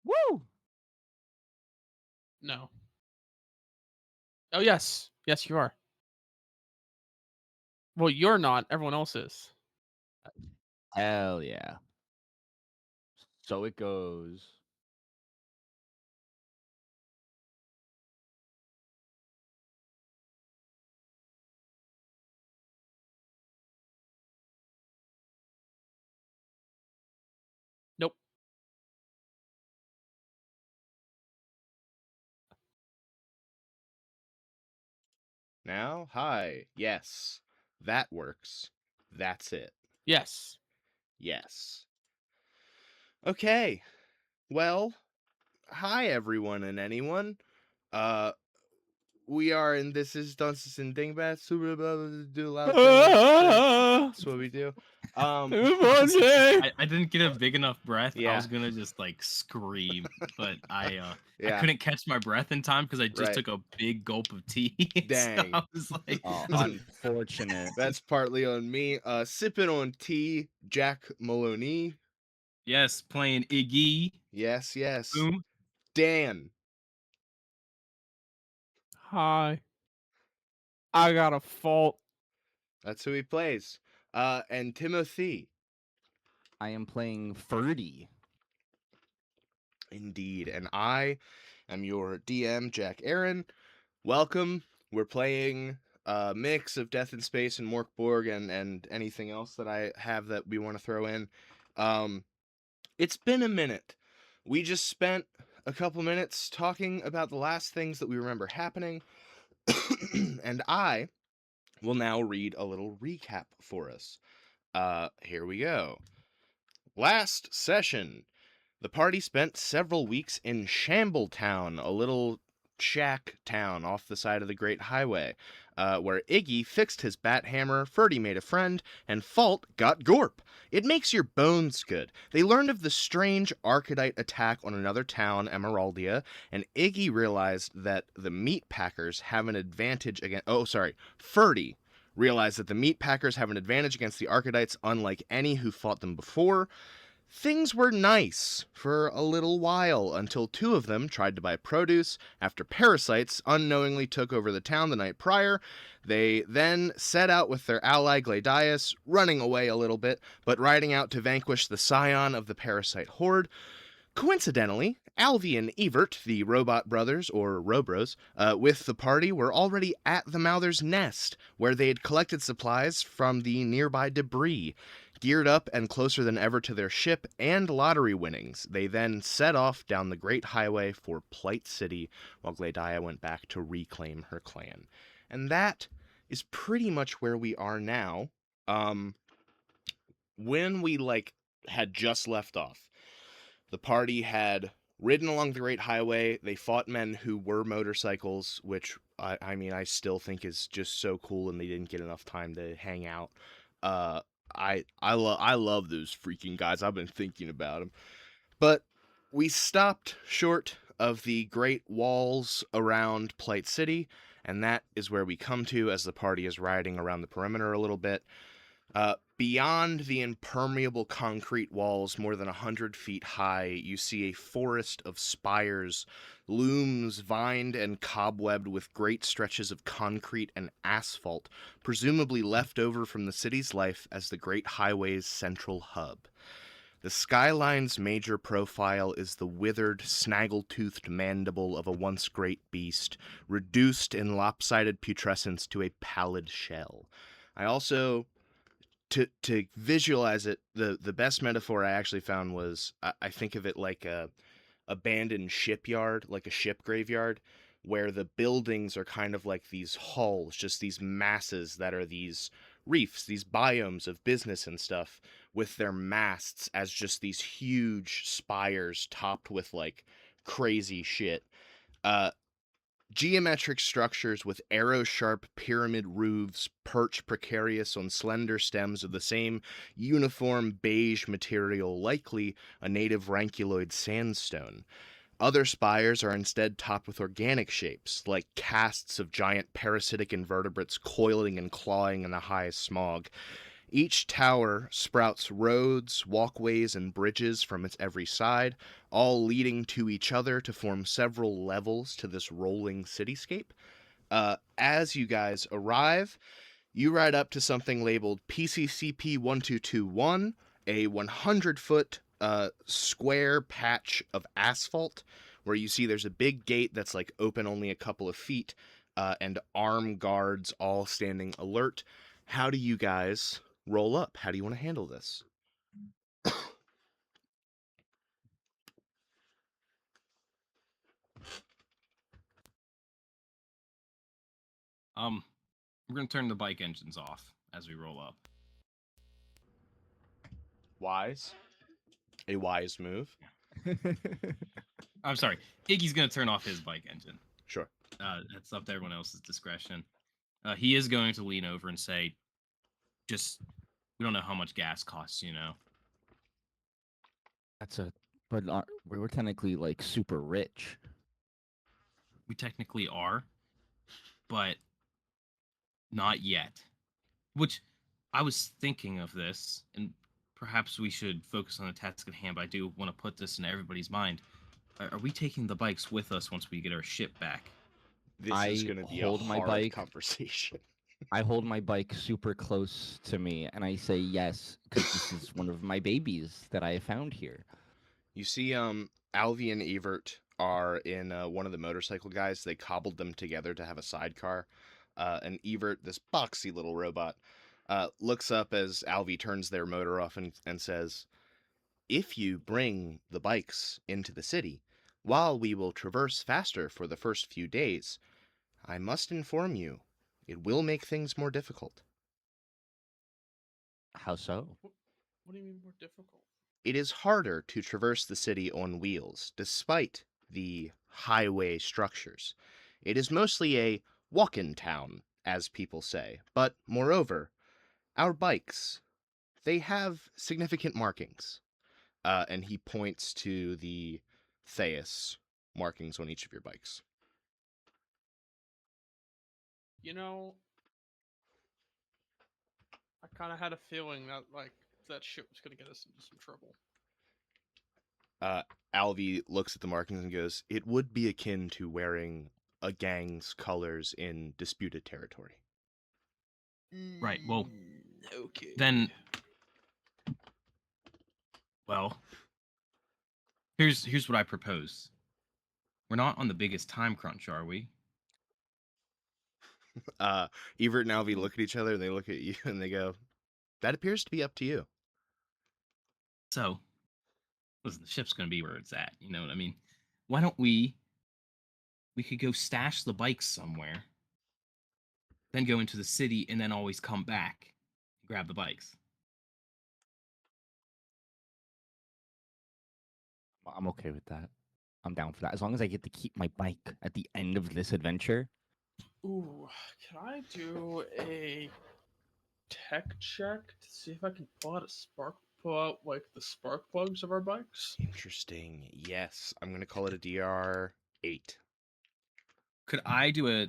Woo! No. Oh, yes. Yes, you are. Well, you're not. Everyone else is. Hell yeah. So it goes. Nope. Now, hi. Yes, that works. That's it. Yes. Yes. Okay. Well, hi everyone and anyone. We are, and this is Dunces and Dingbats. Do a lot of things. That's what we do. I didn't get a big enough breath. Yeah. I was gonna just like scream, but I Yeah. couldn't catch my breath in time because I just Right. took a big gulp of tea. Dang. So I was like, Oh, I was like, unfortunate. That's partly on me. Sipping on tea, Jack Maloney. yes, playing Iggy. Yes, yes. Boom. Dan. Hi. I got a fault. That's who he plays. And Timothy. I am playing Ferdy. Indeed. And I am your DM, Jack Aaron. Welcome. We're playing a mix of Death in Space and Morkborg and anything else that I have that we want to throw in. It's been a minute. We just spent a couple minutes talking about the last things that we remember happening. And I will now read a little recap for us. Here we go. Last session, the party spent several weeks in Shambletown, a little shack town off the side of the Great Highway, where Iggy fixed his bat hammer, Ferdy made a friend, and Fault got Gorp. It makes your bones good. They learned of the strange Arcadite attack on another town, Emeraldia, and Iggy realized that the meat packers have an advantage against... Ferdy realized that the meat packers have an advantage against the Arcadites unlike any who fought them before. Things were nice for a little while until two of them tried to buy produce after parasites unknowingly took over the town the night prior. They then set out with their ally Gladius, running away a little bit, but riding out to vanquish the scion of the parasite horde. Coincidentally, Alvy and Evert, the robot brothers, or Robros, with the party were already at the Mouther's Nest, where they had collected supplies from the nearby debris. Geared up and closer than ever to their ship and lottery winnings, they then set off down the Great Highway for Plight City, while Gladia went back to reclaim her clan. And that is pretty much where we are now. When we, had just left off, the party had ridden along the Great Highway. They fought men who were motorcycles, which, I still think is just so cool, and they didn't get enough time to hang out. I love those freaking guys. I've been thinking about them. But we stopped short of the great walls around Plight City, and that is where we come to as the party is riding around the perimeter a little bit. Beyond the impermeable concrete walls more than 100 feet high, you see a forest of spires, looms vined and cobwebbed with great stretches of concrete and asphalt, presumably left over from the city's life as the Great Highway's central hub. The skyline's major profile is the withered, snaggle-toothed mandible of a once great beast, reduced in lopsided putrescence to a pallid shell. I also to visualize it, the best metaphor I actually found was I think of it like a abandoned shipyard, like a ship graveyard, where the buildings are kind of like these hulls, just these masses that are these reefs, these biomes of business and stuff, with their masts as just these huge spires topped with like crazy shit. Uh, Geometric structures with arrow-sharp pyramid roofs perch precarious on slender stems of the same uniform beige material, likely a native ranculoid sandstone. Other spires are instead topped with organic shapes, like casts of giant parasitic invertebrates coiling and clawing in the high smog. Each tower sprouts roads, walkways, and bridges from its every side, all leading to each other to form several levels to this rolling cityscape. As you guys arrive, you ride up to something labeled PCCP 1221, a 100-foot square patch of asphalt, where you see there's a big gate that's like open only a couple of feet, and armed guards all standing alert. How do you guys roll up? How do you want to handle this? We're gonna turn the bike engines off as we roll up. Wise. A wise move. I'm sorry, Iggy's gonna turn off his bike engine. Sure. That's up to everyone else's discretion. He is going to lean over and say, "Just, we don't know how much gas costs, you know." But we're technically like super rich. We technically are, but not yet. Which I was thinking of this, and perhaps we should focus on the task at hand. But I do want to put this in everybody's mind. Are we taking the bikes with us once we get our ship back? This is I going to be a hold my hard bike. conversation. I hold my bike super close to me, and I say yes because this is one of my babies that I found here. You see, Alvy and Evert are in one of the motorcycle guys. They cobbled them together to have a sidecar. And Evert, this boxy little robot, looks up as Alvy turns their motor off and says, "If you bring the bikes into the city, while we will traverse faster for the first few days, I must inform you, it will make things more difficult. How so? What do you mean more difficult? It is harder to traverse the city on wheels, despite the highway structures. It is mostly a walk-in town, as people say, but moreover, our bikes, they have significant markings." And he points to the Theus markings on each of your bikes. You know, I kind of had a feeling that that shit was gonna get us into some trouble. Alvy looks at the markings and goes, "It would be akin to wearing a gang's colors in disputed territory." Right. Well, Okay. then, well, here's what I propose. We're not on the biggest time crunch, are we? Evert and Alvy look at each other, and they look at you, and they go, "That appears to be up to you." So, listen, the ship's gonna be where it's at. You know what I mean? Why don't we could go stash the bikes somewhere, then go into the city, and then always come back and grab the bikes. I'm okay with that. I'm down for that. As long as I get to keep my bike at the end of this adventure. Ooh, can I do a tech check to see if I can pull out like the spark plugs of our bikes? Interesting. Yes, I'm gonna call it a DR8. Could I do a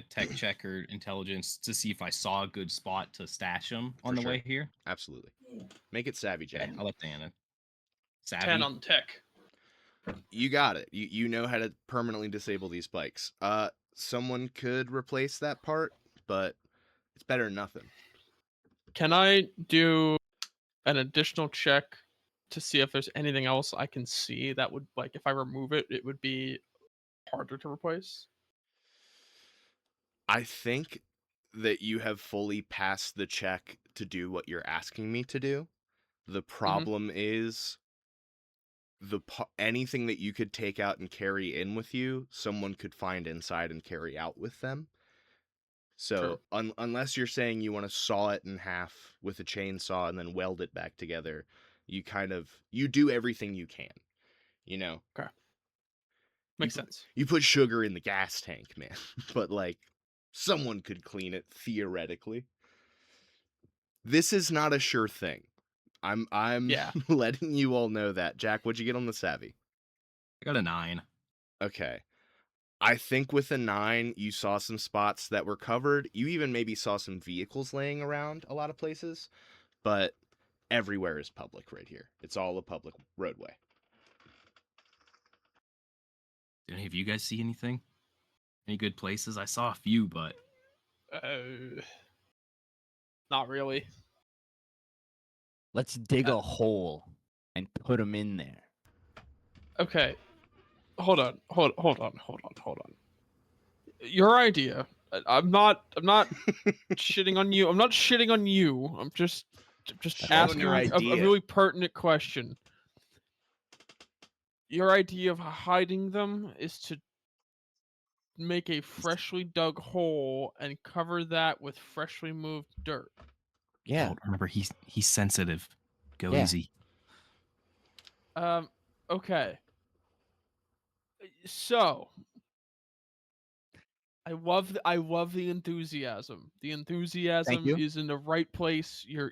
tech check or intelligence to see if I saw a good spot to stash them on For the sure. way here? Absolutely. Make it savvy, Jack. Okay, I'll let Diana. 10 Savvy. on tech. You got it. You know how to permanently disable these bikes. Someone could replace that part, but it's better than nothing. Can I do an additional check to see if there's anything else I can see that would if I remove it, it would be harder to replace? I think that you have fully passed the check to do what you're asking me to do. The Mm-hmm. problem is anything that you could take out and carry in with you, someone could find inside and carry out with them. So unless you're saying you want to saw it in half with a chainsaw and then weld it back together, you do everything you can, you know. Okay. Makes you, sense. You put sugar in the gas tank, man. But like someone could clean it theoretically. This is not a sure thing. I'm Yeah. letting you all know that. Jack, what'd you get on the savvy? I got a 9. Okay. I think with a 9, you saw some spots that were covered. You even maybe saw some vehicles laying around a lot of places, but everywhere is public right here. It's all a public roadway. Did any of you guys see anything? Any good places? I saw a few, but Not really. Let's dig a hole and put them in there. Okay. Hold on. Your idea. I'm not shitting on you. I'm not shitting on you. I'm just Shit on asking your a idea. really pertinent question. Your idea of hiding them is to make a freshly dug hole and cover that with freshly moved dirt. Yeah. Don't remember he's sensitive. Go Yeah. easy. Okay. So I love the enthusiasm. The enthusiasm you. is in the right place. You're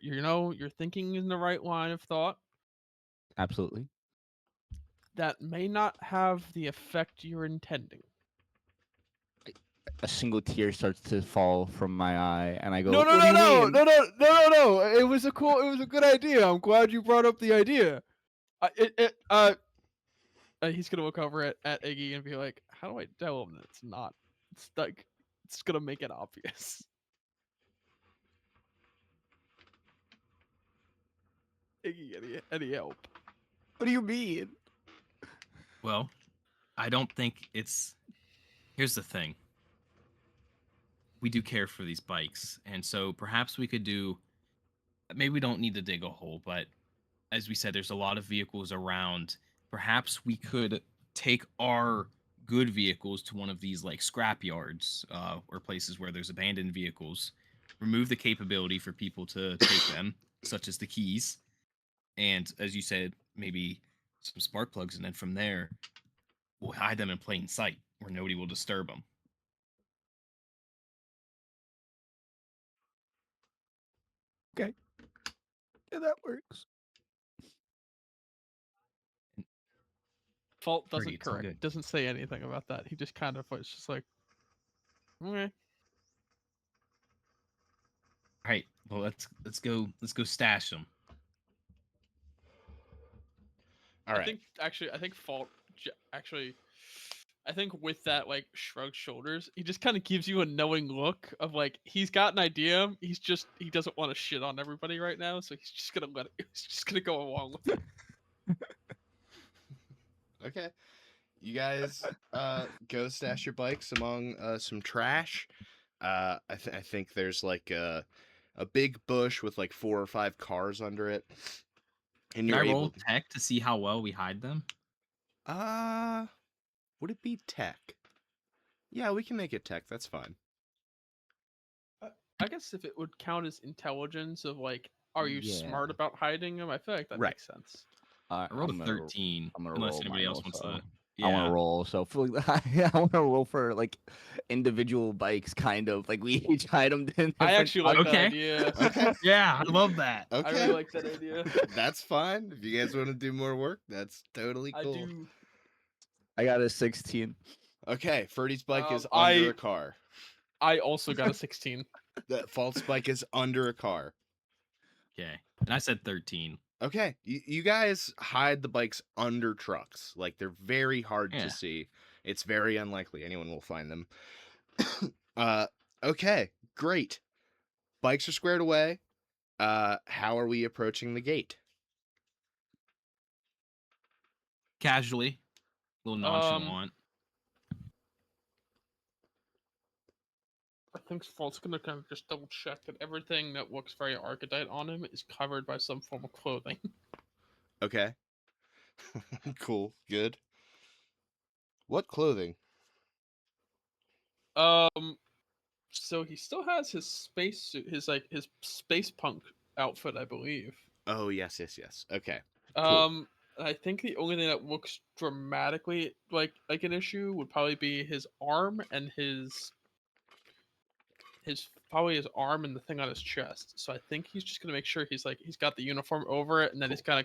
thinking in the right line of thought. Absolutely. That may not have the effect you're intending. A single tear starts to fall from my eye, and I go, No. "What do you mean?" It was a good idea. I'm glad you brought up the idea. He's gonna look over at Iggy and be like, "How do I tell him that it's not? It's like it's gonna make it obvious." Iggy, any help? What do you mean? Well, I don't think it's. Here's the thing. We do care for these bikes, and so perhaps we could do. Maybe we don't need to dig a hole, but as we said, there's a lot of vehicles around. Perhaps we could take our good vehicles to one of these like scrap yards or places where there's abandoned vehicles. Remove the capability for people to take them, such as the keys, and as you said, maybe some spark plugs, and then from there, we'll hide them in plain sight where nobody will disturb them. Okay. Yeah, that works. Fault Pretty, doesn't it's all correct. good. Doesn't say anything about that. He just kind of was just like, okay. All right, well let's go stash them. All right. I think Fault actually. I think with that like shrugged shoulders, he just kind of gives you a knowing look of like he's got an idea. He doesn't want to shit on everybody right now, so he's just gonna he's just gonna go along with it. Okay. You guys go stash your bikes among some trash. I think there's like a big bush with like 4 or 5 cars under it. And Can you're I roll able tech to see how well we hide them? would it be tech? Yeah, we can make it tech. That's fine. I guess if it would count as intelligence of like, are you smart Yeah. about hiding them? I feel like that Right. makes sense. I rolled a I'm gonna 13. I'm gonna Unless roll anybody mine else wants also. to. I want Yeah. to roll. So for I want to roll for like individual bikes, kind of like we each hide them. I actually like that Okay. idea. Okay. Yeah, I love that. Okay. I really like that idea. That's fine. If you guys want to do more work, that's totally I cool. do. I got a 16. Okay, Ferdy's bike is I- under a car. I also got a 16. That False bike is under a car. Okay. And I said 13. Okay, you guys hide the bikes under trucks. Like, they're very hard Yeah. to see. It's very unlikely anyone will find them. Okay, great. Bikes are squared away. How are we approaching the gate? Casually. A little nonchalant. think Falt's gonna kind of just double check that everything that looks very Archetype on him is covered by some form of clothing. Okay. Cool. Good. What clothing? So he still has his space suit, his space punk outfit, I believe. Oh, yes, yes, yes. Okay. Cool. I think the only thing that looks dramatically like an issue would probably be his arm and probably his arm and the thing on his chest. So I think he's just gonna make sure he's got the uniform over it, and then he's Cool.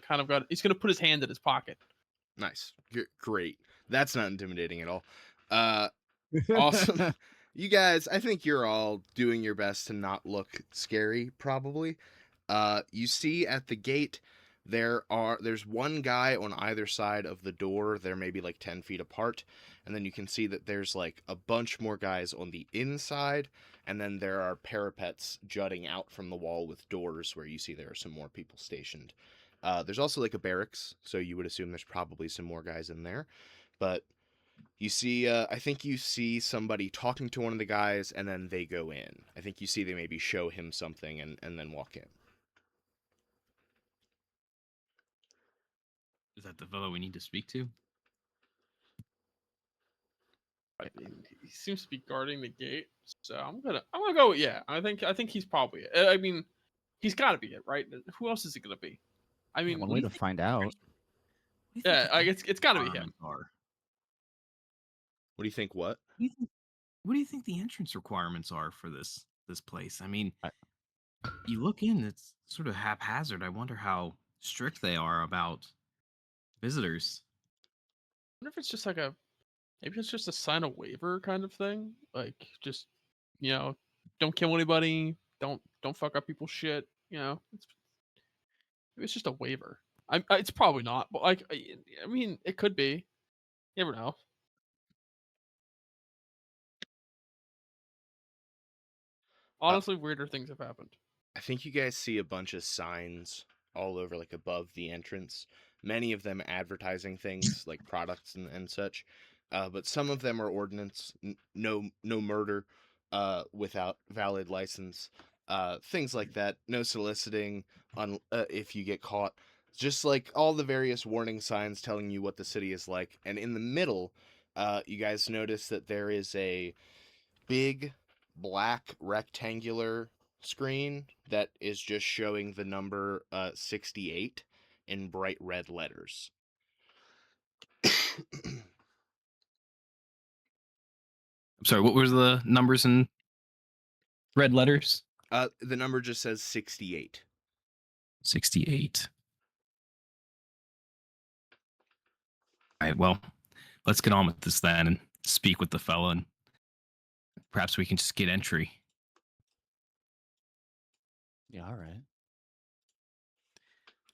he's gonna put his hand in his pocket. Nice. Great. That's not intimidating at all. Awesome. You guys, I think you're all doing your best to not look scary, probably. You see at the gate there's one guy on either side of the door. They're maybe like 10 feet apart, and then you can see that there's like a bunch more guys on the inside, and then there are parapets jutting out from the wall with doors where you see there are some more people stationed. There's also like a barracks, so you would assume there's probably some more guys in there, but you see, I think you see somebody talking to one of the guys, and then they go in. I think you see they maybe show him something and then walk in. Is that the fellow we need to speak to? I mean, he seems to be guarding the gate, so I'm gonna go with yeah. I think he's probably it. I mean, he's got to be it, right? Who else is it gonna be? I mean, One What way do you to think find out. What do you think yeah, the it's got to be him. requirements are? What do you think? What? What do you think the entrance requirements are for this place? I mean, I- you look in, it's sort of haphazard. I wonder how strict they are about visitors. I wonder if it's just maybe it's just a sign a waiver kind of thing. Like just don't kill anybody, don't fuck up people's shit. Maybe it's just a waiver. It's probably not, but I mean, it could be. You never know. Honestly, weirder things have happened. I think you guys see a bunch of signs all over, like above the entrance. Many of them advertising things like products and such. But some of them are ordinance, no murder, without valid license, things like that. No soliciting if you get caught. Just like all the various warning signs telling you what the city is like. And in the middle, you guys notice that there is a big black rectangular screen that is just showing the number 68 in bright red letters. I'm sorry, what were the numbers in red letters? The number just says 68. 68. All right, well, let's get on with this then and speak with the fella, and perhaps we can just get entry. Yeah, all right.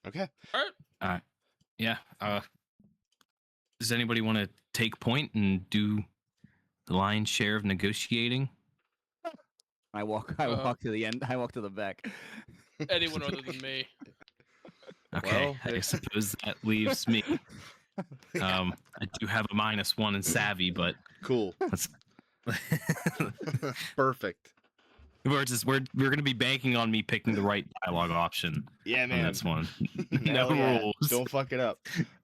Okay. All right. Yeah. Does anybody want to take point and do the lion's share of negotiating? I walk to the end. I walk to the back. Anyone other than me. Okay, Well, I there's- suppose that leaves me. I do have a -1 in savvy, but Cool. let's. Perfect. we're going to be banking on me picking the right dialogue option. Yeah, On man. this one. Hell No yeah. rules. Don't fuck it up.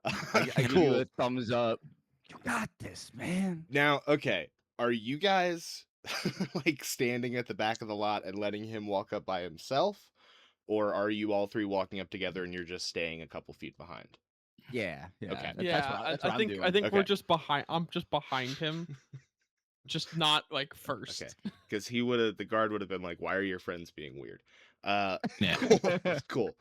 I give you Cool. a thumbs up. You got this, man. Now, okay, are you guys like standing at the back of the lot and letting him walk up by himself? Or are you all three walking up together and you're just staying a couple feet behind? Yeah. Okay. That's what I think I'm doing. I think we're Okay. just behind. I'm just behind him, just not like first. Okay. Because the guard would have been like, why are your friends being weird? Yeah. Cool.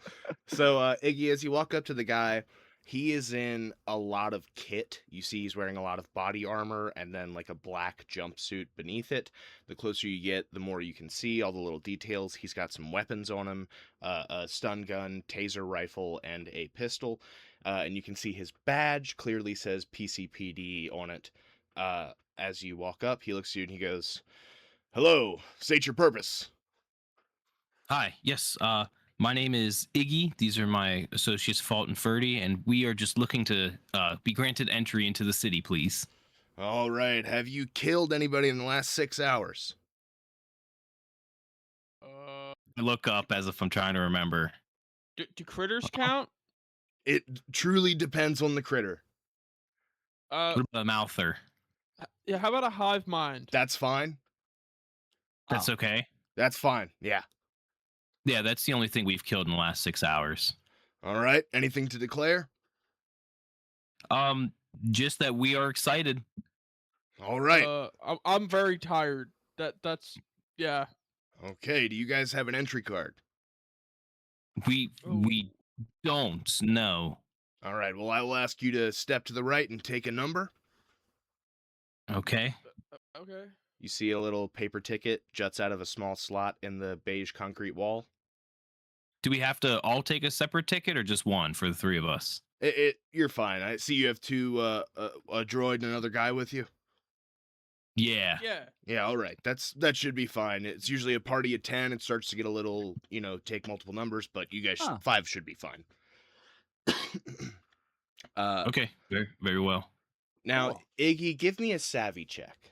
So, Iggy, as you walk up to the guy, he is in a lot of kit. You see he's wearing a lot of body armor and then like a black jumpsuit beneath it. The closer you get, the more you can see all the little details. He's got some weapons on him, a stun gun, taser rifle, and a pistol. And you can see his badge clearly says PCPD on it. As you walk up, he looks at you and he goes, "Hello, state your purpose." Hi. Yes. My name is Iggy. These are my associates, Fault and Ferdy, and we are just looking to be granted entry into the city, please. All right, have you killed anybody in the last 6 hours? look up as if I'm trying to remember. Do critters count? It truly depends on the critter. What about a mouther? Yeah. How about a hive mind? That's fine. That's Oh. okay. That's fine. Yeah. Yeah, that's the only thing we've killed in the last 6 hours. All right. Anything to declare? Just that we are excited. All right. I'm very tired. That's yeah. Okay. Do you guys have an entry card? We don't know. All right. Well, I will ask you to step to the right and take a number. Okay. Okay. You see a little paper ticket juts out of a small slot in the beige concrete wall. Do we have to all take a separate ticket or just one for the three of us? You're fine. I see you have two, a droid and another guy with you. Yeah. Yeah. Yeah, all right. That should be fine. It's usually a party of 10. It starts to get a little, take multiple numbers, but you guys, Huh. 5 should be fine. Okay. Very, very well. Now, Cool. Iggy, give me a savvy check.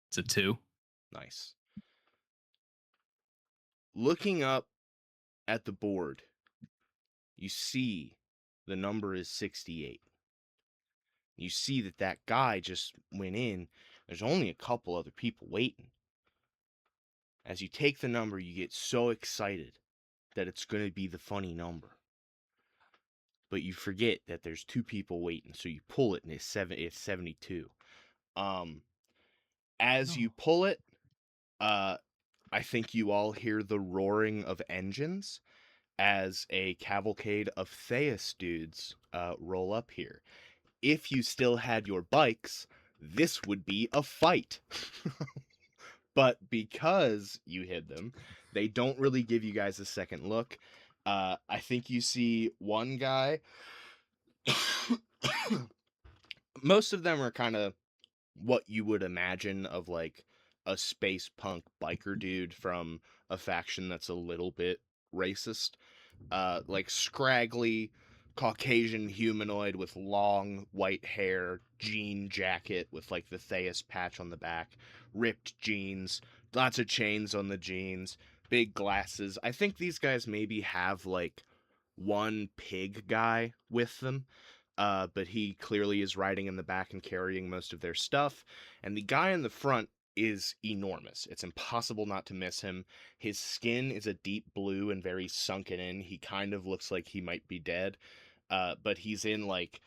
It's a 2. Nice. Looking up at the board, you see the number is 68. You see that guy just went in. There's only a couple other people waiting. As you take the number, you get so excited that it's going to be the funny number. But you forget that there's 2 people waiting, so you pull it and it's 72. As you pull it, I think you all hear the roaring of engines as a cavalcade of Theus dudes roll up here. If you still had your bikes, this would be a fight. But because you hid them, they don't really give you guys a second look. I think you see one guy. Most of them are kind of what you would imagine of like a space punk biker dude from a faction that's a little bit racist. Like scraggly Caucasian humanoid with long white hair, jean jacket with like the Theus patch on the back, ripped jeans, lots of chains on the jeans, big glasses. I think these guys maybe have like one pig guy with them. But he clearly is riding in the back and carrying most of their stuff. And the guy in the front is enormous. It's impossible not to miss him. His skin is a deep blue and very sunken in. He kind of looks like he might be dead. But he's in like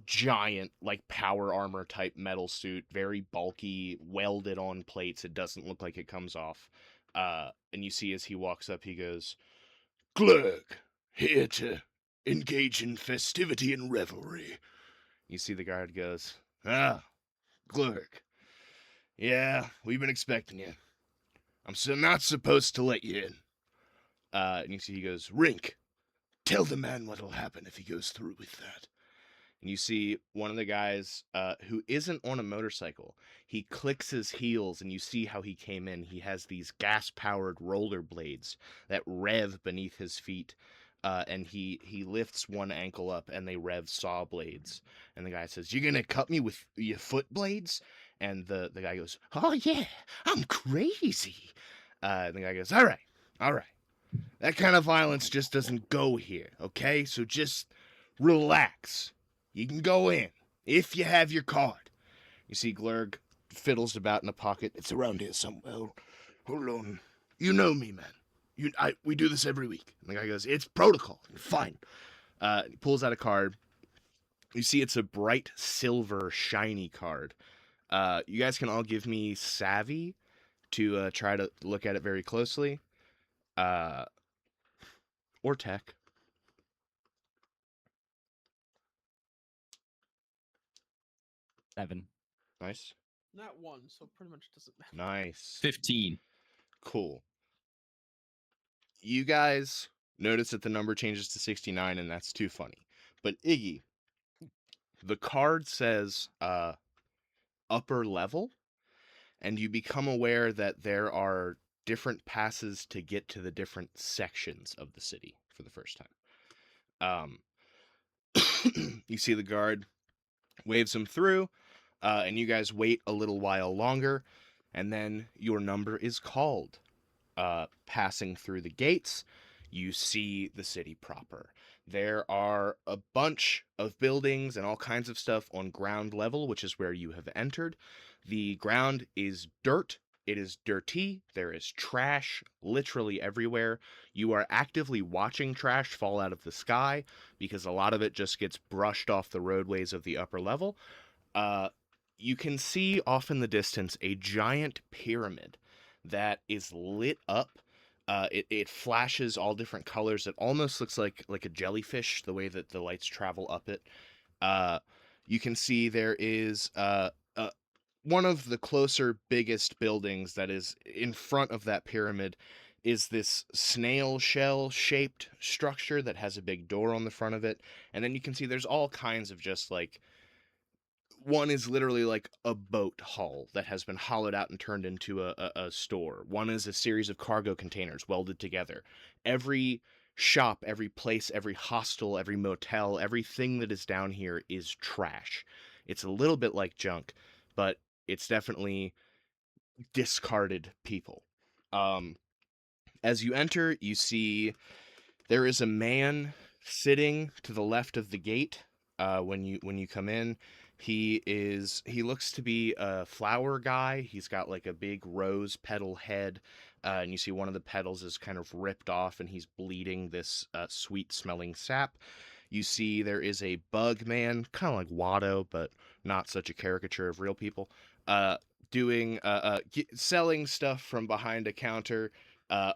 giant, like power armor type metal suit, very bulky, welded on plates. It doesn't look like it comes off. And you see as he walks up, he goes, "Glurg, here to engage in festivity and revelry." You see the guard goes, "Ah, Glurg. Yeah, we've been expecting you. I'm not supposed to let you in." And you see he goes, "Rink, tell the man what'll happen if he goes through with that." And you see one of the guys who isn't on a motorcycle. He clicks his heels, and you see how he came in. He has these gas-powered rollerblades that rev beneath his feet. And he lifts one ankle up, and they rev saw blades. And the guy says, "You're gonna cut me with your foot blades?" And the guy goes, "Oh yeah, I'm crazy." And the guy goes, all right. That kind of violence just doesn't go here, okay? So just relax. You can go in, if you have your card. You see Glurg fiddles about in a pocket. "It's around here somewhere. Hold on. You know me, man. We do this every week." And the guy goes, "It's protocol. Fine." He pulls out a card. You see it's a bright silver shiny card. You guys can all give me savvy to try to look at it very closely. Or tech. Seven. Nice. Not one, so pretty much doesn't matter. Nice. 15. Cool. You guys notice that the number changes to 69, and that's too funny. But Iggy, the card says upper level, and you become aware that there are different passes to get to the different sections of the city for the first time. You see the guard waves him through. and you guys wait a little while longer, and then your number is called. Passing through the gates, you see the city proper. There are a bunch of buildings and all kinds of stuff on ground level, which is where you have entered. The ground is dirt. It is dirty. There is trash literally everywhere. You are actively watching trash fall out of the sky because a lot of it just gets brushed off the roadways of the upper level. Uh, you can see off in the distance a giant pyramid that is lit up. It flashes all different colors. It almost looks like a jellyfish, the way that the lights travel up it. Uh, you can see there is one of the closer, biggest buildings that is in front of that pyramid is this snail shell shaped structure that has a big door on the front of it. And then you can see there's all kinds of just like one is literally like a boat hull that has been hollowed out and turned into a store. One is a series of cargo containers welded together. Every shop, every place, every hostel, every motel, everything that is down here is trash. It's a little bit like junk, but it's definitely discarded people. Um, as you enter, you see there is a man sitting to the left of the gate. When you come in, he looks to be a flower guy. He's got like a big rose petal head, and you see one of the petals is kind of ripped off, and he's bleeding this sweet smelling sap. You see there is a bug man, kind of like Watto, but not such a caricature of real people. Uh, doing selling stuff from behind a counter,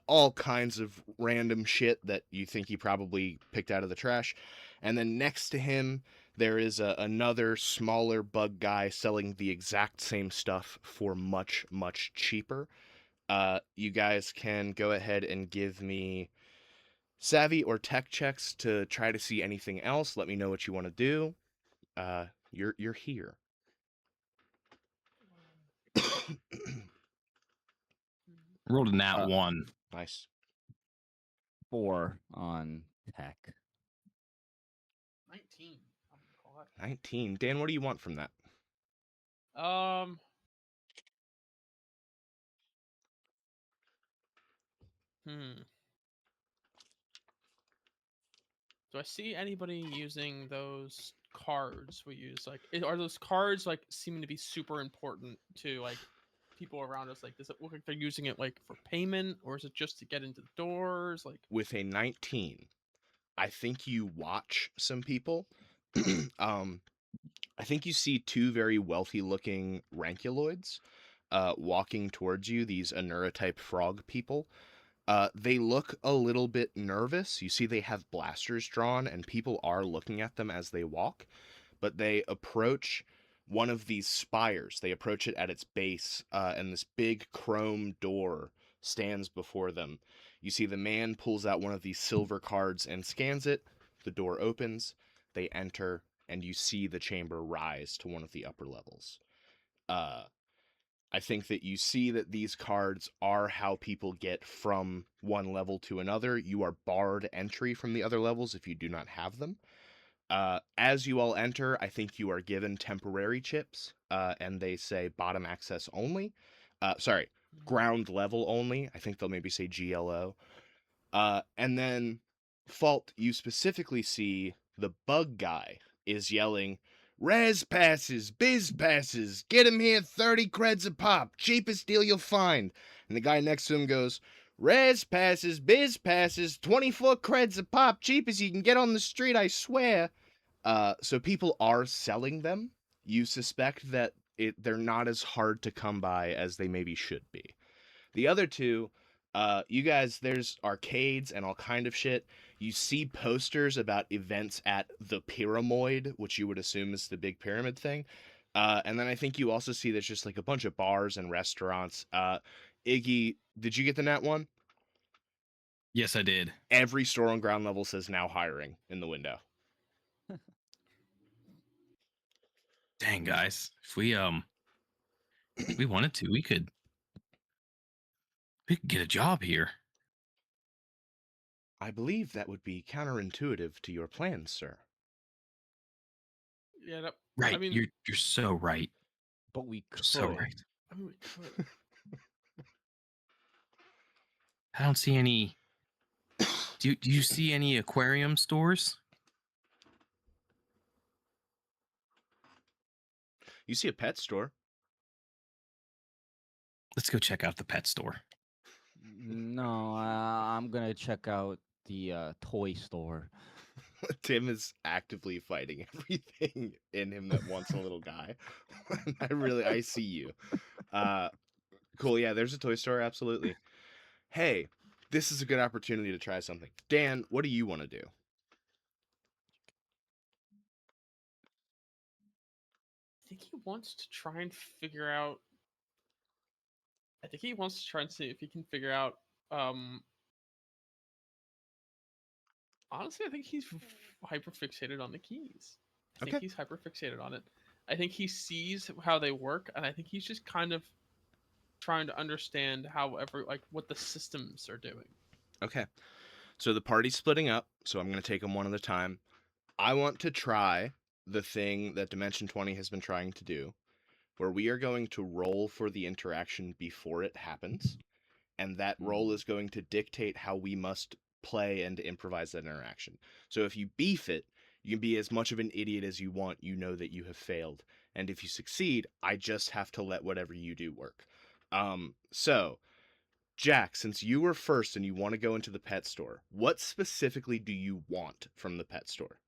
all kinds of random shit that you think he probably picked out of the trash. And then next to him, there is another smaller bug guy selling the exact same stuff for much, much cheaper. You guys can go ahead and give me savvy or tech checks to try to see anything else. Let me know what you want to do. You're here. Rolled a nat Uh, 1. Nice. 4 on tech. 19. I'm gonna call 19. Dan, what do you want from that? that. Do I see anybody using those cards we use? Like, are those cards like seeming to be super important to like people around us? Like, does it look like they're using it like for payment, or is it just to get into the doors? Like, With a 19, I think you watch some people. I think you see two very wealthy looking ranculoids walking towards you, these Anura type frog people. They look a little bit nervous. You see they have blasters drawn, and people are looking at them as they walk, but they approach one of these spires. They approach it at its base, and this big chrome door stands before them. You see the man pulls out one of these silver cards and scans it. The door opens. They enter, and you see the chamber rise to one of the upper levels. I think that you see that these cards are how people get from one level to another. You are barred entry from the other levels if you do not have them. As you all enter, I think you are given temporary chips, and they say bottom access only. Sorry, ground level only. I think they'll maybe say GLO. And then, Fault, you specifically see the bug guy is yelling, Res passes, biz passes, get 'em here 30 creds a pop, cheapest deal you'll find. And the guy next to him goes, Res passes, biz passes, 24 creds a pop, cheap as you can get on the street, I swear. So people are selling them. You suspect that they're not as hard to come by as they maybe should be. The other two, you guys, there's arcades and all kind of shit. You see posters about events at the Pyramoid, which you would assume is the big pyramid thing. And then I think you also see there's just like a bunch of bars and restaurants. Iggy, did you get the nat one? Yes, I did. Every store on ground level says now hiring in the window. Dang, guys. If we wanted to, we could get a job here. I believe that would be counterintuitive to your plans, sir. yeah, Right. I mean, you're so right. But we could. So right. I mean, we could. I don't see any. Do you see any aquarium stores? You see a pet store. Let's go check out the pet store. No, I'm gonna check out the toy store. Tim is actively fighting everything in him that wants a little guy. I see you. Cool. Yeah, there's a toy store. Absolutely. Hey, this is a good opportunity to try something. Dan, what do you want to do? I think he wants to try and figure out. I think he wants to try and see if he can figure out. Honestly, I think he's hyper fixated on the keys. I think Okay. he's hyper fixated on it. I think he sees how they work, and I think he's just kind of trying to understand what the systems are doing. Okay. So the party's splitting up, so I'm going to take them one at a time. I want to try the thing that Dimension 20 has been trying to do, where we are going to roll for the interaction before it happens, and that roll is going to dictate how we must play and improvise that interaction. So if you beef it, you can be as much of an idiot as you want. You know that you have failed. And if you succeed, I just have to let whatever you do work. So, Jack, since you were first and you want to go into the pet store, what specifically do you want from the pet store?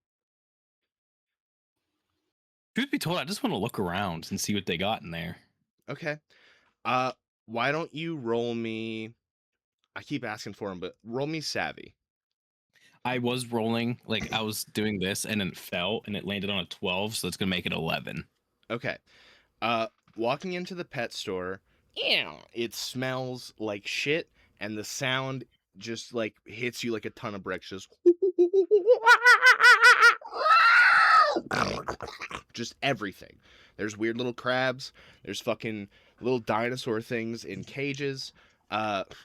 Truth be told, I just want to look around and see what they got in there. Okay. Why don't you roll me... I keep asking for him, but roll me Savvy. I was rolling, like I was doing this and then it fell and it landed on a 12, so it's going to make it 11. Okay. Walking into the pet store, it smells like shit, and the sound just like hits you like a ton of bricks. Just everything. There's weird little crabs. There's fucking little dinosaur things in cages.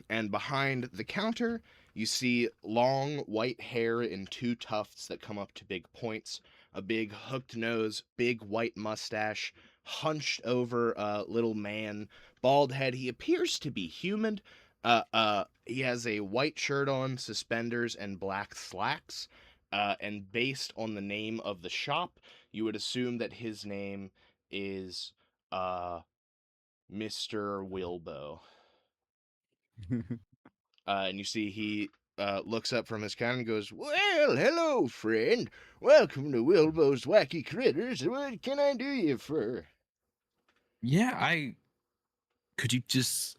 And behind the counter, you see long white hair in two tufts that come up to big points. A big hooked nose, big white mustache, hunched over little man, bald head. He appears to be human. He has a white shirt on, suspenders, and black slacks. And based on the name of the shop, you would assume that his name is Mr. Wilbo. And you see he looks up from his counter and goes, "Well, hello, friend. Welcome to Wilbo's Wacky Critters. What can I do you for?" Yeah, could you just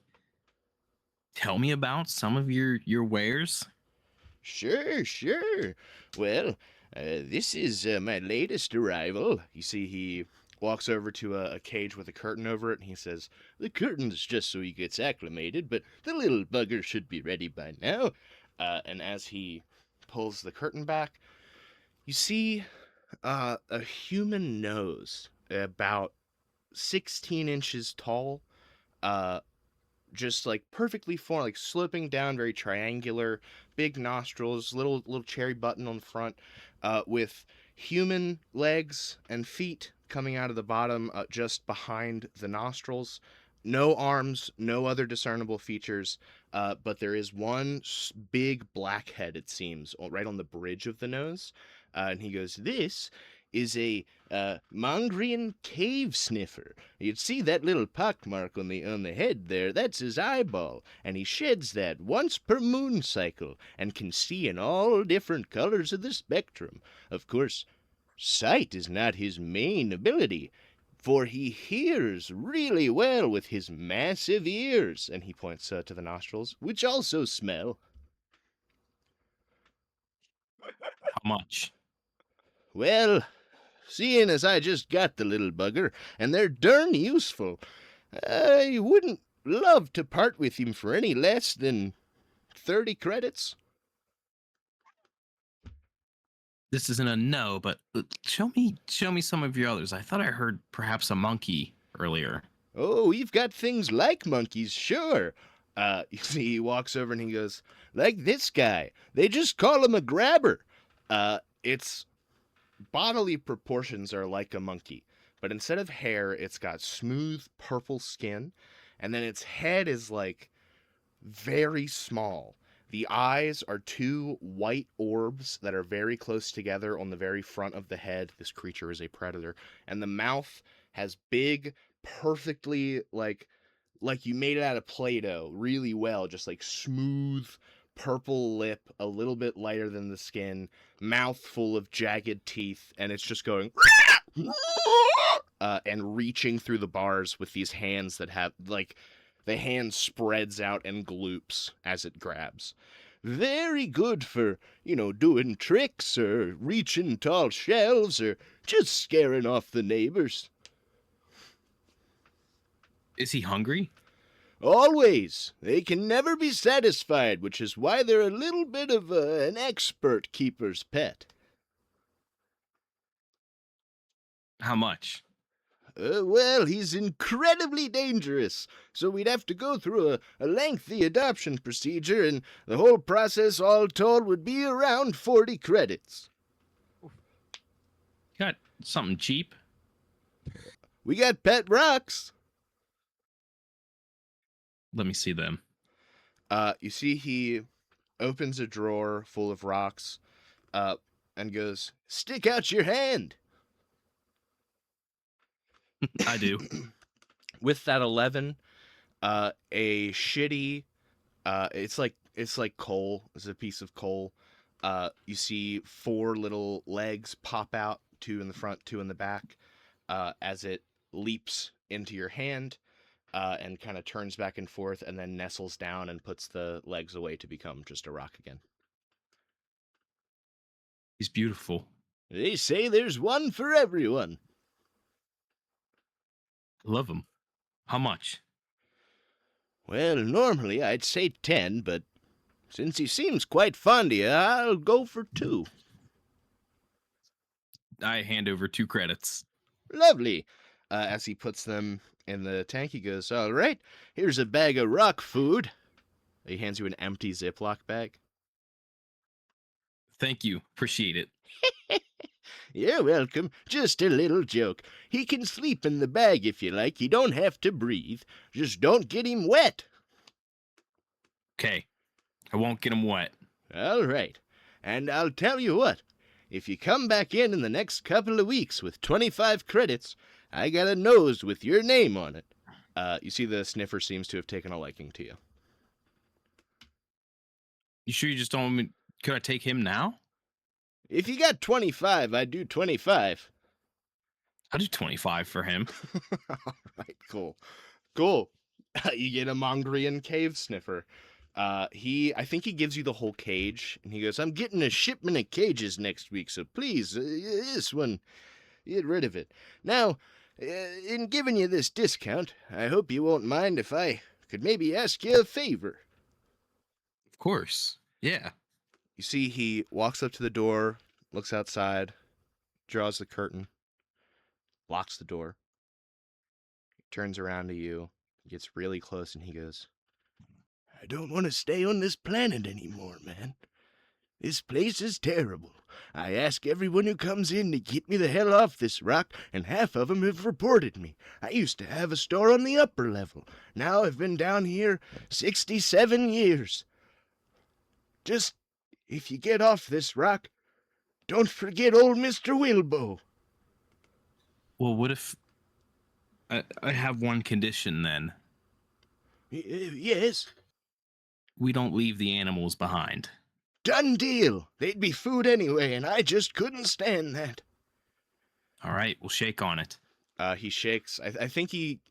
tell me about some of your wares? Sure. Well, this is my latest arrival. You see, he walks over to a cage with a curtain over it, and he says, "The curtain's just so he gets acclimated, but the little bugger should be ready by now." And as he pulls the curtain back, you see a human nose about 16 inches tall, just like perfectly formed, like sloping down, very triangular, big nostrils, little cherry button on the front, with human legs and feet coming out of the bottom, just behind the nostrils. No arms, no other discernible features, but there is one big black head, it seems, right on the bridge of the nose. And he goes, "This is a Mongrian cave sniffer. You'd see that little pockmark on the head there. That's his eyeball, and he sheds that once per moon cycle and can see in all different colors of the spectrum. Of course, sight is not his main ability, for he hears really well with his massive ears," and he points to the nostrils, "which also smell." How much? "Well, seeing as I just got the little bugger, and they're darn useful, I wouldn't love to part with him for any less than 30 credits. This isn't a no, but show me some of your others. I thought I heard perhaps a monkey earlier. "Oh, we've got things like monkeys, sure." You see, he walks over and he goes, "Like this guy. They just call him a grabber. Its bodily proportions are like a monkey, but instead of hair, it's got smooth purple skin, and then its head is like very small. The eyes are two white orbs that are very close together on the very front of the head. This creature is a predator. And the mouth has big, perfectly like you made it out of Play-Doh really well, just like smooth purple lip, a little bit lighter than the skin, mouth full of jagged teeth, and it's just going and reaching through the bars with these hands that have like the hand spreads out and gloops as it grabs. Very good for, doing tricks or reaching tall shelves or just scaring off the neighbors. Is he hungry? Always. They can never be satisfied, which is why they're a little bit of an expert keeper's pet. How much? Well, he's incredibly dangerous, so we'd have to go through a lengthy adoption procedure, and the whole process all told would be around 40 credits. Got something cheap? We got pet rocks. Let me see them. You see he opens a drawer full of rocks, and goes, "Stick out your hand." I do. With that 11, a shitty, it's like coal. It's a piece of coal. You see 4 little legs pop out, 2 in the front, 2 in the back, as it leaps into your hand, and kind of turns back and forth, and then nestles down and puts the legs away to become just a rock again. He's beautiful. They say there's one for everyone. I love him. How much? Well, normally I'd say 10, but since he seems quite fond of you, I'll go for 2. I hand over 2 credits. Lovely. As he puts them in the tank, he goes, "All right, here's a bag of rock food." He hands you an empty Ziploc bag. Thank you. Appreciate it. You're welcome. Just a little joke. He can sleep in the bag if you like. You don't have to breathe. Just don't get him wet. Okay. I won't get him wet. All right. And I'll tell you what. If you come back in the next couple of weeks with 25 credits, I got a nose with your name on it. You see the sniffer seems to have taken a liking to you. You sure you just don't want me? Could I take him now? If you got 25, I'd do 25. I'll do 25 for him. All right, cool. Cool. You get a Mongolian cave sniffer. I think he gives you the whole cage, and he goes, "I'm getting a shipment of cages next week, so please, this one, get rid of it. Now, in giving you this discount, I hope you won't mind if I could maybe ask you a favor." Of course. Yeah. You see he walks up to the door, looks outside, draws the curtain, locks the door, turns around to you, gets really close, and he goes, "I don't want to stay on this planet anymore, man. This place is terrible. I ask everyone who comes in to get me the hell off this rock, and half of them have reported me. I used to have a store on the upper level. Now I've been down here 67 years. Just, if you get off this rock, don't forget old Mr. Wilbo." Well, what if I have one condition then? Yes. We don't leave the animals behind. Done deal. They'd be food anyway, and I just couldn't stand that. All right, we'll shake on it. He shakes. I think he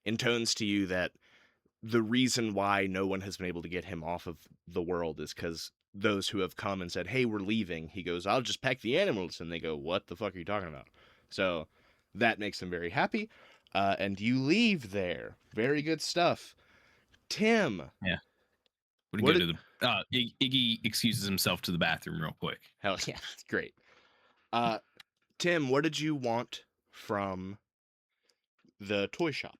intones to you that the reason why no one has been able to get him off of the world is because those who have come and said, "Hey, we're leaving," he goes, "I'll just pack the animals," and they go, "What the fuck are you talking about?" So that makes him very happy, and you leave there. Very good stuff. Tim. Yeah. What What go to the Iggy excuses himself to the bathroom real quick. Hell yeah, great. Tim, what did you want from the toy shop?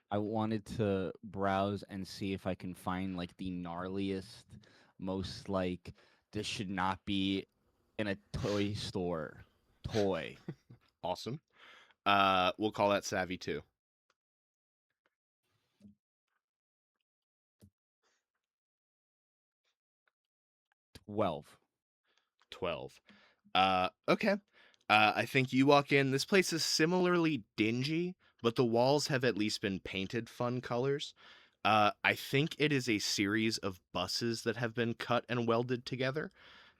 I wanted to browse and see if I can find like the gnarliest, most like this should not be in a toy store toy. Awesome. We'll call that savvy 2. 12. 12. Okay. I think you walk in. This place is similarly dingy, but the walls have at least been painted fun colors. I think it is a series of buses that have been cut and welded together,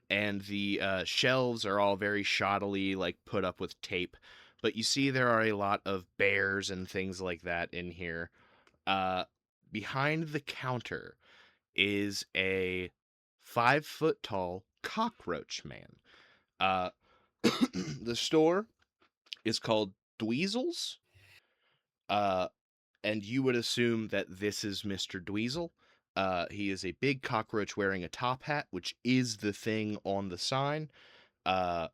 and the shelves are all very shoddily, like put up with tape. But you see, there are a lot of bears and things like that in here. Uh, Behind the counter is a 5-foot tall cockroach man. Uh, the store is called Dweezil's. Uh, and you would assume that this is Mr. Dweezil. He is a big cockroach wearing a top hat, which is the thing on the sign. Uh,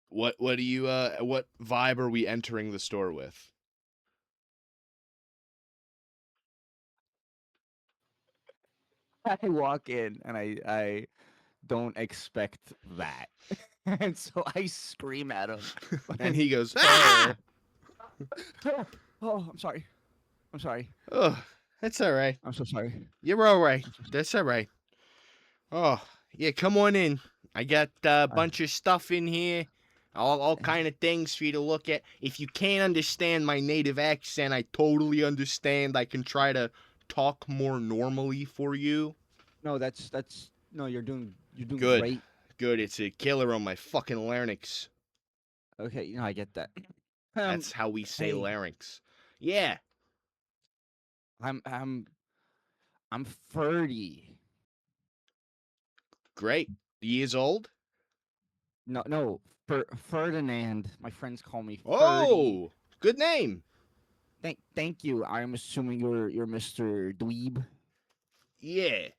what do you what vibe are we entering the store with? I walk in and I don't expect that. And so I scream at him. And he goes, Sir. ah! Oh, I'm sorry. I'm sorry. Oh, that's all right. I'm so sorry. You're all right. I'm so sorry. That's all right. Oh, yeah, come on in. I got a bunch of stuff in here. All kind of things for you to look at. If you can't understand my native accent, I totally understand. I can try to talk more normally for you. No, that's no. You're doing Good. great. Good. It's a killer on my fucking larynx. Okay, I get that. That's how we say hey. larynx. Yeah. I'm 30. Great. Years old? No, Ferdinand. My friends call me Ferdy. Oh, good name. Thank you. I'm assuming you're Mr. Dweeb. Yeah.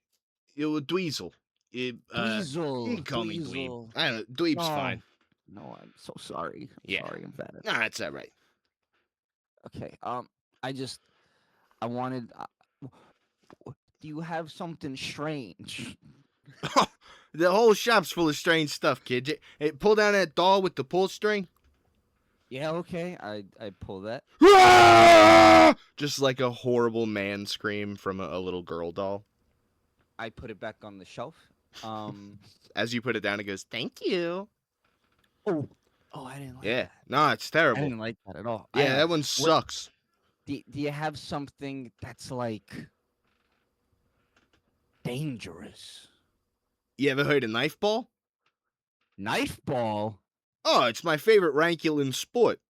You're Dweezil. Dweezil. You can call me Dweeb. Dweezil. I don't know. Dweeb's Oh, fine. No, I'm so sorry. I'm Yeah. sorry. I'm bad. Nah, it's all right. Okay. I wanted. Do you have something strange? The whole shop's full of strange stuff, kid. Hey, pull down that doll with the pull string. Yeah. Okay. I pull that. Just like a horrible man scream from a little girl doll. I put it back on the shelf. As you put it down, it goes, "Thank you." Oh, I didn't like Yeah. that. No, it's I terrible. didn't like that at all. Yeah, that one sucks. Do you have something that's like dangerous? You ever heard of knife ball? Knife ball? Oh, it's my favorite Rankulin sport.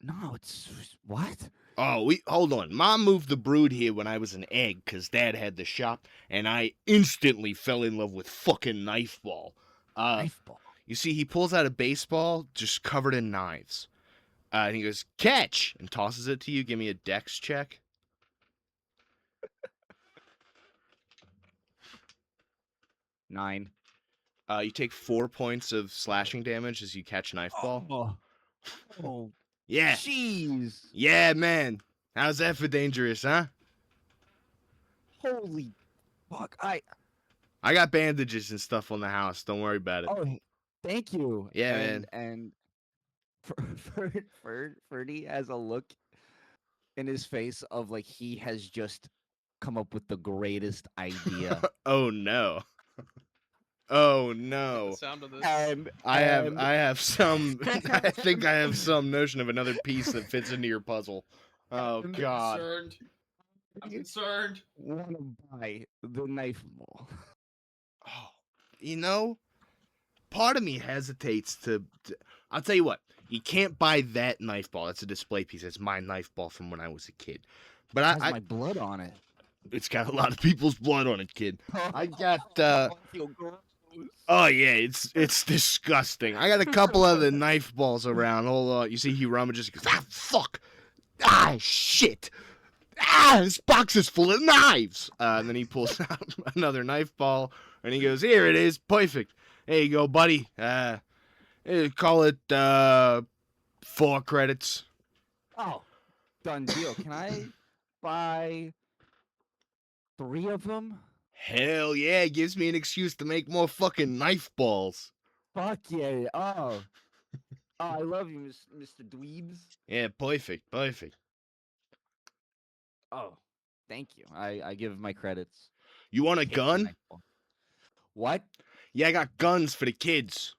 No, it's what? Oh, hold on. Mom moved the brood here when I was an egg because Dad had the shop, and I instantly fell in love with fucking knife ball. Knife ball. You see, he pulls out a baseball just covered in knives. And he goes, "Catch!" and tosses it to you. Give me a dex check. 9. You take 4 points of slashing damage as you catch knife ball. Oh. Yeah. Jeez. Yeah, man. How's that for dangerous, huh? Holy fuck. I got bandages and stuff on the house. Don't worry about it. Oh, thank you. Yeah, man. And Ferdy has a look in his face of like he has just come up with the greatest idea. Oh no. Oh Get no. the sound of this. I have some I think I have some notion of another piece that fits into your puzzle. Oh I'm god. concerned. I'm concerned. Want to buy the knife ball? Oh, part of me hesitates to I'll tell you what. You can't buy that knife ball. That's a display piece. It's my knife ball from when I was a kid. But It has my blood on it. It's got a lot of people's blood on it, kid. I got I feel gross. Oh yeah, it's disgusting. I got a couple other knife balls around. Hold on. You see he rummages, he goes, "Ah, fuck. Ah, shit. Ah, this box is full of knives." And then he pulls out another knife ball and he goes, "Here it is. Perfect. There you go, buddy. Call it 4 credits." Oh, done deal. Can I buy 3 of them? Hell yeah, it gives me an excuse to make more fucking knife balls. Fuck yeah. Oh. Oh, I love you, Mr. Dweebs. Yeah, perfect, perfect. Oh, thank you. I give my credits. You want a Hit the gun? nightfall. What? Yeah, I got guns for the kids.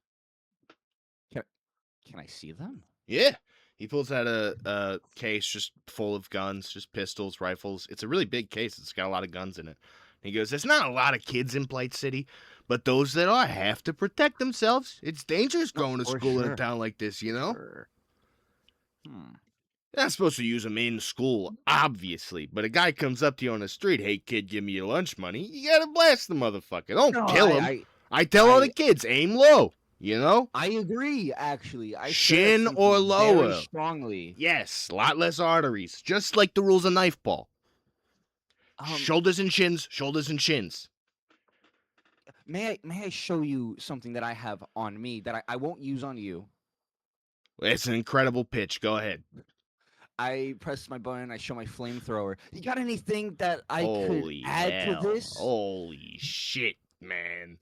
Can I see them? Yeah. He pulls out a case just full of guns, just pistols, rifles. It's a really big case. It's got a lot of guns in it. He goes, there's not a lot of kids in Plight City, but those that are have to protect themselves. It's dangerous No, going to for school in a sure. town like this, you know? Sure. You're not supposed to use them in school, obviously, but a guy comes up to you on the street, hey, kid, give me your lunch money. You gotta blast the motherfucker. Don't No, kill him. I tell all the kids, aim low, you know? I agree. Actually, I say that Shin sentence or very lower. strongly. Yes, a lot less arteries, just like the rules of knife ball. Shoulders and shins, shoulders and shins. May I show you something that I have on me that I won't use on you? It's an incredible pitch. Go ahead. I press my button. I show my flamethrower. You got anything that I Holy could add hell. to this? Holy shit, man.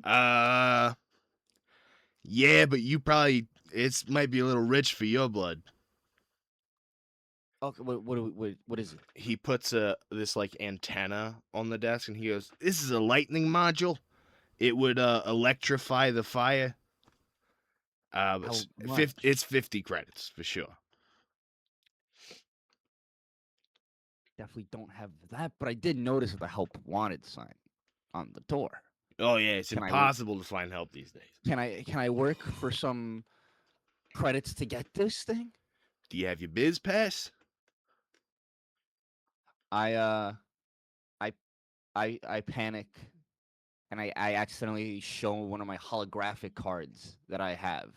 Yeah, but you probably might be a little rich for your blood. Okay, what is it? He puts this like antenna on the desk and he goes, "This is a lightning module. It would electrify the fire. How much? It's 50 credits for sure." Definitely don't have that, but I did notice the help wanted sign on the door. Oh yeah, it's Can I impossible to find help these days. Can I work for some credits to get this thing? Do you have your biz pass? I panic and I accidentally show one of my holographic cards that I have.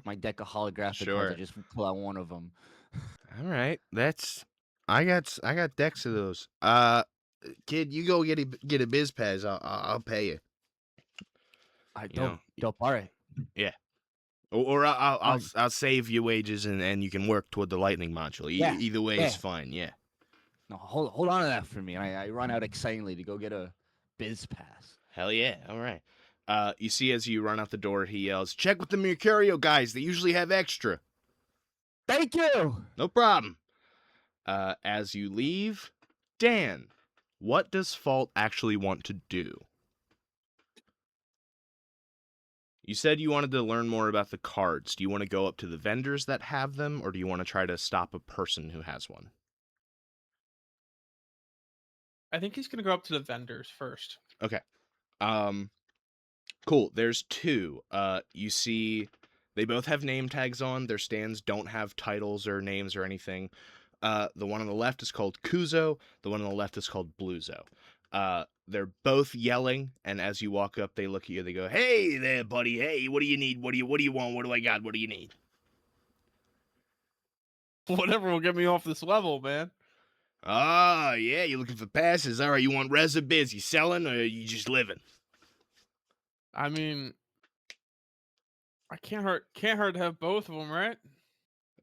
My deck of holographic Sure. cards. I just pull out one of them. All right, I got decks of those. Kid, you go get a biz pass. I'll pay you. Dope. All right. Yeah. Or I'll save your wages and you can work toward the lightning module. Yeah, Either way yeah. is fine. Yeah. No, hold on to that for me. And I run out excitedly to go get a biz pass. Hell yeah. All right. You see as you run out the door, he yells, "Check with the Mercurio guys. They usually have extra." Thank you. No problem. As you leave, Dan, what does Fault actually want to do? You said you wanted to learn more about the cards. Do you want to go up to the vendors that have them, or do you want to try to stop a person who has one? I think he's gonna go up to the vendors first. Okay. Cool. There's two. You see, they both have name tags on. Their stands don't have titles or names or anything. The one on the left is called Kuzo. The one on the left is called Bluzo. They're both yelling, and as you walk up, they look at you. They go, "Hey there, buddy. Hey, what do you need? What do you want? What do I got? What do you need?" Whatever will get me off this level, man. Ah, yeah, you looking for passes? All right, you want res or biz? You selling or you just living? I mean, I can't hurt to have both of them, right?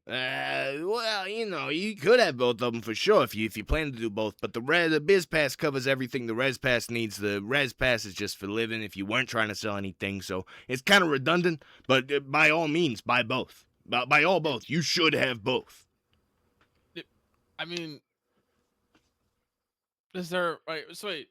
Well, you could have both of them for sure if you plan to do both. But the biz pass covers everything the res pass needs. The res pass is just for living if you weren't trying to sell anything. So it's kind of redundant. But by all means, buy both. By all both, you should have both. I mean, is there wait?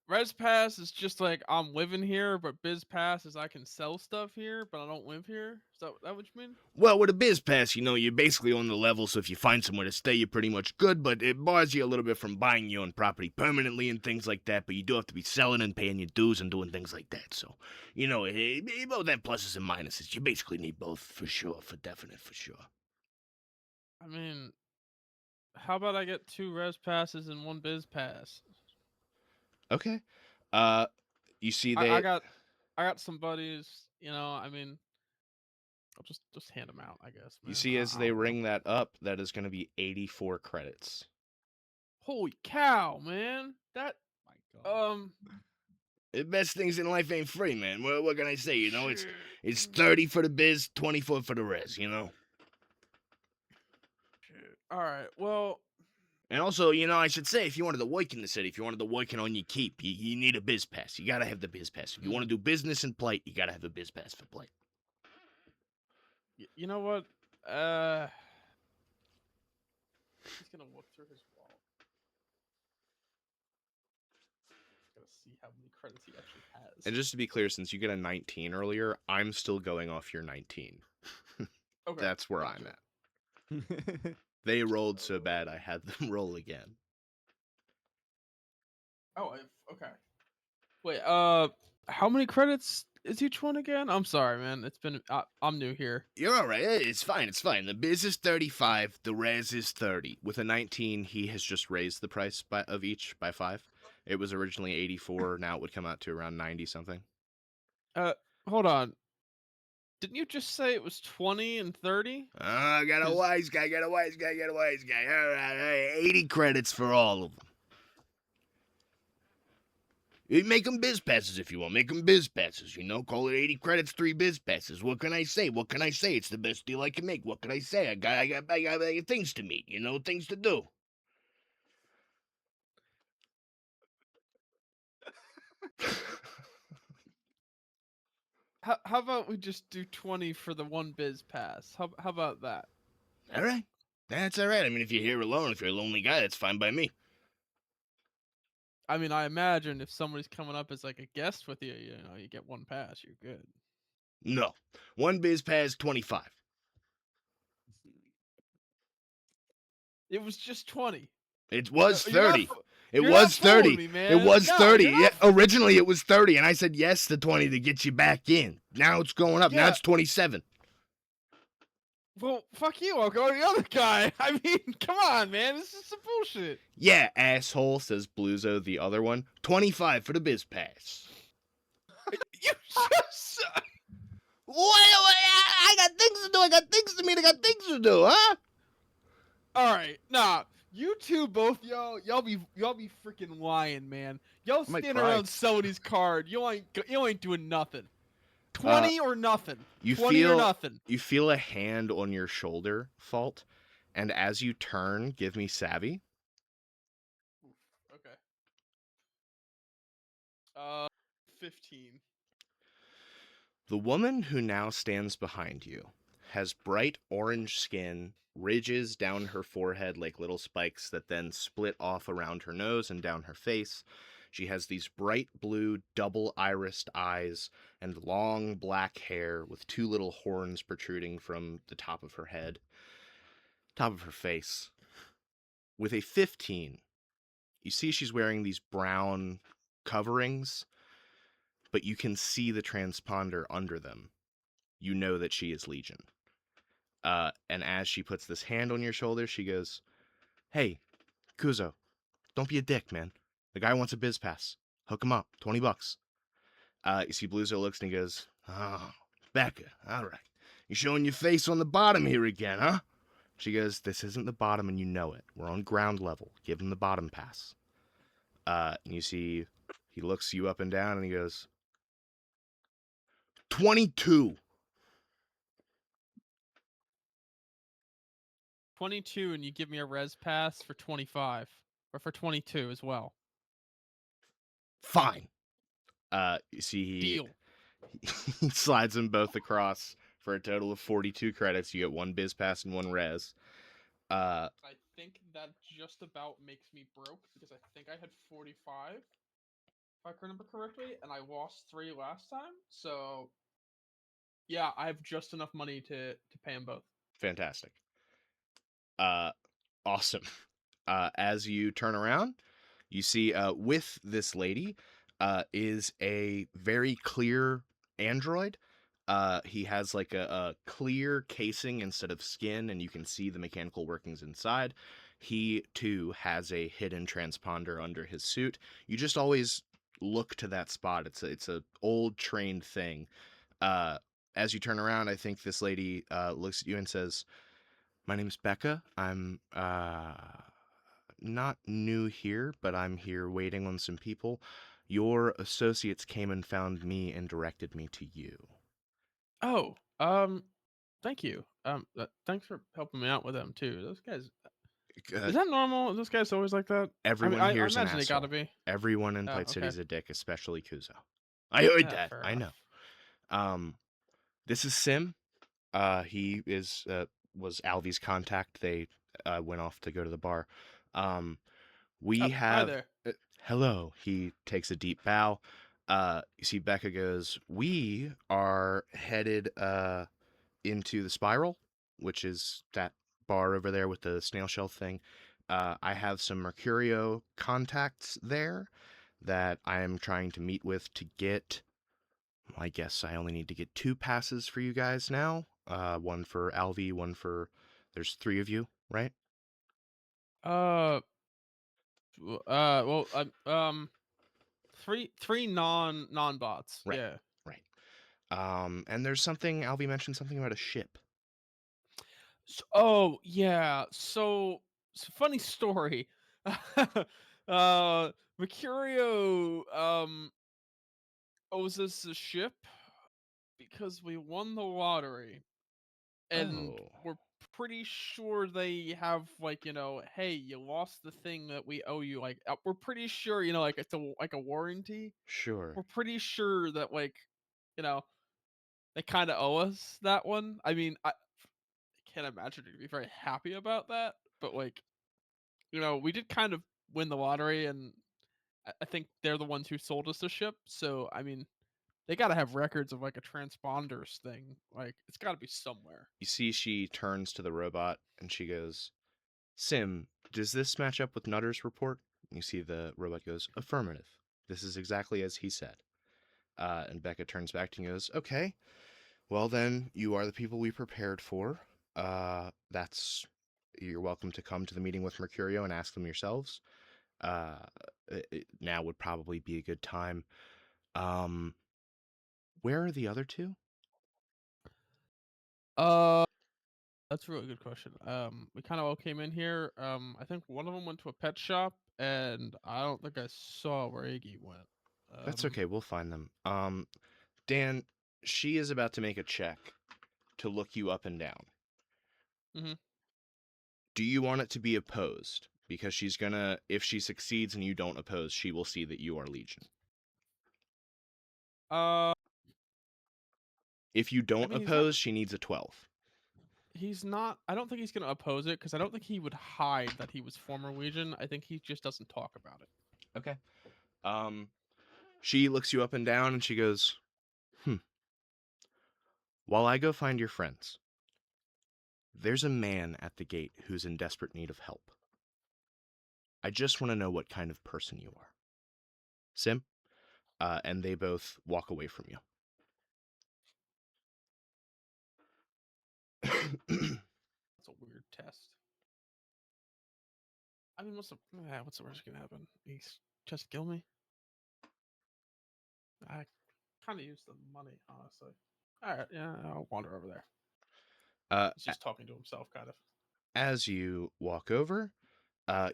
Res Pass is just like I'm living here, but Biz Pass is I can sell stuff here, but I don't live here. Is that what you mean? Well, with a biz pass, you're basically on the level, so if you find somewhere to stay, you're pretty much good, but it bars you a little bit from buying your own property permanently and things like that, but you do have to be selling and paying your dues and doing things like that, so, both have pluses and minuses. You basically need both, for sure, for definite, for sure. I mean, how about I get 2 Res Passes and 1 Biz Pass? Okay. You see I got some buddies, I mean, I'll just hand them out, I guess. You see as they ring that up, that is going to be 84 credits. Holy cow, man! That My God. The best things in life ain't free, man. What can I say? It's 30 for the biz, 24 for the res. Shit. All right. Well. And also, I should say, if you wanted to work in the city, if you wanted to work on your keep, you need a biz pass. You gotta have the biz pass. If you want to do business in Plight, you gotta have a biz pass for Plight. You know what? He's gonna look through his wallet. He's gonna see how many credits he actually has. And just to be clear, since you get a 19 earlier, I'm still going off your 19. Okay, That's where I'm at. They rolled so bad I had them roll again. Oh, okay. Wait, how many credits is each one again? I'm sorry, man. It's been I'm new here. You're all right. It's fine. It's fine. The biz is 35. The res is 30. With a 19, he has just raised the price of each by 5. It was originally 84. Now it would come out to around 90 something. Hold on. Didn't you just say it was 20 and 30? I got a wise guy. Got a wise guy. Got a wise guy. All right. 80 credits for all of them. You make them biz passes if you want. Make them biz passes, you know? Call it 80 credits, 3 biz passes. What can I say? What can I say? It's the best deal I can make. What can I say? I got things to meet, you know? Things to do. How about we just do 20 for the one biz pass? How about that? All right. That's all right. I mean, if you're here alone, if you're a lonely guy, that's fine by me. I mean, I imagine if somebody's coming up as like a guest with you, you know, you get one pass, you're good. No. One biz pass, 25. It was just 20. It was You're not 30. It you're was not fooling 30. me, man. It was No, 30. you're not Yeah, originally it was 30, and I said yes to 20 to get you back in. Now it's going up. Now Yeah. it's 27. Well, fuck you. I'll go to the other guy. I mean, come on, man. This is some bullshit. Yeah, asshole, says Bluzo, the other one. 25 for the biz pass. You just... What? I got things to do. I got things to meet. I got things to do, huh? All right, nah. You two, both y'all be freaking lying, man. Y'all I might standing cry. around selling his card. You ain't doing nothing. 20 or nothing. You 20 or feel nothing. you feel a hand on your shoulder, Fault, and as you turn, give me savvy. Okay. 15. The woman who now stands behind you has bright orange skin, ridges down her forehead like little spikes that then split off around her nose and down her face. She has these bright blue double irised eyes and long black hair with 2 little horns protruding from the top of her head, top of her face. With a 15, you see she's wearing these brown coverings, but you can see the transponder under them. You know that she is Legion. And as she puts this hand on your shoulder, she goes, "Hey, Kuzo, don't be a dick, man. The guy wants a biz pass. Hook him up, $20. You see Bluzo looks and he goes, "Oh, Becca, all right. You showing your face on the bottom here again, huh?" She goes, "This isn't the bottom and you know it. We're on ground level. Give him the bottom pass." And you see he looks you up and down and he goes, 22. 22, and you give me a res pass for 25. Or for 22 as well. Fine. You see Deal. he slides them both across for a total of 42 credits. You get 1 biz pass and 1 res. I think that just about makes me broke because I think I had 45, if I can remember correctly, and I lost 3 last time. So, yeah, I have just enough money to pay them both. Fantastic. Awesome. As you turn around, you see with this lady is a very clear android. He has like a clear casing instead of skin, and you can see the mechanical workings inside. He, too, has a hidden transponder under his suit. You just always look to that spot. It's a old trained thing. As you turn around, I think this lady looks at you and says, "My name's Becca. I'm not new here, but I'm here waiting on some people. Your associates came and found me and directed me to you." Oh, thank you. Thanks for helping me out with them too. Those guys, is that normal? Are those guys always like that? Everyone I here's an imagine they asshole. gotta be. Everyone in Oh, Plight City okay. is a dick, especially Kuzo. I heard Yeah, that. fair I know. enough. This is Sim. He is was Alvy's contact. They went off to go to the bar. We Hi have there. hello. He takes a deep bow. You see Becca goes, "We are headed into the Spiral, which is that bar over there with the snail shell thing. I have some Mercurio contacts there that I am trying to meet with to get. I guess I only need to get 2 passes for you guys now. One for Alvi, one for. There's 3 of you, right? Uh, well, three non bots. Right, Yeah. right. And there's something Alvi mentioned something about a ship. Oh yeah. So, funny story. Mercurio owes us a ship because we won the lottery, and Oh, we're pretty sure they have like, hey, you lost the thing that we owe you. Like, we're pretty sure, like it's a warranty. sure. We're pretty sure that, like, you know they kind of owe us that one. I mean, I can't imagine you'd be very happy about that, but like, we did kind of win the lottery, and I think they're the ones who sold us the ship. So I mean, they got to have records of like a transponders thing. Like, it's got to be somewhere. You see, she turns to the robot and she goes, Sim, does this match up with Nutter's report? You see the robot goes, affirmative. This is exactly as he said. And Becca turns back to you and goes, okay, well then, you are the people we prepared for. That's, you're welcome to come to the meeting with Mercurio and ask them yourselves. Uh, Now would probably be a good time. Um, where are the other 2? Uh, that's a really good question. We kind of all came in here. I think one of them went to a pet shop, and I don't think I saw where Iggy went. That's okay, we'll find them. Dan, she is about to make a check to look you up and down. Mhm. Do you want it to be opposed? Because she's gonna, if she succeeds and you don't oppose, she will see that you are Legion. Uh, If you I don't mean, he's not. oppose, she needs a 12. He's not. I don't think he's gonna oppose it because I don't think he would hide that he was former Legion. I think he just doesn't talk about it. Okay. She looks you up and down and she goes, while I go find your friends, there's a man at the gate who's in desperate need of help. I just want to know what kind of person you are. Sim? And they both walk away from you. That's a weird test. I mean, what's the worst that can happen? He's just kill me. I kind of use the money, honestly. All right, yeah, I'll wander over there. uh, He's just talking to himself, kind of. as you walk over,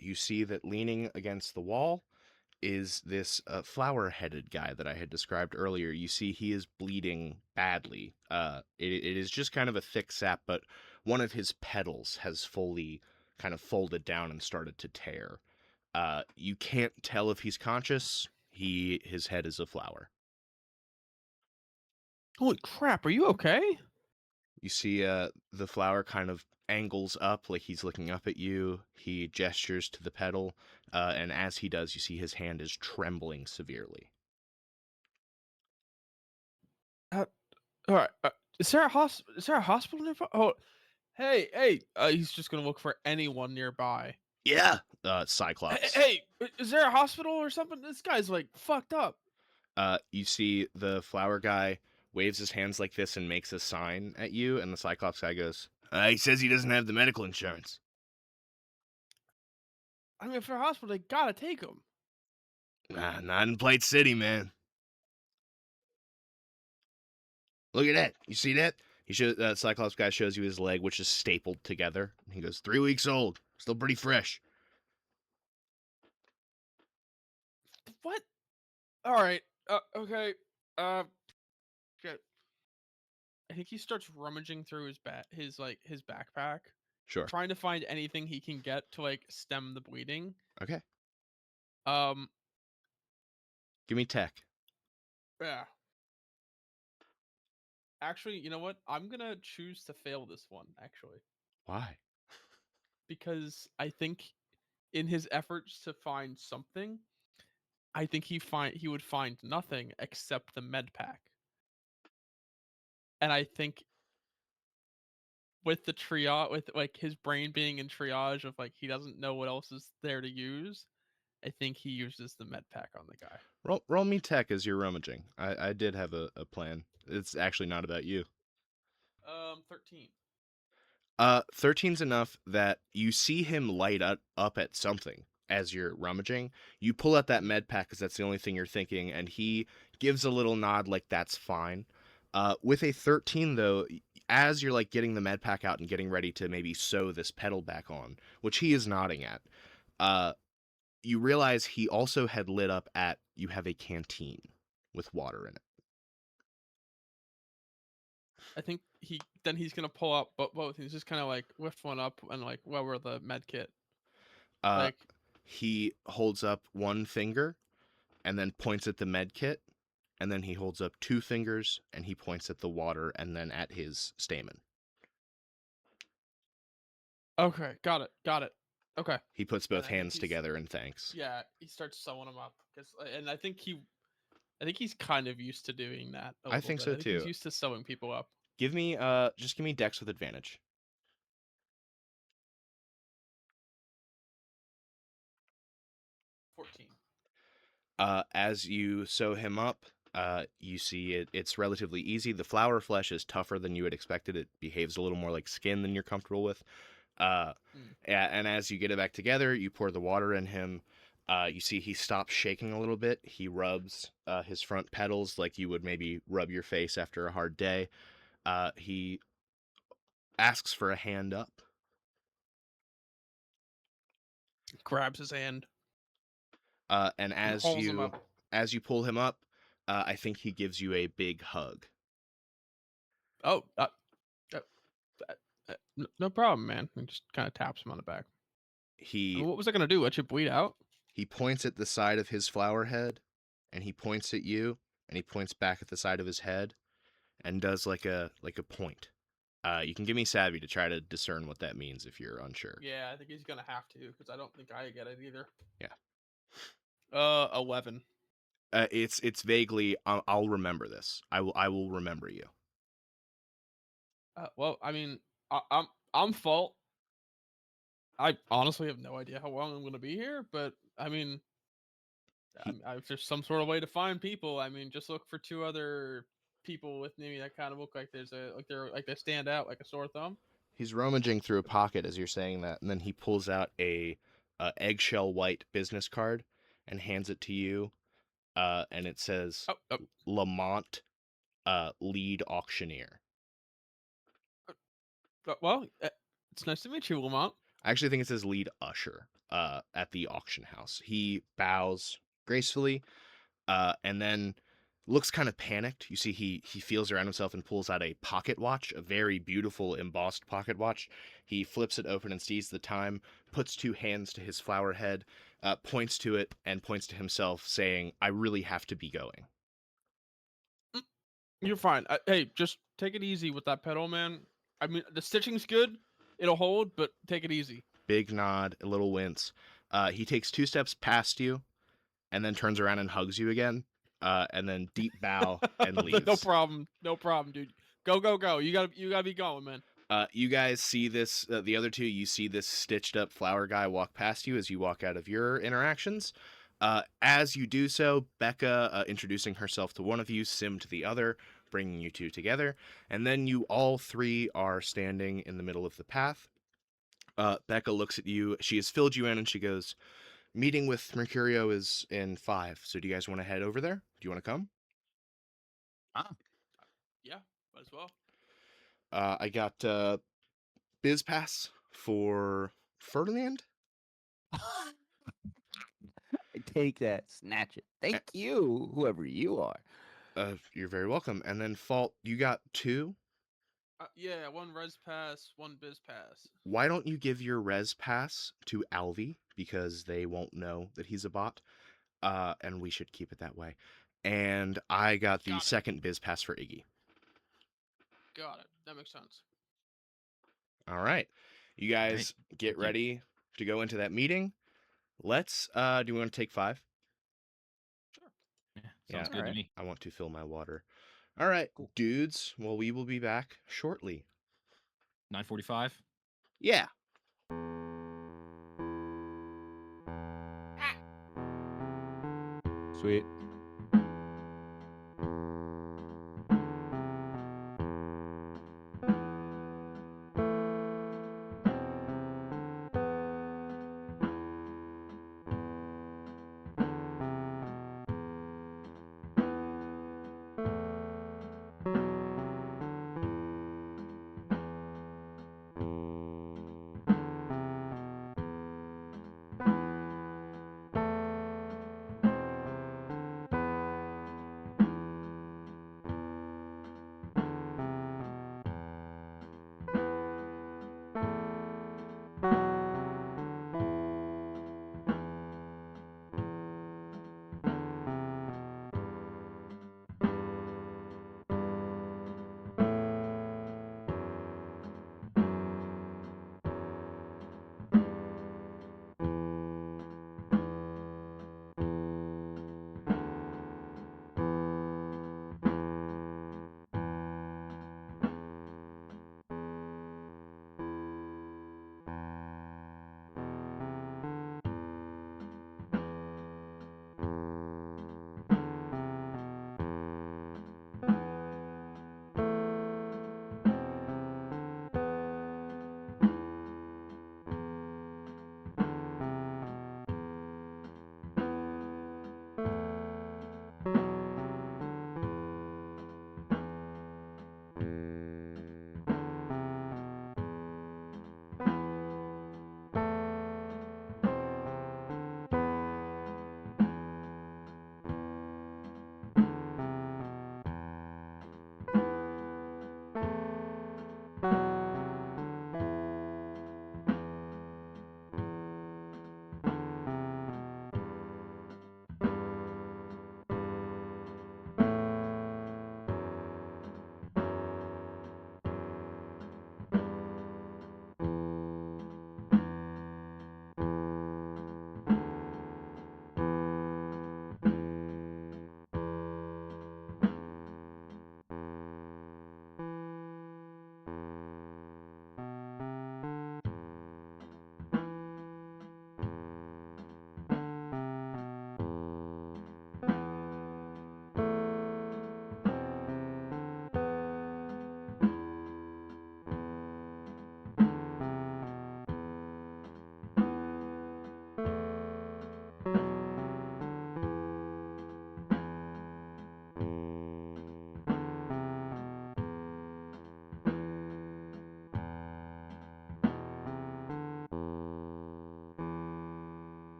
you see that leaning against the wall is this flower-headed guy that I had described earlier. You see he is bleeding badly. It is just kind of a thick sap, but one of his petals has fully kind of folded down and started to tear. You can't tell if he's conscious. His head is a flower. Holy crap! Are you okay? You see the flower kind of angles up like he's looking up at you. He gestures to the petal, and as he does, you see his hand is trembling severely. All right. Is there a Is there a hospital nearby? Oh, hey. He's just gonna look for anyone nearby. Yeah, Hey, Cyclops. is there a hospital or something? This guy's like fucked up. You see the flower guy waves his hands like this and makes a sign at you, and the Cyclops guy goes, he says he doesn't have the medical insurance. I mean, for a hospital, they gotta take him. Nah, not in Plight City, man. Look at that. You see that? Cyclops guy shows you his leg, which is stapled together. He goes, 3 weeks old. Still pretty fresh. What? All right. Okay. Shit. I think he starts rummaging through his backpack, Sure. trying to find anything he can get to like stem the bleeding. Okay. Um. Give me tech. Yeah. Actually, you know what? I'm gonna choose to fail this one, actually, Why? because I think in his efforts to find something, I think he would find nothing except the med pack. And I think with the triage, with like his brain being in triage of like he doesn't know what else is there to use, I think he uses the med pack on the guy. Roll me tech as you're rummaging. I did have a plan. It's actually not about you. 13. 13's enough that you see him light up at something as you're rummaging. You pull out that Mhm. med pack because that's the only thing you're thinking, and he gives a little nod like that's fine. With a 13 though, as you're like getting the med pack out and getting ready to maybe sew this pedal back on, which he is nodding at, uh, you realize he also had lit up at you have a canteen with water in it. I think he's gonna pull out both. He's just kind of like lift one up and like lower the med kit. Uh, Like, he holds up one finger and then points at the med kit, and then he holds up two fingers and he points at the water and then at his stamen. okay, got it. Okay, He puts and both I think hands together in thanks. yeah, he starts sewing them up and I think he's kind of used to doing that a I little think bit. so I think he's too. used to sewing people up. Just give me Dex with advantage. 14. As you sew him up, you see it's relatively easy. The flower flesh is tougher than you had expected. It behaves a little more like skin than you're comfortable with. Uh, Mm. and as you get it back together, you pour the water in him. You see he stops shaking a little bit. He rubs his front pedals like you would maybe rub your face after a hard day. He asks for a hand up. Grabs his hand And and hauls him up. as you pull him up, I think he gives you a big hug. Oh, uh, no problem, man. And just kind of taps him on the back. He What was I gonna do? Let you bleed out? he points at the side of his flower head, and he points at you, and he points back at the side of his head, and does like a point. You can give me savvy to try to discern what that means if you're unsure. Yeah, I think he's gonna have to because I don't think I get it either. Yeah. 11. It's vaguely. I'll remember this. I will remember you. Well, I mean, I'm fault. I honestly have no idea how long I'm gonna be here, but I mean, He if there's some sort of way to find people, I mean, just look for two other people with maybe that kind of look like they stand out like a sore thumb. he's rummaging through a pocket as you're saying that, and then he pulls out a eggshell white business card and hands it to you. And it says Oh, Lamont, lead auctioneer. well, it's nice to meet you, Lamont. I actually think it says lead usher at the auction house. He bows gracefully and then looks kind of panicked. You see he feels around himself and pulls out a pocket watch, a very beautiful embossed pocket watch. He flips it open and sees the time, puts two hands to his flower head, points to it, and points to himself, saying, I really have to be going. You're fine. Hey, just take it easy with that pedal, man. I mean, the stitching's good. It'll hold, but take it easy. Big nod, a little wince. He takes two steps past you and then turns around and hugs you again, and then deep bow and leaves. No problem, dude. Go. You gotta be going, man. You guys see this, the other two, you see this stitched up flower guy walk past you as you walk out of your interactions. As you do so, Becca introducing herself to one of you, Sim to the other, bringing you two together, and then you all three are standing in the middle of the path. Becca looks at you, she has filled you in, and she goes, meeting with Mercurio is in 5, so do you guys want to head over there? Do you want to come? Yeah, might as well. I got Biz Pass for Ferdinand. Take that, snatch it. Thank you, whoever you are. You're very welcome. And then Fault, you got 2. Yeah, one res pass, one biz pass. Why don't you give your res pass to Alvi, because they won't know that he's a bot, and we should keep it that way. And I got the Got it. second biz pass for Iggy. Got it. That makes sense. All right. You guys get Thank you. ready to go into that meeting. Let's do you want to take 5? Sure. Yeah, Yeah. sounds good Alright. to me. I want to fill my water. All right, Cool. dudes. Well, we will be back shortly. 9:45. Yeah. Sweet.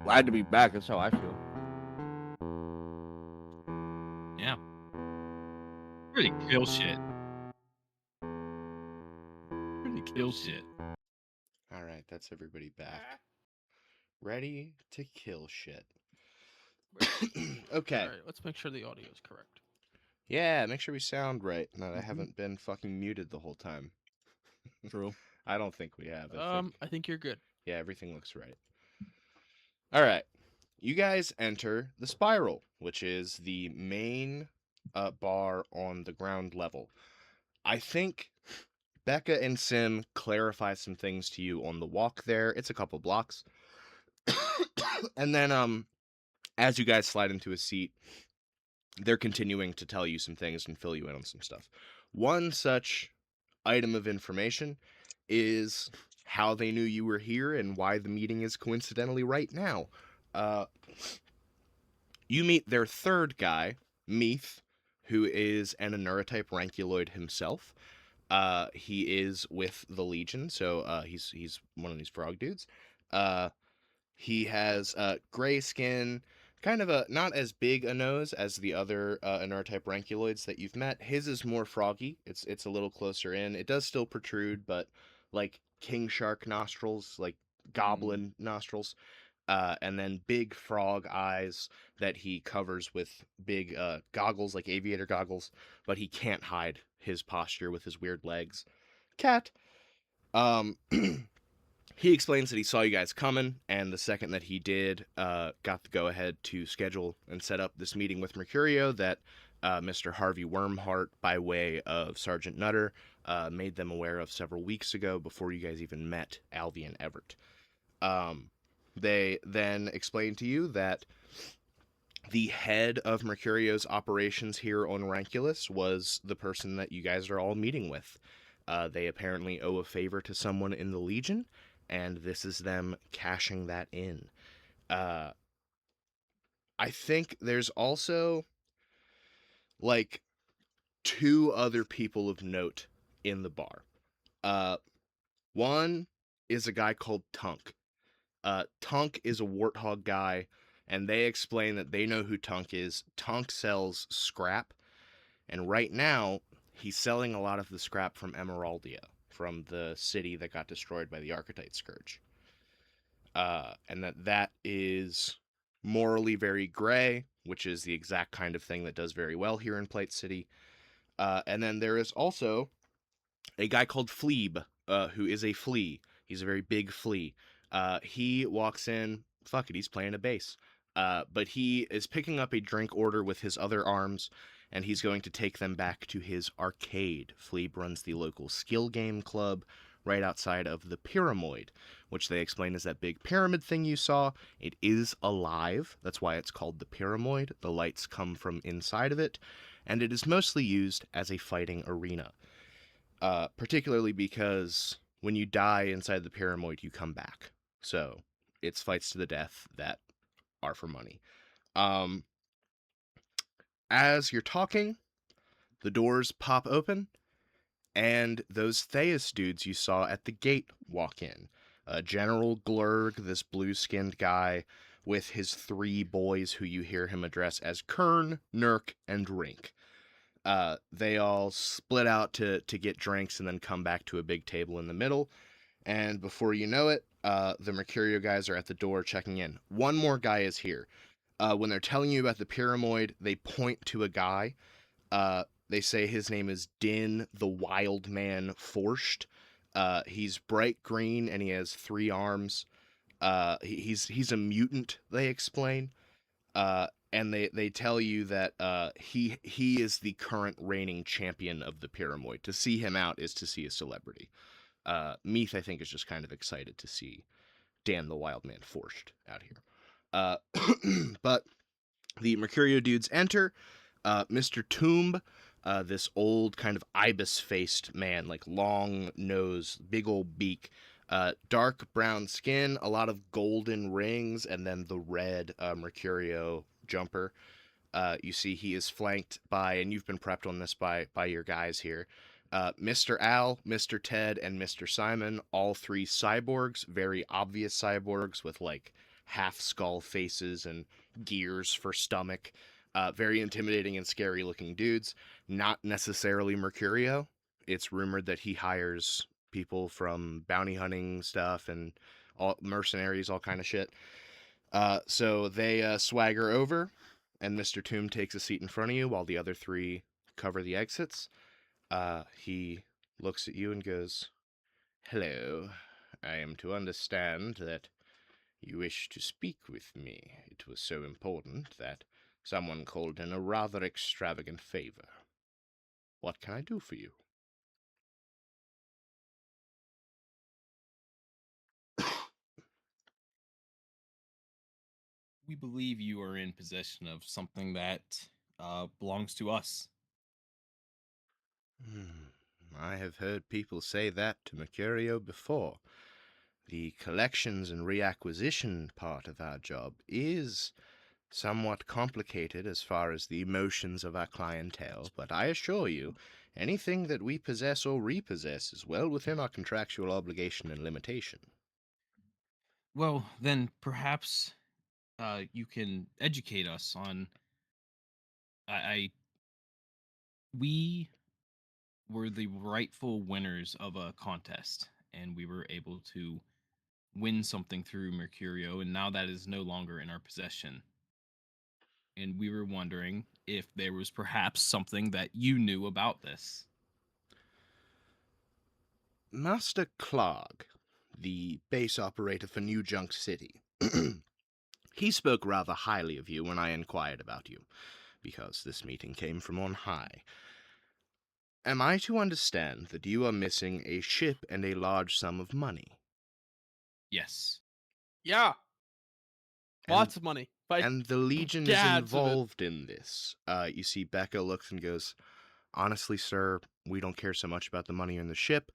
Glad to be back. That's how I feel. Yeah. Pretty kill shit. Pretty kill shit. All right, that's everybody back. Ready to kill shit. Okay. All right, let's make sure the audio is correct. Yeah, make sure we sound right and that I Mhm. haven't been fucking muted the whole time. True. I don't think we have. I think you're good. Yeah, everything looks right. All right. You guys enter the Spiral, which is the main bar on the ground level. I think Becca and Sim clarify some things to you on the walk there. It's a couple blocks. And then as you guys slide into a seat, they're continuing to tell you some things and fill you in on some stuff. One such item of information is how they knew you were here and why the meeting is coincidentally right now. You meet their third guy, Meath, who is an Anurotype Ranculoid himself. He is with the Legion, so he's one of these frog dudes. He has gray skin, kind of a not as big a nose as the other Anurotype Ranculoids that you've met. His is more froggy. It's a little closer in. It does still protrude, but like king shark nostrils, like goblin nostrils. And then big frog eyes that he covers with big goggles, like aviator goggles, but he can't hide his posture with his weird legs. Cat. He explains that he saw you guys coming, and the second that he did, got the go-ahead to schedule and set up this meeting with Mercurio that Mr. Harvey Wormheart, by way of Sergeant Nutter, made them aware of several weeks ago before you guys even met Alvy and Everett. They then explained to you that the head of Mercurio's operations here on Ranculus was the person that you guys are all meeting with. They apparently owe a favor to someone in the Legion, and this is them cashing that in. I think there's also, like, 2 other people of note in the bar. One is a guy called Tunk. Tunk is a warthog guy, and they explain that they know who Tunk is. Tunk sells scrap, and right now, he's selling a lot of the scrap from Emeraldia, from the city that got destroyed by the Archetype Scourge. And that is morally very gray, which is the exact kind of thing that does very well here in Plight City. And then there is also a guy called Fleeb, who is a flea. He's a very big flea. He walks in, fuck it, he's playing a bass. But he is picking up a drink order with his other arms, and he's going to take them back to his arcade. Fleeb runs the local skill game club right outside of the Pyramid, which they explain is that big pyramid thing you saw. It is alive. That's why it's called the Pyramid. The lights come from inside of it, and it is mostly used as a fighting arena. Particularly because when you die inside the Pyramid, you come back. So it's fights to the death that are for money. As you're talking, the doors pop open, and those Theus dudes you saw at the gate walk in. General Glurg, this blue-skinned guy, with his 3 boys who you hear him address as Kern, Nurk, and Rink. They all split out to get drinks and then come back to a big table in the middle. And before you know it, the Mercurio guys are at the door checking in. One more guy is here. When they're telling you about the Pyramid, they point to a guy. They say his name is Din the Wild Man Forscht. He's bright green and he has 3 arms. He's a mutant, they explain. And they tell you that he is the current reigning champion of the Pyramid. To see him out is to see a celebrity. Meath, I think, is just kind of excited to see Dan the Wild Man Forscht out here. But the Mercurio dudes enter. Mr. Tomb, this old kind of ibis-faced man, like long nose, big old beak, dark brown skin, a lot of golden rings, and then the red Mercurio jumper. You see he is flanked by, and you've been prepped on this by your guys here, Mr. Al, Mr. Ted, and Mr. Simon, all 3 cyborgs, very obvious cyborgs with like half skull faces and gears for stomach. Very intimidating and scary looking dudes. Not necessarily Mercurio. It's rumored that he hires people from bounty hunting stuff and all mercenaries, all kind of shit. So they swagger over, and Mr. Tomb takes a seat in front of you while the other three cover the exits. He looks at you and goes, "Hello. I am to understand that you wish to speak with me. It was so important that someone called in a rather extravagant favor. What can I do for you?" We believe you are in possession of something that belongs to us. I have heard people say that to Mercurio before. The collections and reacquisition part of our job is somewhat complicated as far as the emotions of our clientele, but I assure you, anything that we possess or repossess is well within our contractual obligation and limitation. Well, then perhaps you can educate us on. I we were the rightful winners of a contest, and we were able to win something through Mercurio, and now that is no longer in our possession. And we were wondering if there was perhaps something that you knew about this. Master Clark, the base operator for New Junk City, he spoke rather highly of you when I inquired about you, because this meeting came from on high. Am I to understand that you are missing a ship and a large sum of money? Yes. Yeah, And, lots of money. By and the Legion is gads of it. involved in this. You see Becca looks and goes, "Honestly, sir, we don't care so much about the money in the ship.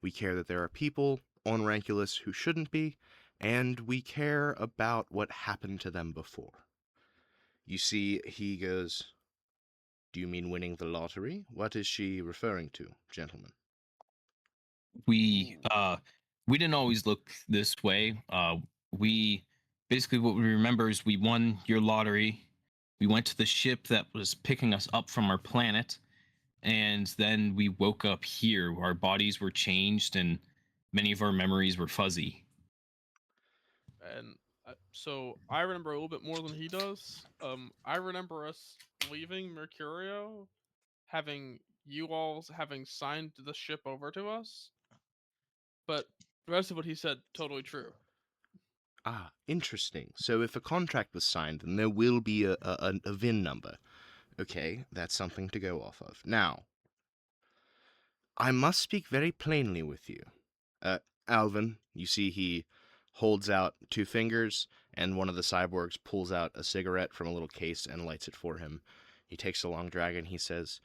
We care that there are people on Ranculus who shouldn't be, and we care about what happened to them before." You see, he goes, "Do you mean winning the lottery? What is she referring to, gentlemen?" we uh we didn't always look this way. We basically, what we remember is we won your lottery. We went to the ship that was picking us up from our planet, and then we woke up here. Our bodies were changed, and many of our memories were fuzzy. And so I remember a little bit more than he does. I remember us leaving Mercurio, having you all having signed the ship over to us, but the rest of what he said totally true. Ah, interesting. So if a contract was signed, then there will be a VIN number. Okay, that's something to go off of. Now, I must speak very plainly with you. Uh, Alvin, you see he holds out two fingers, and one of the cyborgs pulls out a cigarette from a little case and lights it for him. He takes a long drag and he says,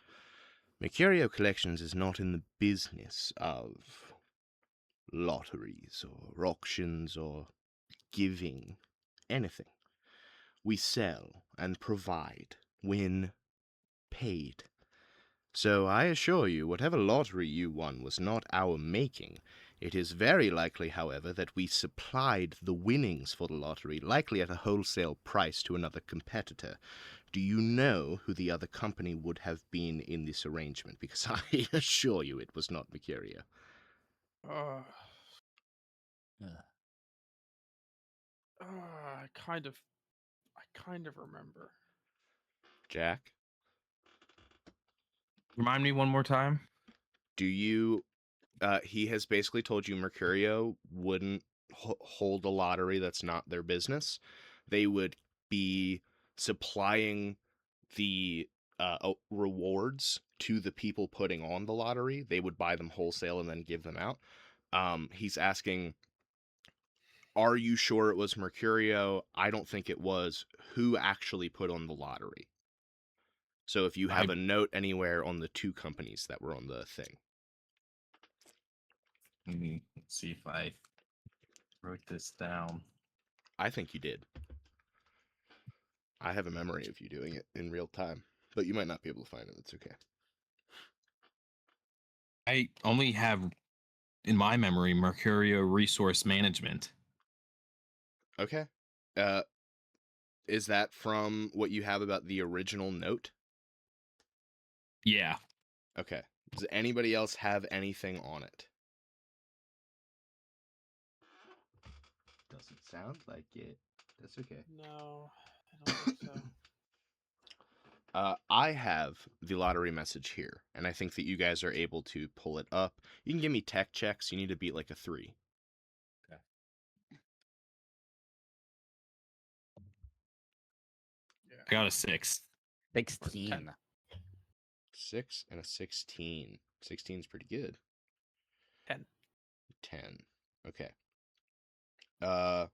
"Mercurio Collections is not in the business of lotteries or auctions or giving anything. We sell and provide when paid. So I assure you, whatever lottery you won was not our making. It is very likely, however, that we supplied the winnings for the lottery, likely at a wholesale price to another competitor. Do you know who the other company would have been in this arrangement? Because I assure you it was not Mercurio." Uh, Ugh. I kind of remember. Jack, Remind me one more time. do you he has basically told you Mercurio wouldn't hold a lottery that's not their business. They would be supplying the rewards to the people putting on the lottery. They would buy them wholesale and then give them out. He's asking, are you sure it was Mercurio? I don't think it was. Who actually put on the lottery? So if you have I a note anywhere on the two companies that were on the thing. let's see if I wrote this down. I think you did. I have a memory of you doing it in real time, but you might not be able to find it. It's okay. I only have in my memory Mercurio Resource Management. Okay. Uh, is that from what you have about the original note? Yeah. Okay. Does anybody else have anything on it? Doesn't sound like it. That's okay. No, I don't think so. I have the lottery message here, and I think that you guys are able to pull it up. You can give me tech checks. You need to beat like a 3. I got a 6. 16. 6 and a 16. 16 is pretty good. 10. 10. Okay. Uh,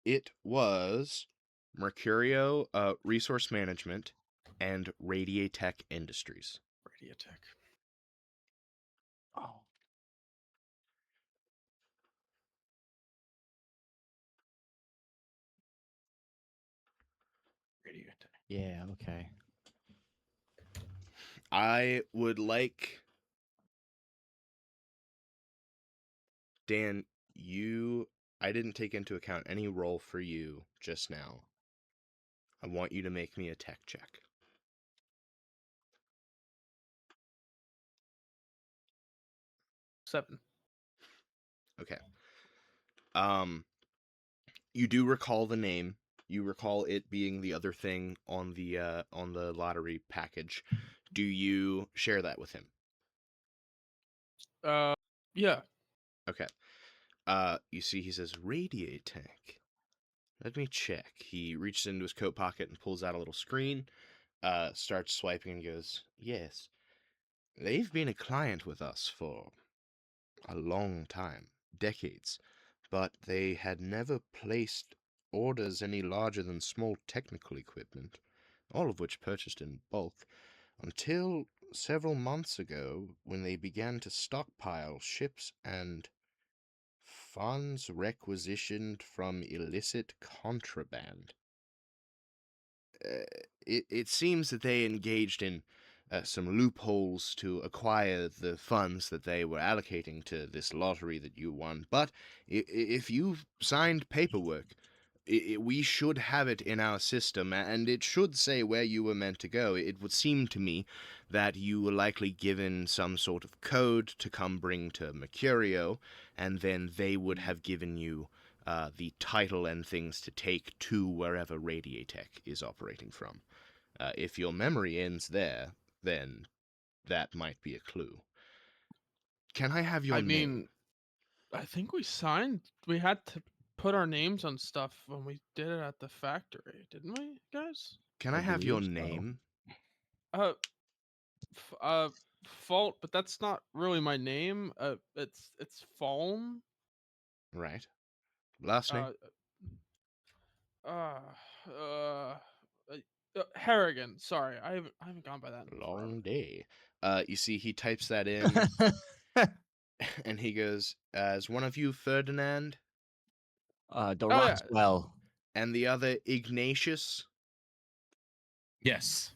it was Mercurio Resource Management and Radiatech Industries. Radiotech. Oh. Radiotech. Yeah, okay. I would like Dan, I didn't take into account any roll for you just now. I want you to make me a tech check. 7. Okay. You do recall the name. You recall it being the other thing on the lottery package. Do you share that with him? Yeah. Okay. You see he says Radiatech. Let me check. He reaches into his coat pocket and pulls out a little screen, starts swiping and goes, "Yes. They've been a client with us for a long time, decades, but they had never placed orders any larger than small technical equipment, all of which purchased in bulk, until several months ago when they began to stockpile ships and funds requisitioned from illicit contraband. It seems that they engaged in some loopholes to acquire the funds that they were allocating to this lottery that you won. But if you signed paperwork, we should have it in our system, and it should say where you were meant to go. It would seem to me that you were likely given some sort of code to come bring to Mercurio, and then they would have given you the title and things to take to wherever Radiatech is operating from. If your memory ends there, then that might be a clue. Can I have your I name? mean, I think we had to put our names on stuff when we did it at the factory, didn't we, guys? Can I I have your believe so. name? Uh, Fault, but that's not really my name. It's Falm. Right. Last name? Uh, uh, uh, Harrigan. Sorry, I haven't gone by that in forever. Long day. You see, he types that in, and he goes, "As one of you, Ferdinand, The Oh yeah, Roswell. and the other, Ignatius." Yes.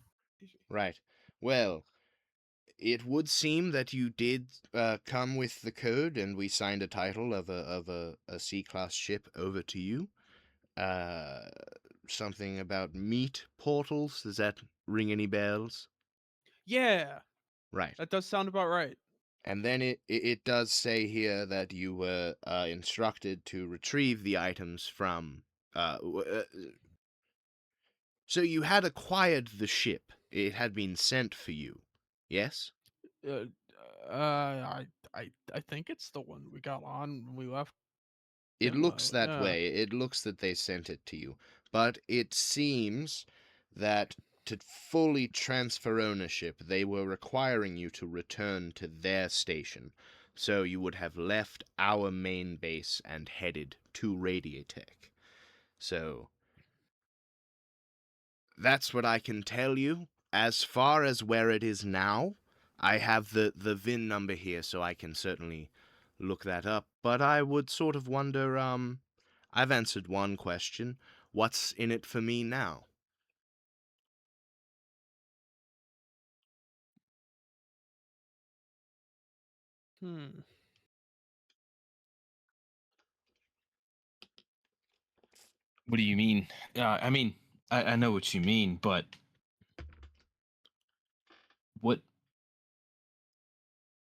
Right. Well, it would seem that you did come with the code, and we signed a title of a C-class ship over to you. Uh, Something about meat portals. Does that ring any bells? yeah, Right. that does sound about right. And then it does say here that you were instructed to retrieve the items from. So you had acquired the ship. It had been sent for you. Yes? Uh, I think it's the one we got on when we left. It looks Dimlo, that yeah. way. It looks that they sent it to you. But it seems that to fully transfer ownership, they were requiring you to return to their station. So you would have left our main base and headed to Radiatech. So that's what I can tell you. As far as where it is now, I have the VIN number here, so I can certainly look that up. But I would sort of wonder, I've answered one question. What's in it for me now? Hmm. What do you mean? I mean, I know what you mean, but what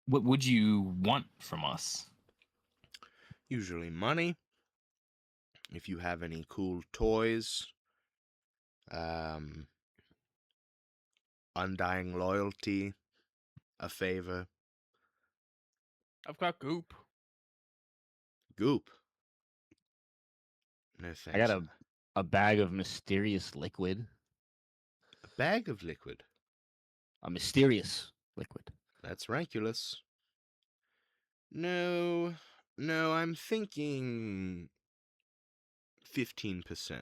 what would you want from us? Usually money. If you have any cool toys, um, undying loyalty, a favor, I've got goop. goop. No I thanks. got a bag of mysterious liquid. A bag of liquid. A mysterious liquid. That's ranculous. No, no, I'm thinking 15%.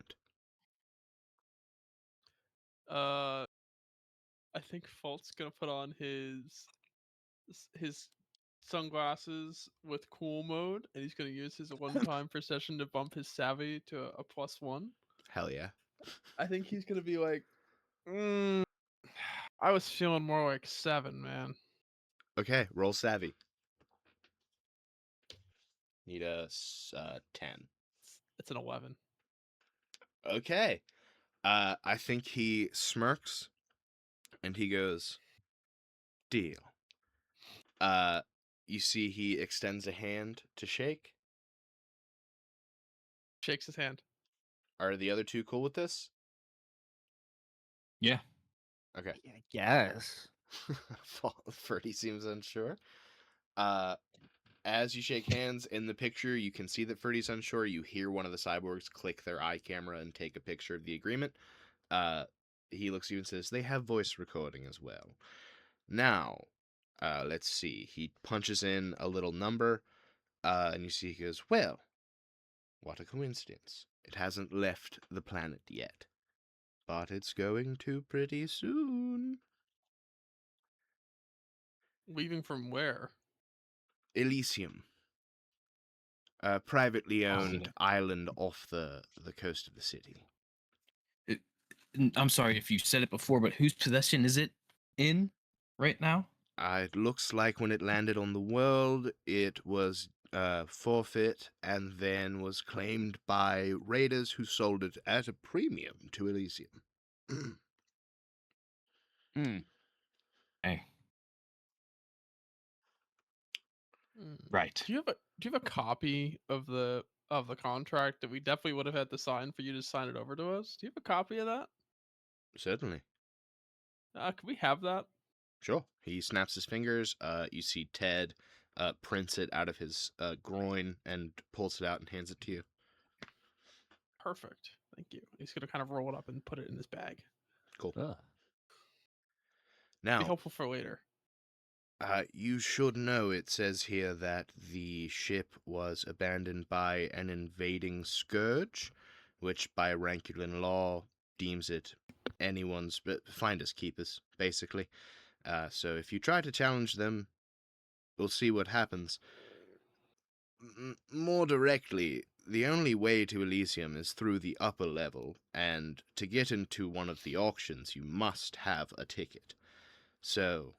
I think Falt's gonna put on his sunglasses with cool mode, and he's gonna use his one-time procession to bump his savvy to a +1. Hell yeah. I think he's gonna be like, I was feeling more like 7, man. Okay, roll savvy. Need a 10. It's an 11. Okay. I think he smirks and he goes, deal. You see he extends a hand to shake. Shakes his hand. Are the other two cool with this? Yeah. Okay. Yeah, I guess. Ferdy seems unsure. As you shake hands in the picture, you can see that Ferdy's unsure. You hear one of the cyborgs click their eye camera and take a picture of the agreement. He looks at you and says, they have voice recording as well. Now, let's see. He punches in a little number, and you see he goes, well, what a coincidence. It hasn't left the planet yet. But it's going to pretty soon. Leaving from where? Elysium. A privately Oh, owned yeah. island off the coast of the city. I'm sorry if you said it before, but whose possession is it in right now? It looks like when it landed on the world, it was forfeit and then was claimed by raiders who sold it at a premium to Elysium. Hmm. Hey, Mm. right. Do you have a copy of the contract that we definitely would have had to sign for you to sign it over to us? Do you have a copy of that? Certainly. Can we have that? Sure. He snaps his fingers. You see Ted prints it out of his groin and pulls it out and hands it to you. Perfect. Thank you. He's gonna kind of roll it up and put it in his bag. Cool. Ugh. Be Now, helpful for later. you should know it says here that the ship was abandoned by an invading scourge, which by Ranculin law deems it anyone's finders keepers, basically. So if you try to challenge them, we'll see what happens. More directly, the only way to Elysium is through the upper level, and to get into one of the auctions, you must have a ticket. So,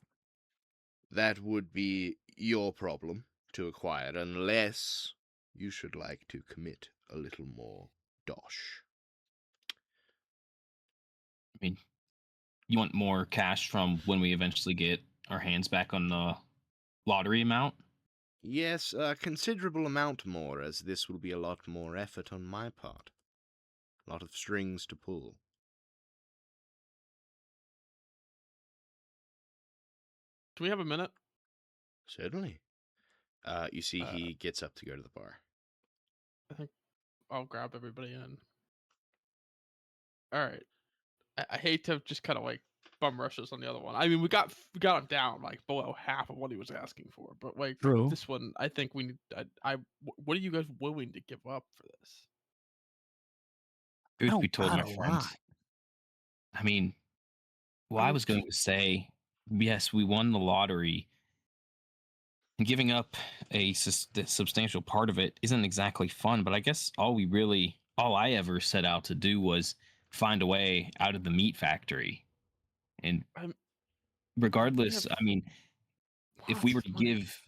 that would be your problem to acquire, unless you should like to commit a little more dosh. I mean, you want more cash from when we eventually get our hands back on the lottery amount? Yes, a considerable amount more, as this will be a lot more effort on my part. A lot of strings to pull. Do we have a minute? Certainly. You see Uh, he gets up to go to the bar. I think I'll grab everybody in. All right. I hate to just kind of like bum rush us on the other one. I mean, we got him down like below half of what he was asking for, but like True. this one, I think we need. What are you guys willing to give up for this? Truth I be don't told, got my a friend. lot. I mean, well, I I mean, was going to say, yes, we won the lottery. And giving up a substantial part of it isn't exactly fun, but I guess all I ever set out to do was find a way out of the meat factory. And I'm, regardless, have I mean, if we lots were of to money. give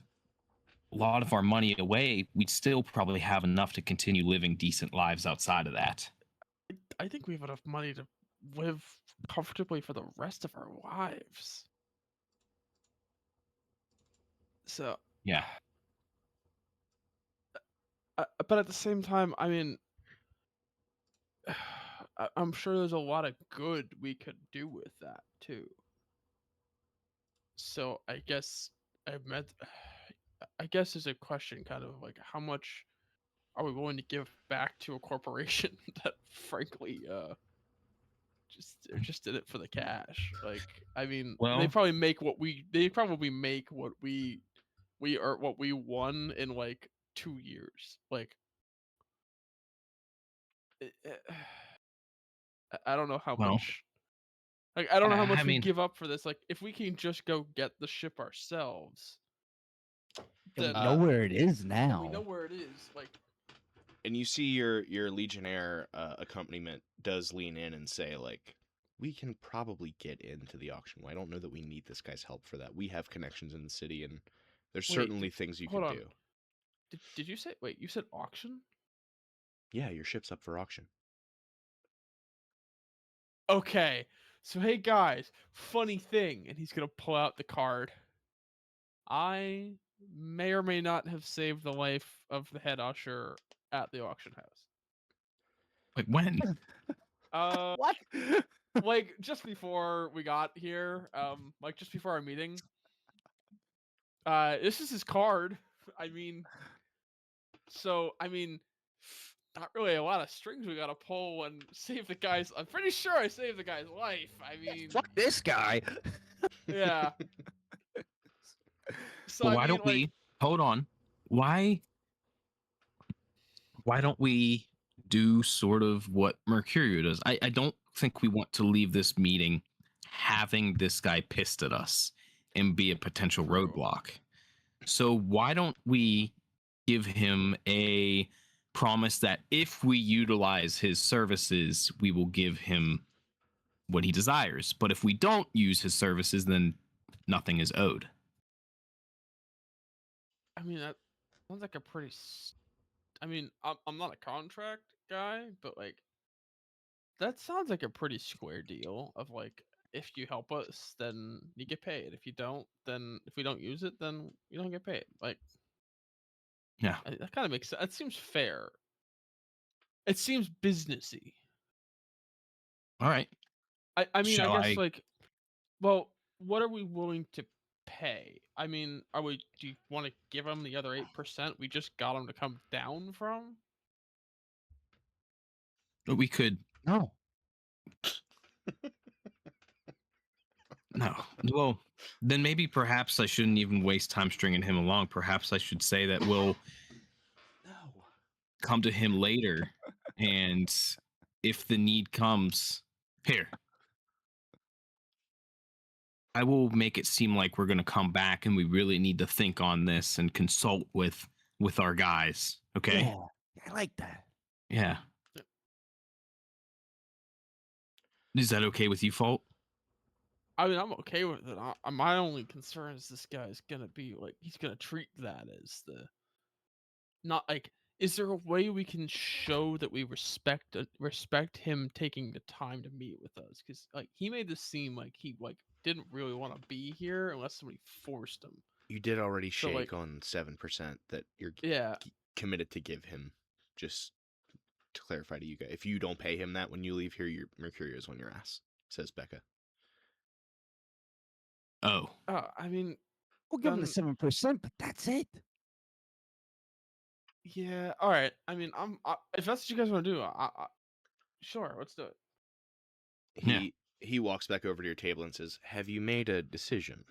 a lot of our money away, we'd still probably have enough to continue living decent lives outside of that. I think we have enough money to live comfortably for the rest of our lives. So, Yeah. but at the same time, I mean, I'm sure there's a lot of good we could do with that too. So I guess I meant, I guess there's a question kind of like how much are we willing to give back to a corporation that frankly just did it for the cash. Like, I mean, Well, they probably make what we are what we won in like 2 years. Like, I don't know how well, much. Like, I don't know how I much we mean, give up for this. Like, if we can just go get the ship ourselves, And we then know where it is we now. know where it is. Like, And you see your Legionnaire accompaniment does lean in and say, like, we can probably get into the auction. I don't know that we need this guy's help for that. We have connections in the city, and there's Wait, certainly things you hold can on. do. Did you say? Wait, you said auction? Yeah, your ship's up for auction. Okay. So hey guys, funny thing, and he's gonna pull out the card. I may or may not have saved the life of the head usher at the auction house. like when? What? Like just before we got here, like just before our meeting. This is his card. I mean, not really a lot of strings we gotta pull and save the guy's. I'm pretty sure I saved the guy's life. I mean, Fuck this guy. yeah. So Well, I why mean, don't like, we hold on? Why don't we do sort of what Mercurio does? I don't think we want to leave this meeting having this guy pissed at us and be a potential True. roadblock. So why don't we give him a promise that if we utilize his services, we will give him what he desires. But if we don't use his services, then nothing is owed. I mean, that sounds like a pretty. I mean, I'm not a contract guy, but like, that sounds like a pretty square deal of like, if you help us, then you get paid. If you don't, then if we don't use it, then you don't get paid. Like, Yeah. that kind of makes sense. It seems fair. It seems businessy. All right. I mean, I Shall guess I? like, well, what are we willing to pay? I mean, do you want to give him the other 8% we just got him to come down from? We could. No. No. Well, then maybe perhaps I shouldn't even waste time stringing him along. Perhaps I should say that we'll No. come to him later, and if the need comes, here, I will make it seem like we're going to come back and we really need to think on this and consult with our guys. Okay? Yeah, I like that. Yeah. Is that okay with you, Fault? I mean, I'm okay with it. My only concern is this guy's gonna be like, he's gonna treat that as the not like. Is there a way we can show that we respect him taking the time to meet with us? Because like he made this seem like he like didn't really want to be here unless somebody forced him. You did already So, shake like- on 7% that you're Yeah, committed to give him. Just to clarify to you guys, if you don't pay him that when you leave here, your Mercurio's on your ass, says Becca. Oh. I mean, We'll give him the Then- 7%, but that's it. yeah. All right. I mean, if that's what you guys want to do, sure, let's do it. He walks back over to your table and says, "Have you made a decision?"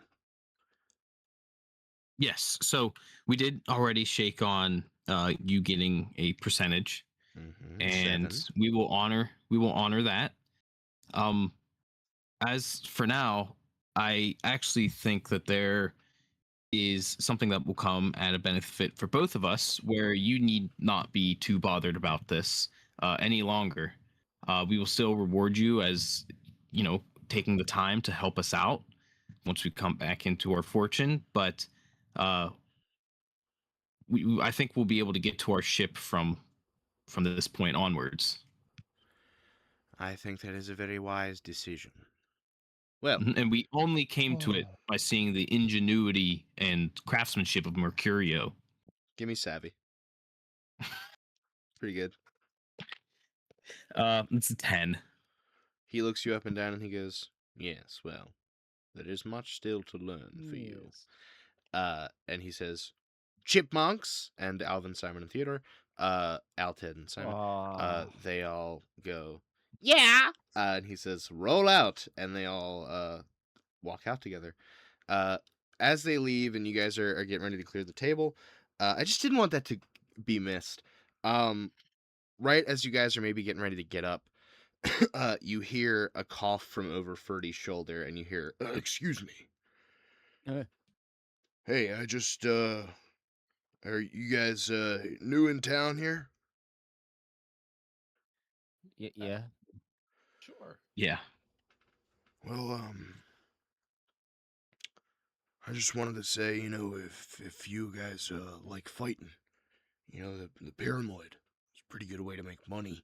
Yes. So we did already shake on you getting a percentage, and 7. we will honor that. As for now, I actually think that there is something that will come at a benefit for both of us, where you need not be too bothered about this any longer. We will still reward you as, taking the time to help us out once we come back into our fortune, but I think we'll be able to get to our ship from this point onwards. I think that is a very wise decision. Well, And we only came to it by seeing the ingenuity and craftsmanship of Mercurio. give me savvy. Pretty good. It's a 10. He looks you up and down and he goes, "Yes, well, there is much still to learn for you." And he says, "Chipmunks," and Alvin, Simon, and Theodore, Alted and Simon, they all go, "Yeah!" And he says, "Roll out," and they all walk out together. As they leave and you guys are getting ready to clear the table, I just didn't want that to be missed. Right as you guys are maybe getting ready to get up, you hear a cough from over Ferdy's shoulder, and you hear, "Excuse me. Hey, I just, are you guys, new in town here?" Yeah. Sure. Yeah. Well, I just wanted to say, if you guys, like fighting, the Pyramid is a pretty good way to make money.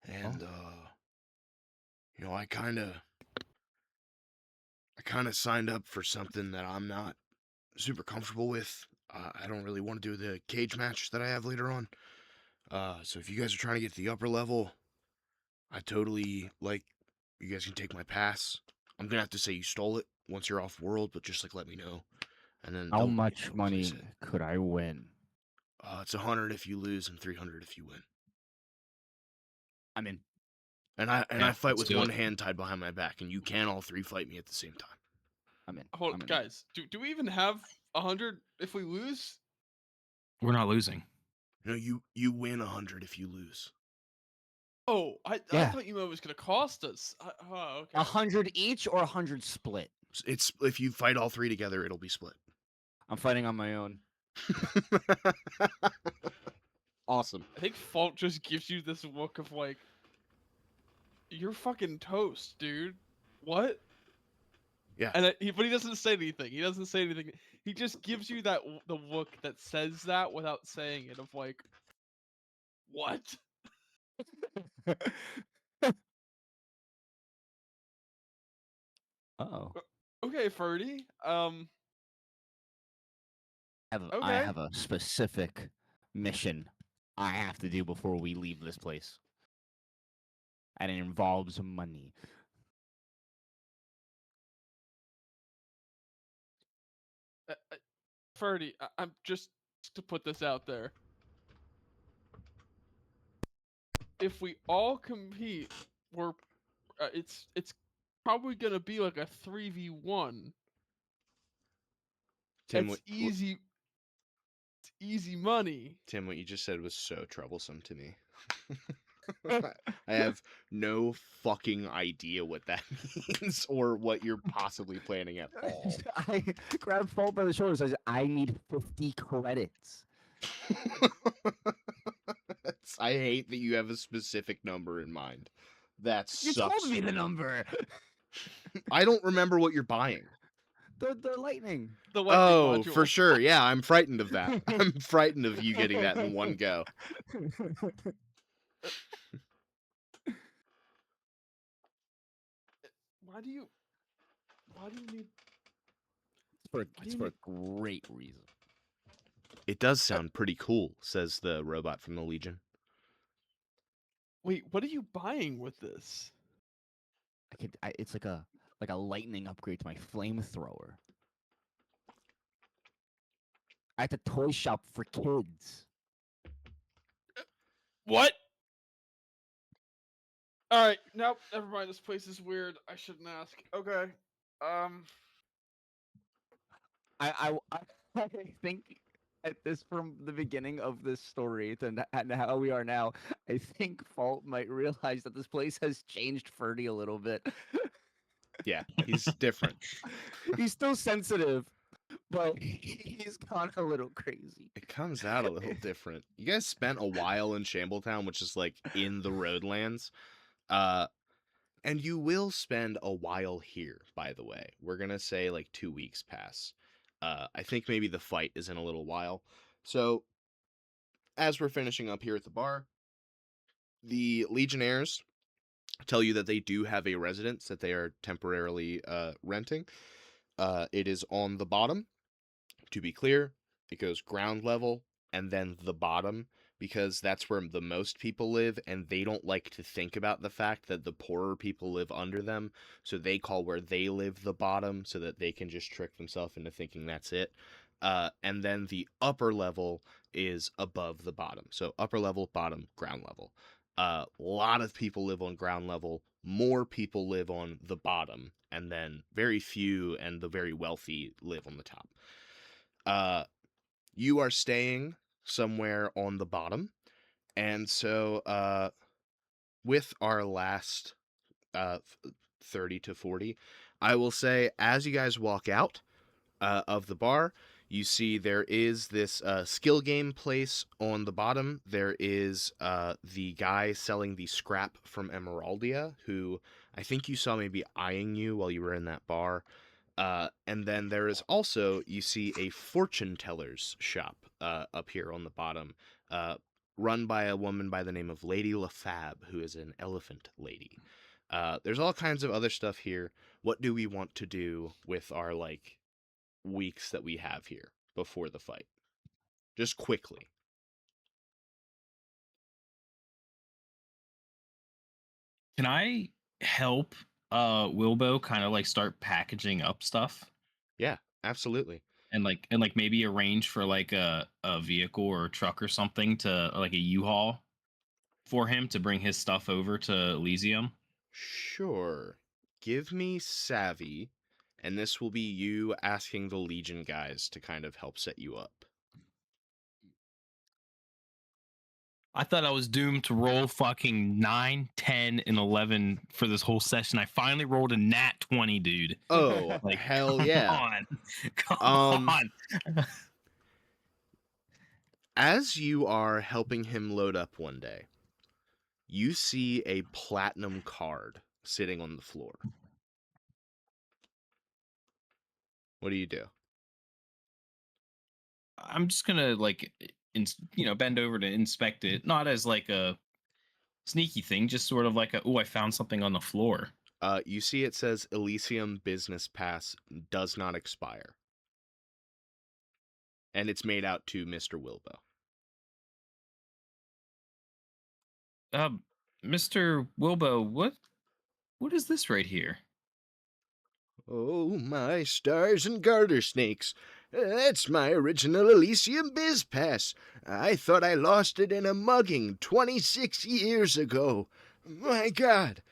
And, I kinda signed up for something that I'm not super comfortable with. I don't really want to do the cage match that I have later on. So if you guys are trying to get to the upper level, I totally, you guys can take my pass. I'm gonna have to say you stole it once you're off world, but just, let me know. And then How don't much place money it. could I win? It's 100 if you lose and 300 if you win. I'm in. And I Yeah, fight let's with do one it. hand tied behind my back, and you can all three fight me at the same time. I'm in. Hold, I'm in. guys. Do we even have 100 if we lose? We're not losing. No, you win 100 if you lose. Oh, I Yeah. thought you meant it was gonna cost us. Oh, okay. 100 each or 100 split? It's if you fight all three together, it'll be split. I'm fighting on my own. Awesome. I think Fault just gives you this look of like, you're fucking toast, dude. What? Yeah. And but he doesn't say anything. He doesn't say anything. He just gives you that the look that says that without saying it. Of like, what? Oh. Okay, Ferdy. I Okay. have a specific mission I have to do before we leave this place. And it involves money. Ferdy, I'm just to put this out there. If we all compete, we're it's probably gonna be like a 3v1. Tim, It's easy. It's easy money. Tim, what you just said was so troublesome to me. I have no fucking idea what that means or what you're possibly planning at all. I grabbed Fault by the shoulders. I said, I need 50 credits. I hate that you have a specific number in mind. That You sucks. told me the number. I don't remember what you're buying. The lightning. The lightning Oh, module. for sure. Yeah, I'm frightened of that. I'm frightened of you getting that in one go. Why do you need? It's for a great reason. It does sound pretty cool, says the robot from the Legion. Wait, what are you buying with this? It's like a lightning upgrade to my flamethrower. At the toy shop for kids. What? All right, nope, never mind. This place is weird. I shouldn't ask. Okay. I think at this from the beginning of this story to and how we are now, I think Fault might realize that this place has changed Ferdy a little bit. Yeah, he's different. He's still sensitive, but he's gone a little crazy. It comes out a little different. You guys spent a while in Shambletown, which is like in the Roadlands. And you will spend a while here, by the way. We're gonna say like 2 weeks pass. I think maybe the fight is in a little while. So, as we're finishing up here at the bar, the Legionnaires tell you that they do have a residence that they are temporarily renting. It is on the bottom. To be clear, it goes ground level and then the bottom, because that's where the most people live, and they don't like to think about the fact that the poorer people live under them, so they call where they live the bottom so that they can just trick themselves into thinking that's it. And then the upper level is above the bottom. So upper level, bottom, ground level. A lot of people live on ground level, more people live on the bottom, and then very few and the very wealthy live on the top. You are staying somewhere on the bottom, and so with our last 30 to 40, I will say, as you guys walk out of the bar, you see there is this skill game place on the bottom. There is the guy selling the scrap from Emeraldia, who I think you saw maybe eyeing you while you were in that bar. And then there is also, you see a fortune teller's shop up here on the bottom, run by a woman by the name of Lady LaFab, who is an elephant lady. There's all kinds of other stuff here. What do we want to do with our, like, weeks that we have here before the fight? Just quickly. Can I help Wilbo kind of like start packaging up stuff Yeah, absolutely. and like maybe arrange for like a vehicle or a truck or something to like a U-Haul for him to bring his stuff over to Elysium? Sure. Give me Savvy, and this will be you asking the Legion guys to kind of help set you up. I thought I was doomed to roll fucking 9, 10, and 11 for this whole session. I finally rolled a nat 20, dude. Oh, Like, hell come yeah. on. Come Um, on. As you are helping him load up one day, you see a platinum card sitting on the floor. What do you do? I'm just gonna like bend over to inspect it, not as like a sneaky thing, just sort of like I found something on the floor. You see it says Elysium Business Pass does not expire. And it's made out to Mr. Wilbo. Mr. Wilbo, what is this right here? Oh, my stars and garter snakes. That's my original Elysium Biz Pass. I thought I lost it in a mugging 26 years ago. My God.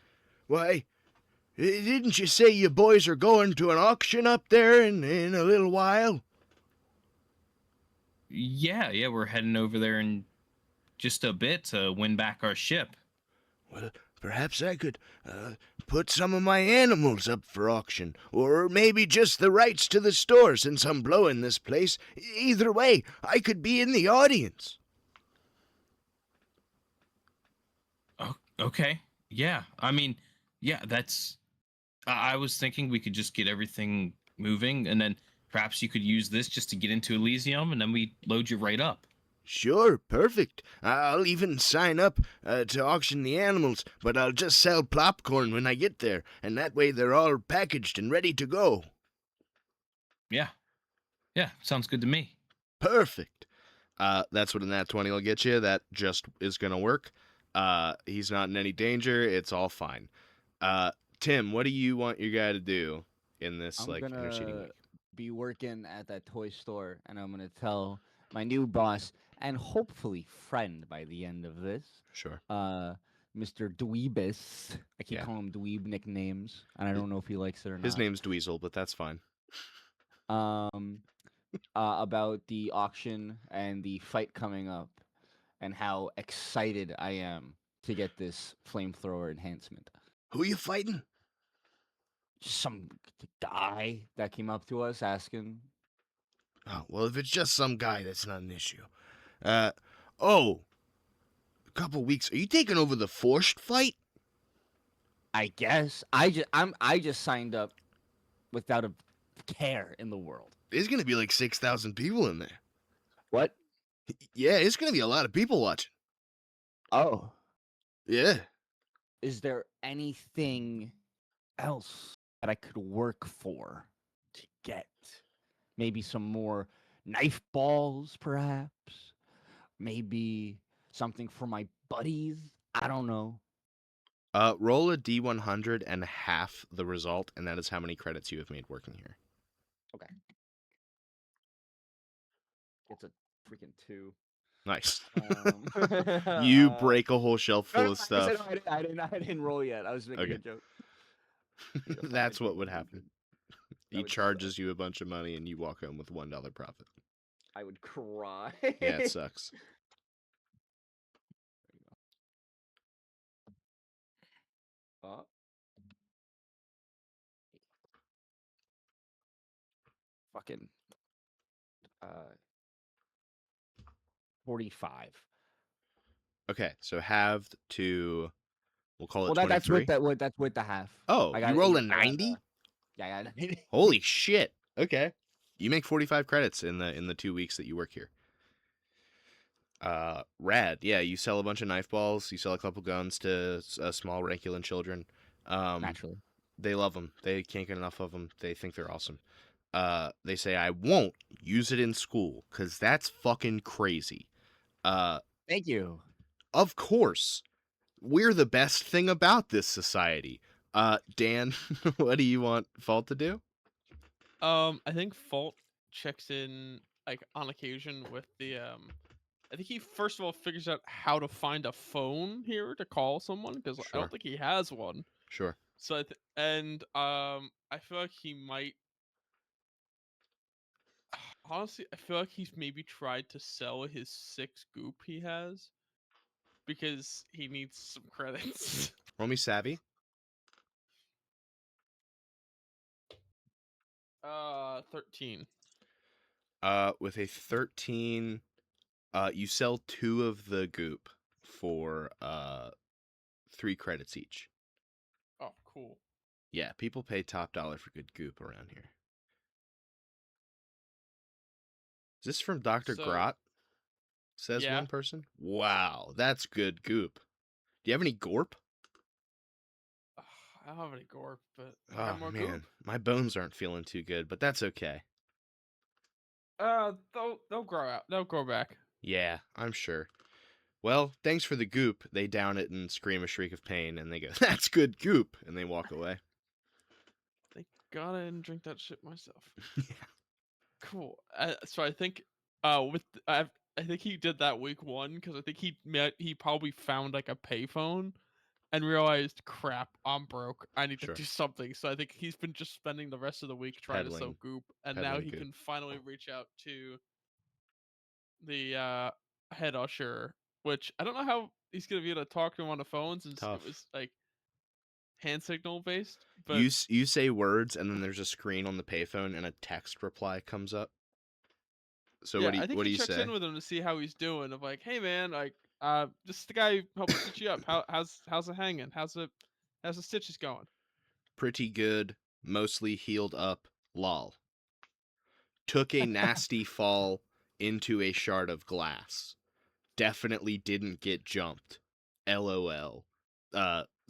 Why, didn't you say you boys are going to an auction up there in a little while? Yeah, we're heading over there in just a bit to win back our ship. Well, perhaps I could put some of my animals up for auction, or maybe just the rights to the store since I'm blowing this place. Either way, I could be in the audience. Oh, okay. Yeah. I mean, yeah, that's I was thinking we could just get everything moving and then perhaps you could use this just to get into Elysium and then we load you right up. Sure, perfect. I'll even sign up to auction the animals, but I'll just sell popcorn when I get there, and that way they're all packaged and ready to go. Yeah. Yeah, sounds good to me. Perfect. That's what a nat 20 will get you. That just is going to work. He's not in any danger. It's all fine. Tim, what do you want your guy to do in this, I'm interceding gonna week? be working at that toy store, and I'm gonna tell my new boss and hopefully friend by the end of this, Sure. Mr. Dweebus. I keep Yeah. calling him Dweeb nicknames, and I don't know if he likes it or His not. name's Dweezil, but that's fine. Um, about the auction and the fight coming up, and how excited I am to get this flamethrower enhancement. Who are you fighting? Some guy that came up to us asking. Oh, well, if it's just some guy, that's not an issue. Oh, a couple weeks. Are you taking over the Forced fight? I guess I just signed up without a care in the world. There's gonna be like 6,000 people in there. What? Yeah, it's gonna be a lot of people watching. Oh, Yeah. is there anything else that I could work for to get? Maybe some more knife balls, perhaps? Maybe something for my buddies? I don't know. Roll a D100 and half the result, and that is how many credits you have made working here. Okay. It's a freaking 2. Nice. Um, You break a whole shelf no, full no, of like I said, stuff. no, I didn't roll yet. I was making Okay. a joke. Need to find That's a what would D100. happen. That He would suck. charges you a bunch of money, and you walk home with $1 profit. I would cry. Yeah, it sucks. Uh, fucking 45. Okay, so halved to, we'll call it Well, that's with 23. that's with the half. Oh, I you got roll 8. a 90? Yeah, I got 80. Holy shit. Okay. You make 45 credits in the 2 weeks that you work here. Rad. Yeah, you sell a bunch of knife balls, you sell a couple guns to small Rankulan children. Naturally. They love them. They can't get enough of them. They think they're awesome. They say I won't use it in school cuz that's fucking crazy. Thank you. Of course. We're the best thing about this society. Dan, what do you want Fault to do? I think Fault checks in like on occasion with the I think he first of all figures out how to find a phone here to call someone because I Sure. don't think he has one. Sure. So I feel like he might honestly I feel like he's maybe tried to sell his 6 goop he has because he needs some credits. Roll me savvy. 13. With a 13, you sell 2 of the goop for 3 credits each. Oh, cool. Yeah, people pay top dollar for good goop around here. Is this from Dr. So, Grot? Says yeah. one person. Wow, that's good goop. Do you have any gorp? I don't have any gorp, but I Oh got more man, goop. my bones aren't feeling too good, but that's okay. They'll grow out. They'll grow back. Yeah, I'm sure. Well, thanks for the goop. They down it and scream a shriek of pain, and they go, "That's good goop," and they walk away. Thank God I didn't drink that shit myself. Yeah. Cool. So I think I think he did that week 1 because I think he probably found like a payphone and realized, crap, I'm broke. I need to Sure. do something. So I think he's been just spending the rest of the week trying to sell Peddling- goop, and now peddling he goop. can finally reach out to the head usher, which I don't know how he's gonna be able to talk to him on the phone since Tough. it was like hand signal based. But You say words, and then there's a screen on the payphone, and a text reply comes up. So yeah, I think what do he you checks say? in with him to see how he's doing. Of like, hey man, like just the guy who helped stitch you up. How's it hanging? How's the stitches going? Pretty good, mostly healed up. Lol. Took a nasty fall into a shard of glass. Definitely didn't get jumped. LOL.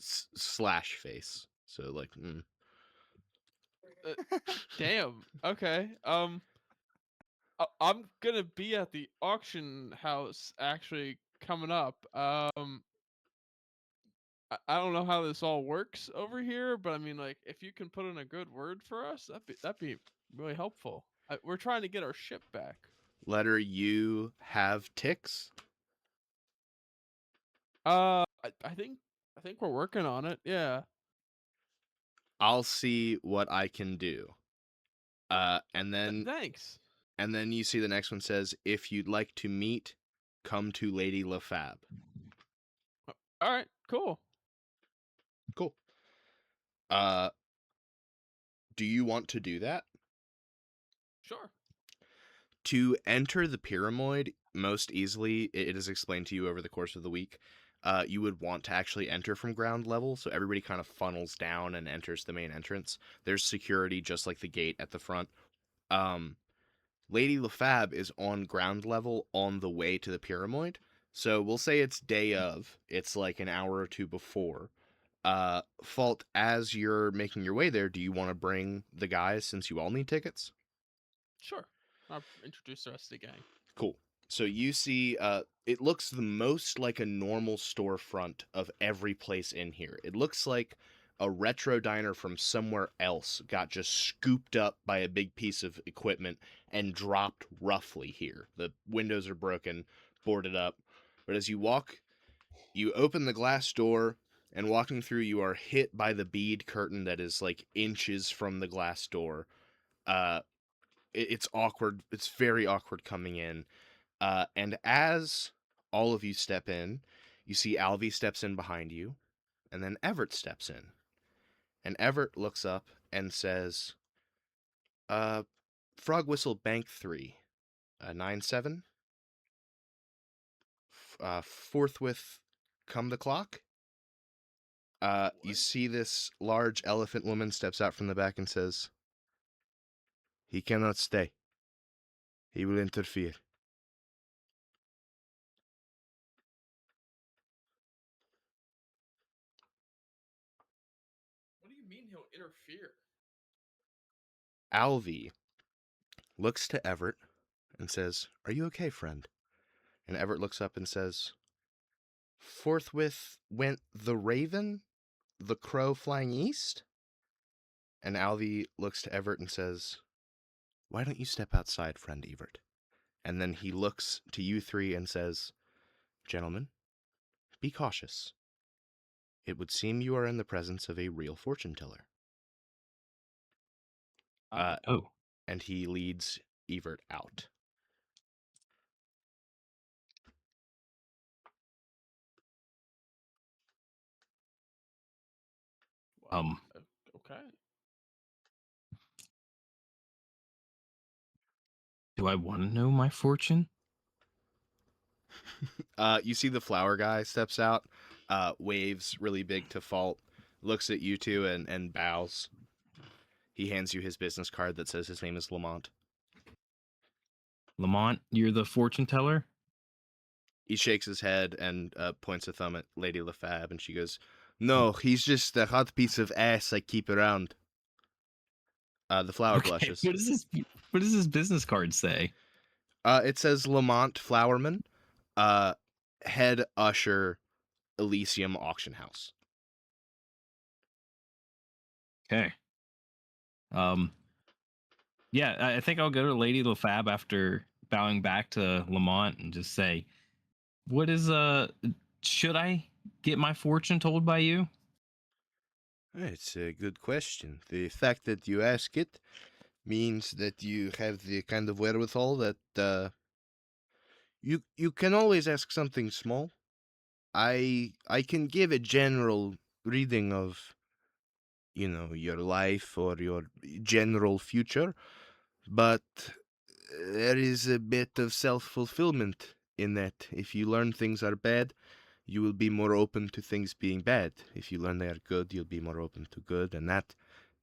Slash face. So like, Damn. Okay. I'm gonna be at the auction house actually coming up. I don't know how this all works over here, but I mean, like, if you can put in a good word for us, that'd be really helpful. We're trying to get our ship back. letter U have ticks. I think we're working on it. Yeah. I'll see what I can do. And then Thanks. you see the next one says, if you'd like to meet, come to Lady LaFab. All right. Cool. Cool. Do you want to do that? Sure. To enter the pyramid most easily, it is explained to you over the course of the week. You would want to actually enter from ground level, so everybody kind of funnels down and enters the main entrance. There's security just like the gate at the front. Lady LaFab is on ground level on the way to the pyramid. So we'll say it's day of. It's like an hour or two before. Fault, as you're making your way there, do you want to bring the guys since you all need tickets? Sure. I'll introduce the rest of the gang. Cool. So you see, it looks the most like a normal storefront of every place in here. It looks like a retro diner from somewhere else got just scooped up by a big piece of equipment and dropped roughly here. The windows are broken, boarded up. But as you walk, you open the glass door, and walking through, you are hit by the bead curtain that is like inches from the glass door. It's awkward. It's very awkward coming in. And as all of you step in, you see Alvy steps in behind you, and then Everett steps in. And Everett looks up and says, Frog Whistle Bank 3, 9-7. Forthwith come the clock. You see this large elephant woman steps out from the back and says, he cannot stay. He will interfere. What do you mean he'll interfere? Alvy looks to Everett and says, are you okay, friend? And Everett looks up and says, forthwith went the raven, the crow flying east? And Alvy looks to Everett and says, why don't you step outside, friend Everett? And then he looks to you three and says, gentlemen, be cautious. It would seem you are in the presence of a real fortune teller. Oh, And he leads Everett out. Okay. do I want to know my fortune? You see the flower guy steps out, waves really big to Fault, looks at you two and bows. He hands you his business card that says his name is Lamont. Lamont, you're the fortune teller? He shakes his head and points a thumb at Lady LaFab, and she goes, no, he's just a hot piece of ass I keep around. The flower blushes. What does this business card say? It says Lamont Flowerman, head usher, Elysium Auction House. Okay. Yeah, I think I'll go to Lady LaFab after bowing back to Lamont and just say, what is should I get my fortune told by you? It's a good question. The fact that you ask it means that you have the kind of wherewithal that you can always ask something small. I can give a general reading of your life or your general future, but there is a bit of self-fulfillment in that. If you learn things are bad, you will be more open to things being bad. If you learn they are good, you'll be more open to good, and that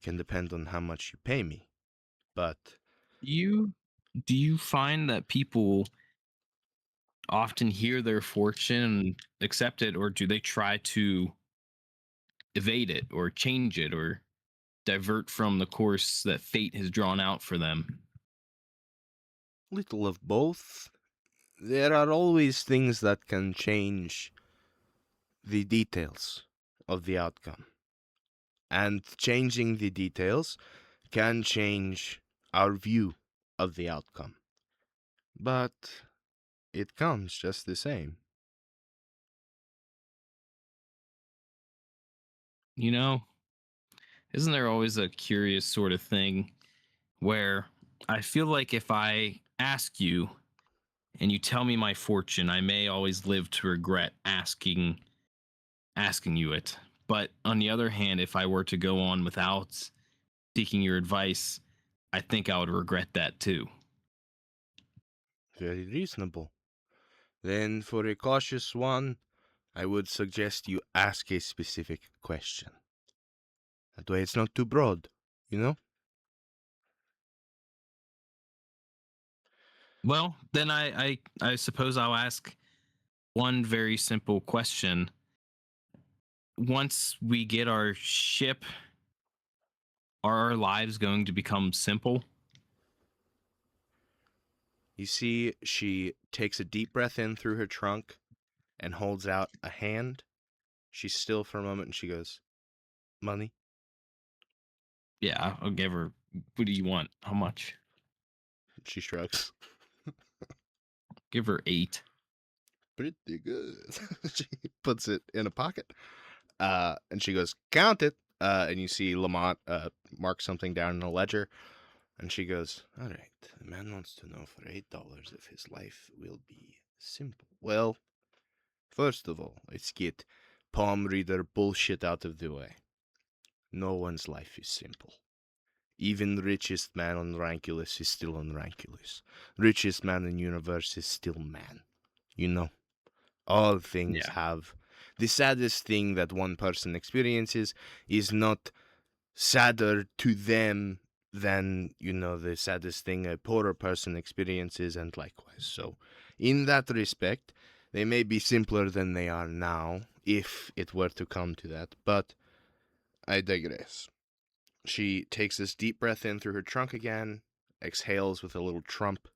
can depend on how much you pay me. But Do you find that people often hear their fortune and accept it, or do they try to evade it or change it or divert from the course that fate has drawn out for them? little of both. There are always things that can change the details of the outcome. And changing the details can change our view of the outcome. But it comes just the same. You know, isn't there always a curious sort of thing where I feel like if I ask you and you tell me my fortune, I may always live to regret asking you it. But on the other hand, if I were to go on without seeking your advice, I think I would regret that too. Very reasonable. Then, for a cautious one, I would suggest you ask a specific question. That way it's not too broad, you know? Well, then I suppose I'll ask one very simple question. once we get our ship, are our lives going to become simple? You see, she takes a deep breath in through her trunk and holds out a hand. She's still for a moment and she goes, "Money?" Yeah, I'll give her. What do you want? How much? She shrugs. Give her 8. Pretty good. She puts it in a pocket. And she goes, "Count it." And you see Lamont mark something down in a ledger. And she goes, "All right, the man wants to know for $8 if his life will be simple. Well, first of all, let's get palm reader bullshit out of the way. No one's life is simple. Even the richest man on Ranculus is still on Ranculus. Richest man in the universe is still man. You know, all things Yeah. have... The saddest thing that one person experiences is not sadder to them than, the saddest thing a poorer person experiences, and likewise. So, in that respect, they may be simpler than they are now, if it were to come to that, but I digress. She takes this deep breath in through her trunk again, exhales with a little trump,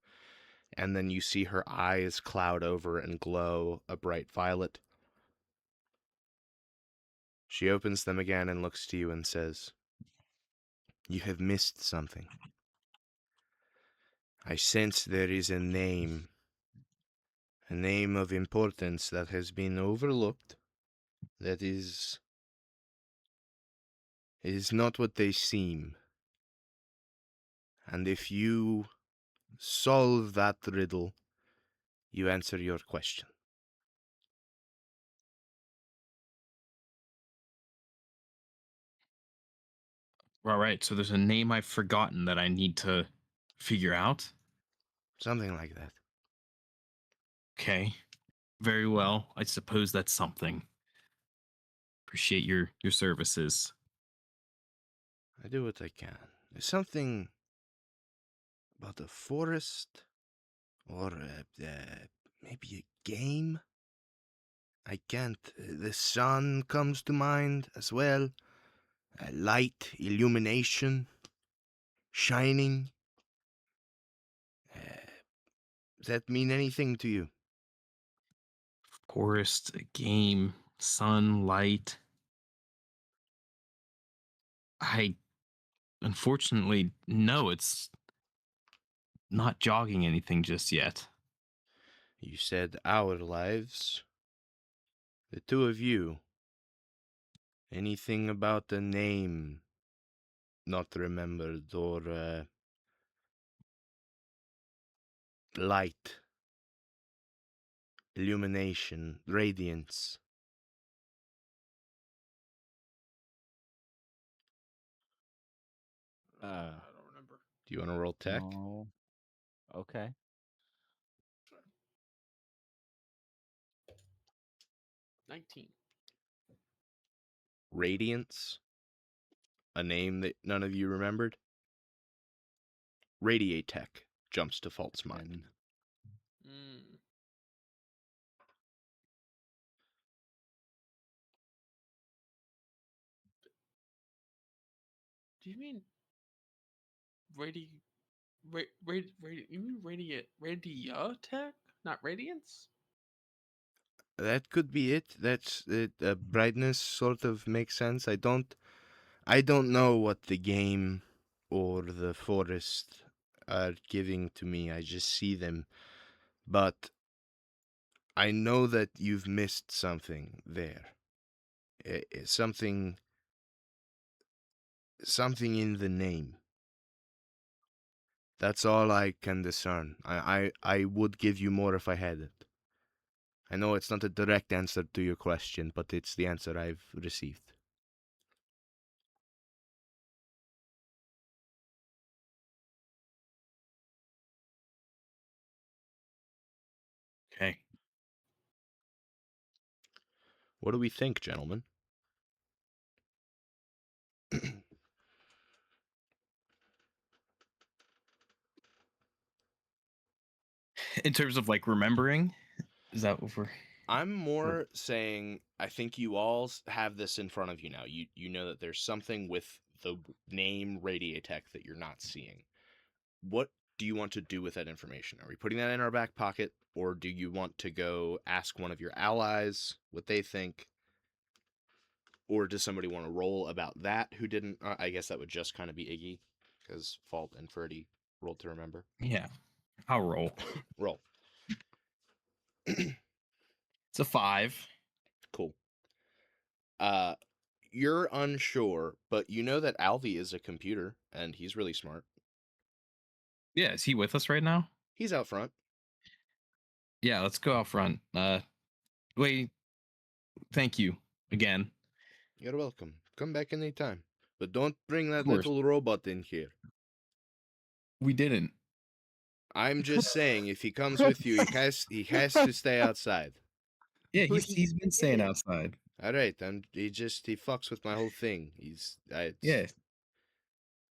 and then you see her eyes cloud over and glow a bright violet. She opens them again and looks to you and says, "You have missed something. I sense there is a name of importance that has been overlooked, that is not what they seem. And if you solve that riddle, you answer your question." All right. So there's a name I've forgotten that I need to figure out. Something like that. Okay. Very well. I suppose that's something. Appreciate your services. I do what I can. There's something about a forest, or maybe a game. I can't. The sun comes to mind as well. Light, illumination, shining. Does that mean anything to you? Forest, a game, sunlight. I unfortunately no, it's not jogging anything just yet. You said our lives. The two of you. Anything about a name not remembered, or light, illumination, radiance? Uh, I don't remember. Do you want to roll tech? no. Okay. 19. Radiance? A name that none of you remembered? Radiate tech jumps to Falt's mind. Mm. Do you mean you mean radiotech, not radiance? That could be it. That's it. Brightness sort of makes sense. I don't know what the game or the forest are giving to me. I just see them. But I know that you've missed something there. Something in the name. That's all I can discern. I would give you more if I had it. I know it's not a direct answer to your question, but it's the answer I've received. Okay. What do we think, gentlemen? In terms of like remembering, is that what we're I'm more saying I think you all have this in front of you now. You know that there's something with the name Radiatech that you're not seeing. What do you want to do with that information? Are we putting that in our back pocket, or do you want to go ask one of your allies what they think? Or does somebody want to roll about that who didn't? I guess that would just kind of be Iggy, because Fault and Ferdy rolled to remember. Yeah, I'll roll. Roll. It's a 5. Cool. You're unsure, but you know that Alvi is a computer, and he's really smart. Yeah, is he with us right now? He's out front. Yeah, let's go out front. Wait, thank you again. You're welcome. Come back anytime. But don't bring that Of course. little robot in here. We didn't. I'm just saying, if he comes with you, he has to stay outside. Yeah, he's been staying outside. All right, and he fucks with my whole thing. Yeah.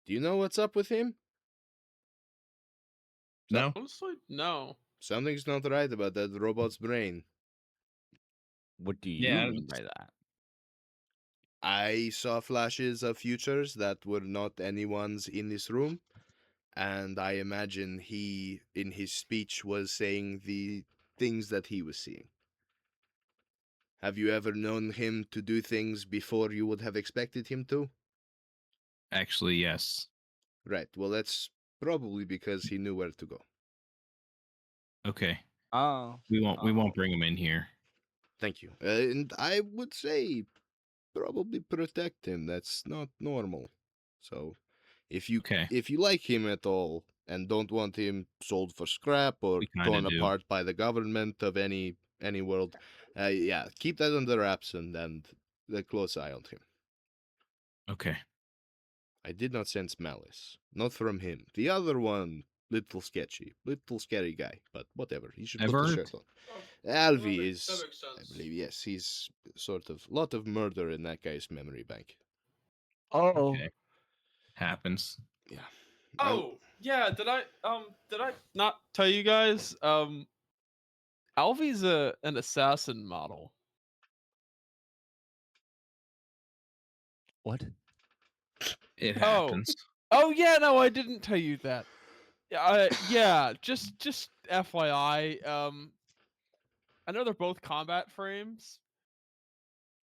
Do you know what's up with him? No. Honestly, no. Something's not right about that robot's brain. What do you Yeah, mean by that? I saw flashes of futures that were not anyone's in this room, and I imagine he, in his speech, was saying the things that he was seeing. Have you ever known him to do things before you would have expected him to? Actually, yes. Right, well, that's probably because he knew where to go. Okay. Oh, We won't bring him in here. Thank you. And I would say probably protect him. That's not normal. So, Okay. if you like him at all and don't want him sold for scrap or We kinda torn do. apart by the government of any world, yeah, keep that under wraps and a close eye on him. Okay. I did not sense malice. Not from him. The other one, little sketchy. Little scary guy. But whatever. He should put the Everett? shirt on. Oh, Alvi that is, makes I sense. believe, yes, he's sort of, lot of murder in that guy's memory bank. oh, Okay. Happens. Yeah. Oh, yeah, did I not tell you guys? Alvy's an assassin model. what? It Oh. happens. Oh yeah, no, I didn't tell you that. Yeah, just FYI, I know they're both combat frames.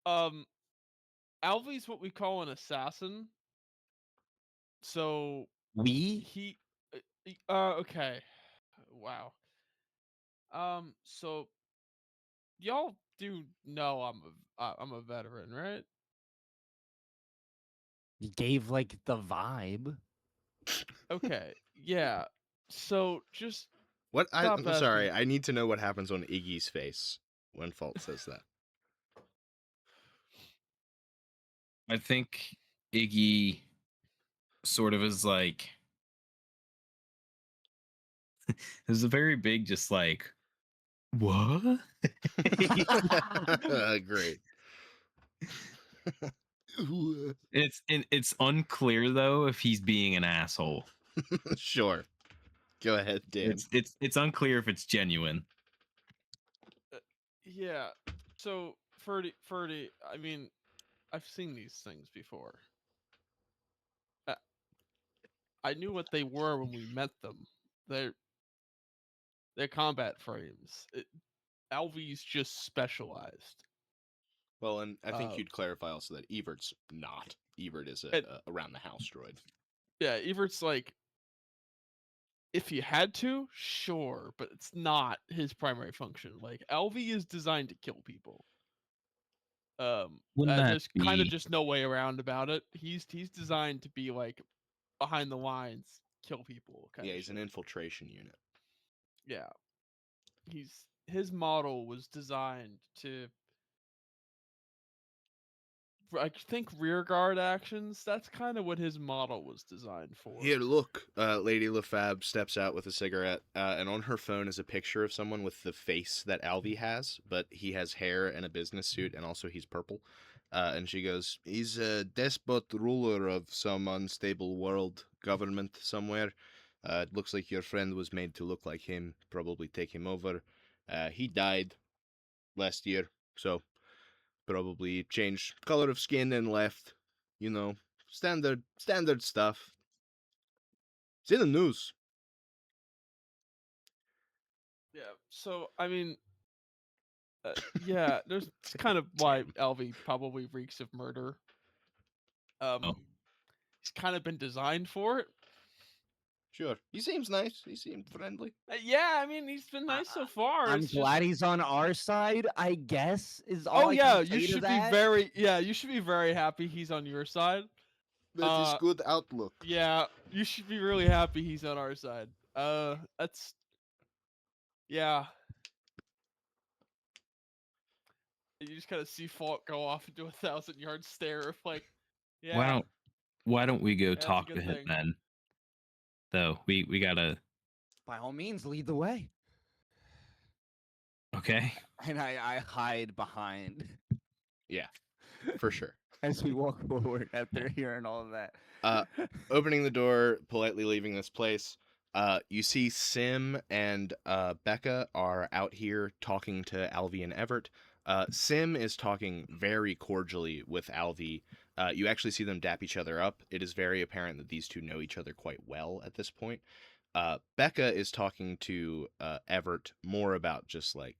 Alvy's what we call an assassin. So We? he okay. Wow. So y'all do know I'm a veteran, right? You gave like the vibe. Okay. Yeah. So just What? stop I'm sorry. asking. I need to know what happens on Iggy's face when Fault says that. I think Iggy sort of is like there's a very big just like what? Great. It's unclear though if he's being an asshole. Sure. Go ahead, Dan. It's unclear if it's genuine. Yeah. So Ferdy, I mean, I've seen these things before. I knew what they were when we met them. They're combat frames. Alvy's just specialized. Well, and I think Uh, you'd clarify also that Evert's not. Evert is and- a around the house droid. Yeah, Evert's like, if you had to, sure, but it's not his primary function. Like Alvy is designed to kill people. Wouldn't that There's kind of be just no way around about it. He's designed to be like behind the lines, kill people. Yeah, he's an infiltration unit. Yeah, his model was designed to, I think, rear guard actions. That's kind of what his model was designed for. Here, look. Lady LaFab steps out with a cigarette, and on her phone is a picture of someone with the face that Alvi has, but he has hair and a business suit, and also he's purple. And she goes, he's a despot ruler of some unstable world government somewhere. It looks like your friend was made to look like him. Probably take him over. He died. last year, so probably changed color of skin and left. You know, standard stuff. It's in the news. Yeah. So I mean, yeah, there's it's kind of why Damn. Alvy probably reeks of murder. Oh. He's kind of been designed for it. Sure. He seems nice. He seemed friendly. Yeah, I mean, he's been nice so far. I'm It's glad just, he's on our side, I guess, is all oh I yeah, can you say to should be that. you should be very happy he's on your side. That is Uh, good outlook. Yeah, you should be really happy he's on our side. That's yeah. You just kind of see Fault go off into a 1,000-yard stare of like, yeah, Why don't we go that's a talk to good him thing. then? Though we gotta. By all means, lead the way. Okay. And I hide behind Yeah, for sure. as we walk forward after hearing all of that. Opening the door, politely leaving this place. You see Sim and Becca are out here talking to Alvy and Everett. Sim is talking very cordially with Alvy. You actually see them dap each other up. It is very apparent that these two know each other quite well at this point. Becca is talking to Everett more about just like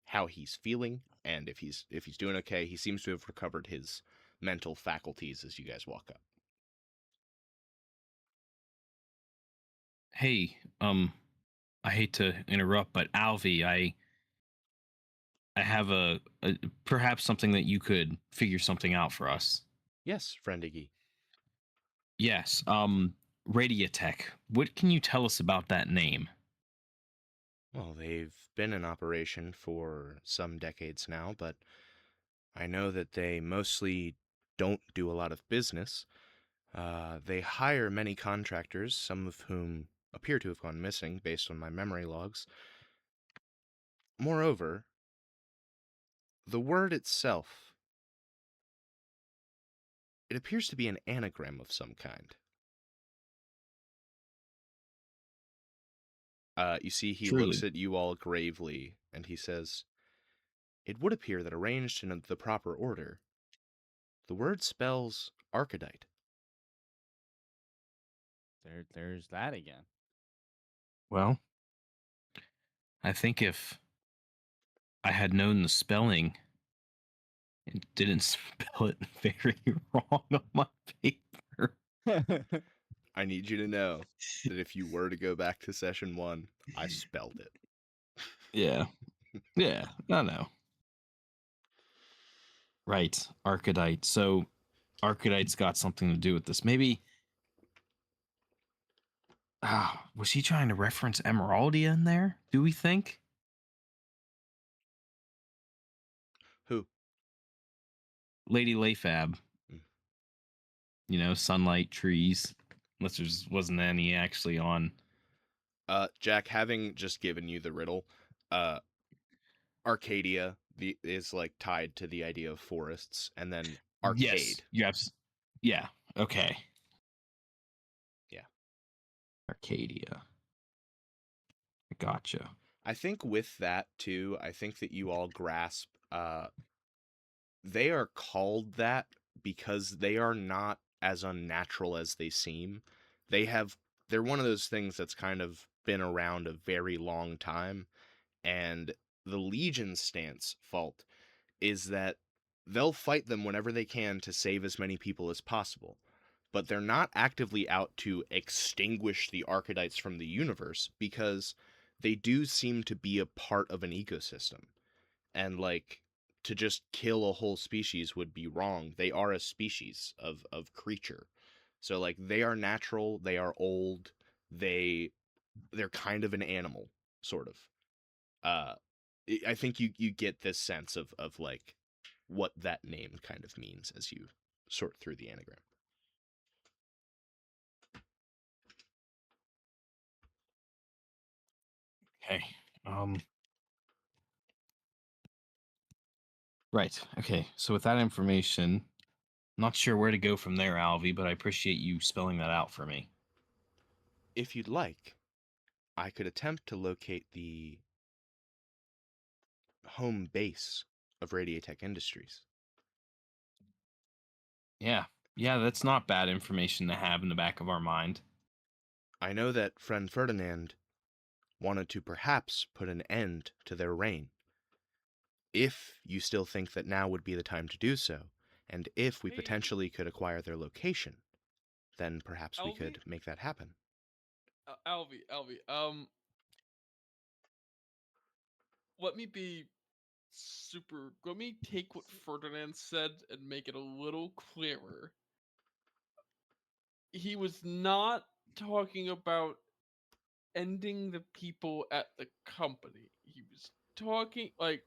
how he's feeling and if he's doing okay. He seems to have recovered his mental faculties as you guys walk up. Hey, I hate to interrupt, but Alvy, I have a perhaps something that you could figure something out for us. Yes, friend Iggy. Yes. Radiotech. What can you tell us about that name? Well, they've been in operation for some decades now, but I know that they mostly don't do a lot of business. They hire many contractors, some of whom appear to have gone missing based on my memory logs. Moreover, the word itself, it appears to be an anagram of some kind. You see, he looks Truly. at you all gravely, and he says, "It would appear that arranged in the proper order, the word spells Arcadite." There's that again. Well, I think if I had known the spelling, it didn't spell it very wrong on my paper. I need you to know that if you were to go back to session 1, I spelled it. Yeah. Yeah, I know. Right, Arcadite. So Arcadite's got something to do with this. Maybe was he trying to reference Emeraldia in there? Do we think? Who? Lady Layfab. Mm. You know, sunlight, trees. Unless there wasn't any actually on. Jack, having just given you the riddle, Arcadia is like tied to the idea of forests, and then arcade. Yes. Yeah. Okay. Yeah. Arcadia. Gotcha. I think with that too, I think that you all grasp they are called that because they are not as unnatural as they seem. They're one of those things that's kind of been around a very long time, and the Legion's stance fault is that they'll fight them whenever they can to save as many people as possible. But they're not actively out to extinguish the Arcadites from the universe because they do seem to be a part of an ecosystem. And like to just kill a whole species would be wrong. They are a species of creature. So like they are natural, they are old, they're kind of an animal, sort of. I think you get this sense of like what that name kind of means as you sort through the anagram. Okay. Right. Okay. So with that information, not sure where to go from there, Alvy, but I appreciate you spelling that out for me. If you'd like, I could attempt to locate the home base of Radiotech Industries. Yeah. Yeah, that's not bad information to have in the back of our mind. I know that friend Ferdinand wanted to perhaps put an end to their reign. If you still think that now would be the time to do so, and if we Hey, potentially could acquire their location, then perhaps we Alvi, could make that happen. Alvi. Let me be super. Let me take what Ferdinand said and make it a little clearer. He was not talking about ending the people at the company. He was talking like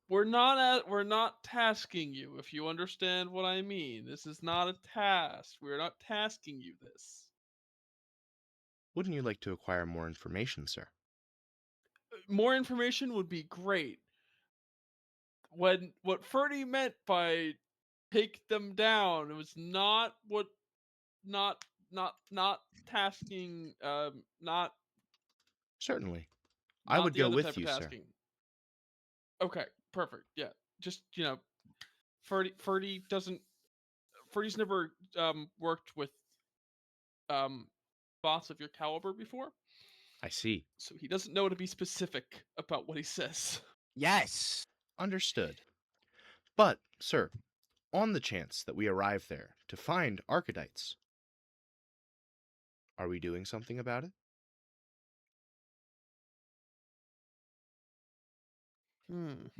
we're not tasking you, if you understand what I mean. This is not a task. We're not tasking you this. Wouldn't you like to acquire more information, sir? More information would be great. What Ferdy meant by take them down, it was not what not tasking Certainly. I not would the go other type with of you, sir. tasking. Okay, perfect. Yeah. Just, Ferdy doesn't Ferdy's never worked with boss of your caliber before, I see. so he doesn't know to be specific about what he says. Yes. Understood. But, sir, on the chance that we arrive there to find Archedites, are we doing something about it?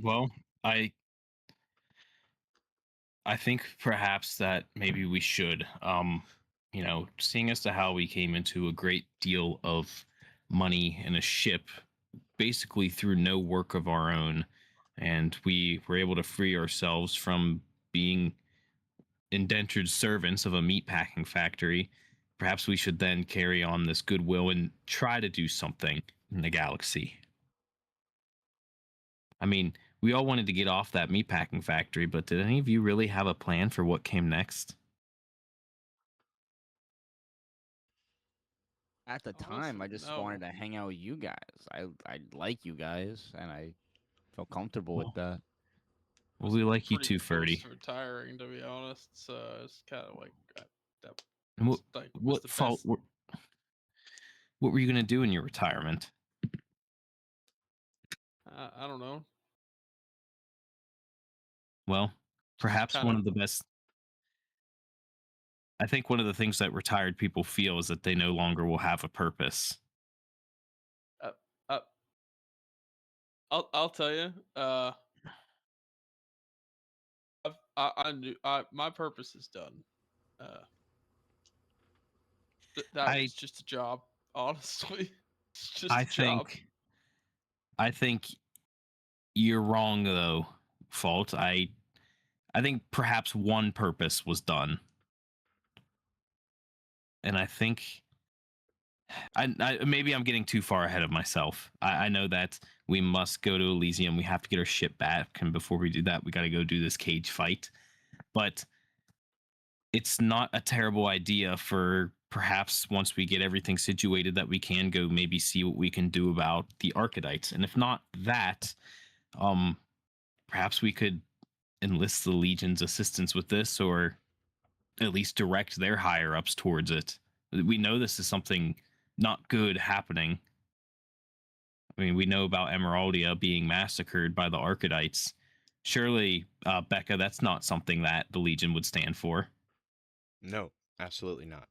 Well, I think perhaps that maybe we should. Seeing as to how we came into a great deal of money in a ship, basically through no work of our own, and we were able to free ourselves from being indentured servants of a meatpacking factory. Perhaps we should then carry on this goodwill and try to do something in the galaxy. I mean, we all wanted to get off that meatpacking factory, but did any of you really have a plan for what came next? At the time, I Honestly, just no. wanted to hang out with you guys. I like you guys, and I feel comfortable with Well, that. well, we like you Pretty too, close Ferdy. to retiring, to be honest. So it's kind of like that. And what Like was what the fault? best. What were you going to do in your retirement? I don't know. Well, Just perhaps kind one of of the best. I think one of the things that retired people feel is that they no longer will have a purpose. uh, uh, I'll tell you. I knew my purpose is done. Uh, that I was just a job. Honestly, it's just I a job. think you're wrong though, Fault. I think perhaps one purpose was done, and I think I maybe I'm getting too far ahead of myself. I know that we must go to Elysium. We have to get our ship back, and before we do that, we got to go do this cage fight. But it's not a terrible idea for perhaps once we get everything situated that we can go maybe see what we can do about the Archedites. And if not that, um, perhaps we could enlist the Legion's assistance with this, or at least direct their higher ups towards it. We know this is something not good happening. I mean, we know about Emeraldia being massacred by the Archedites. Surely, Becca, that's not something that the Legion would stand for. No, absolutely not.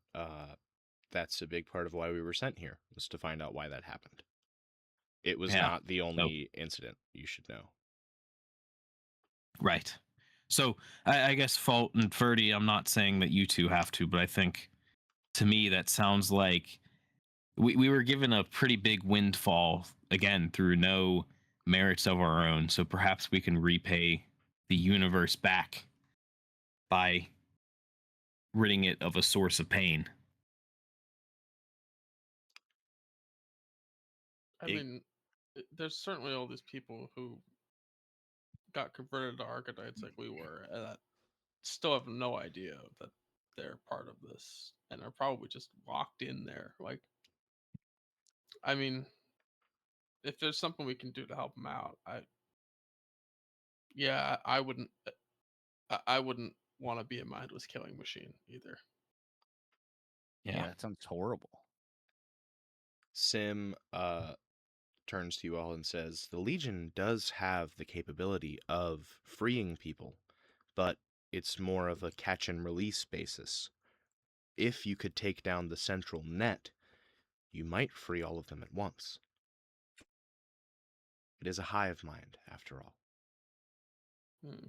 That's a big part of why we were sent here, was to find out why that happened. It was Yeah. not the So, only incident, you should know. right. So I guess Fault and Ferdy, I'm not saying that you two have to, but I think to me that sounds like we were given a pretty big windfall again through no merits of our own. So perhaps we can repay the universe back by ridding it of a source of pain. I It, mean, there's certainly all these people who got converted to archetypes like we were, and that still have no idea that they're part of this, and are probably just locked in there. Like, I mean, if there's something we can do to help them out, Yeah, I wouldn't. I wouldn't want to be a mindless killing machine either. Yeah, that sounds horrible. Sim turns to you all and says, "The Legion does have the capability of freeing people, but it's more of a catch and release basis. If you could take down the central net, you might free all of them at once. It is a hive mind, after all." Hmm.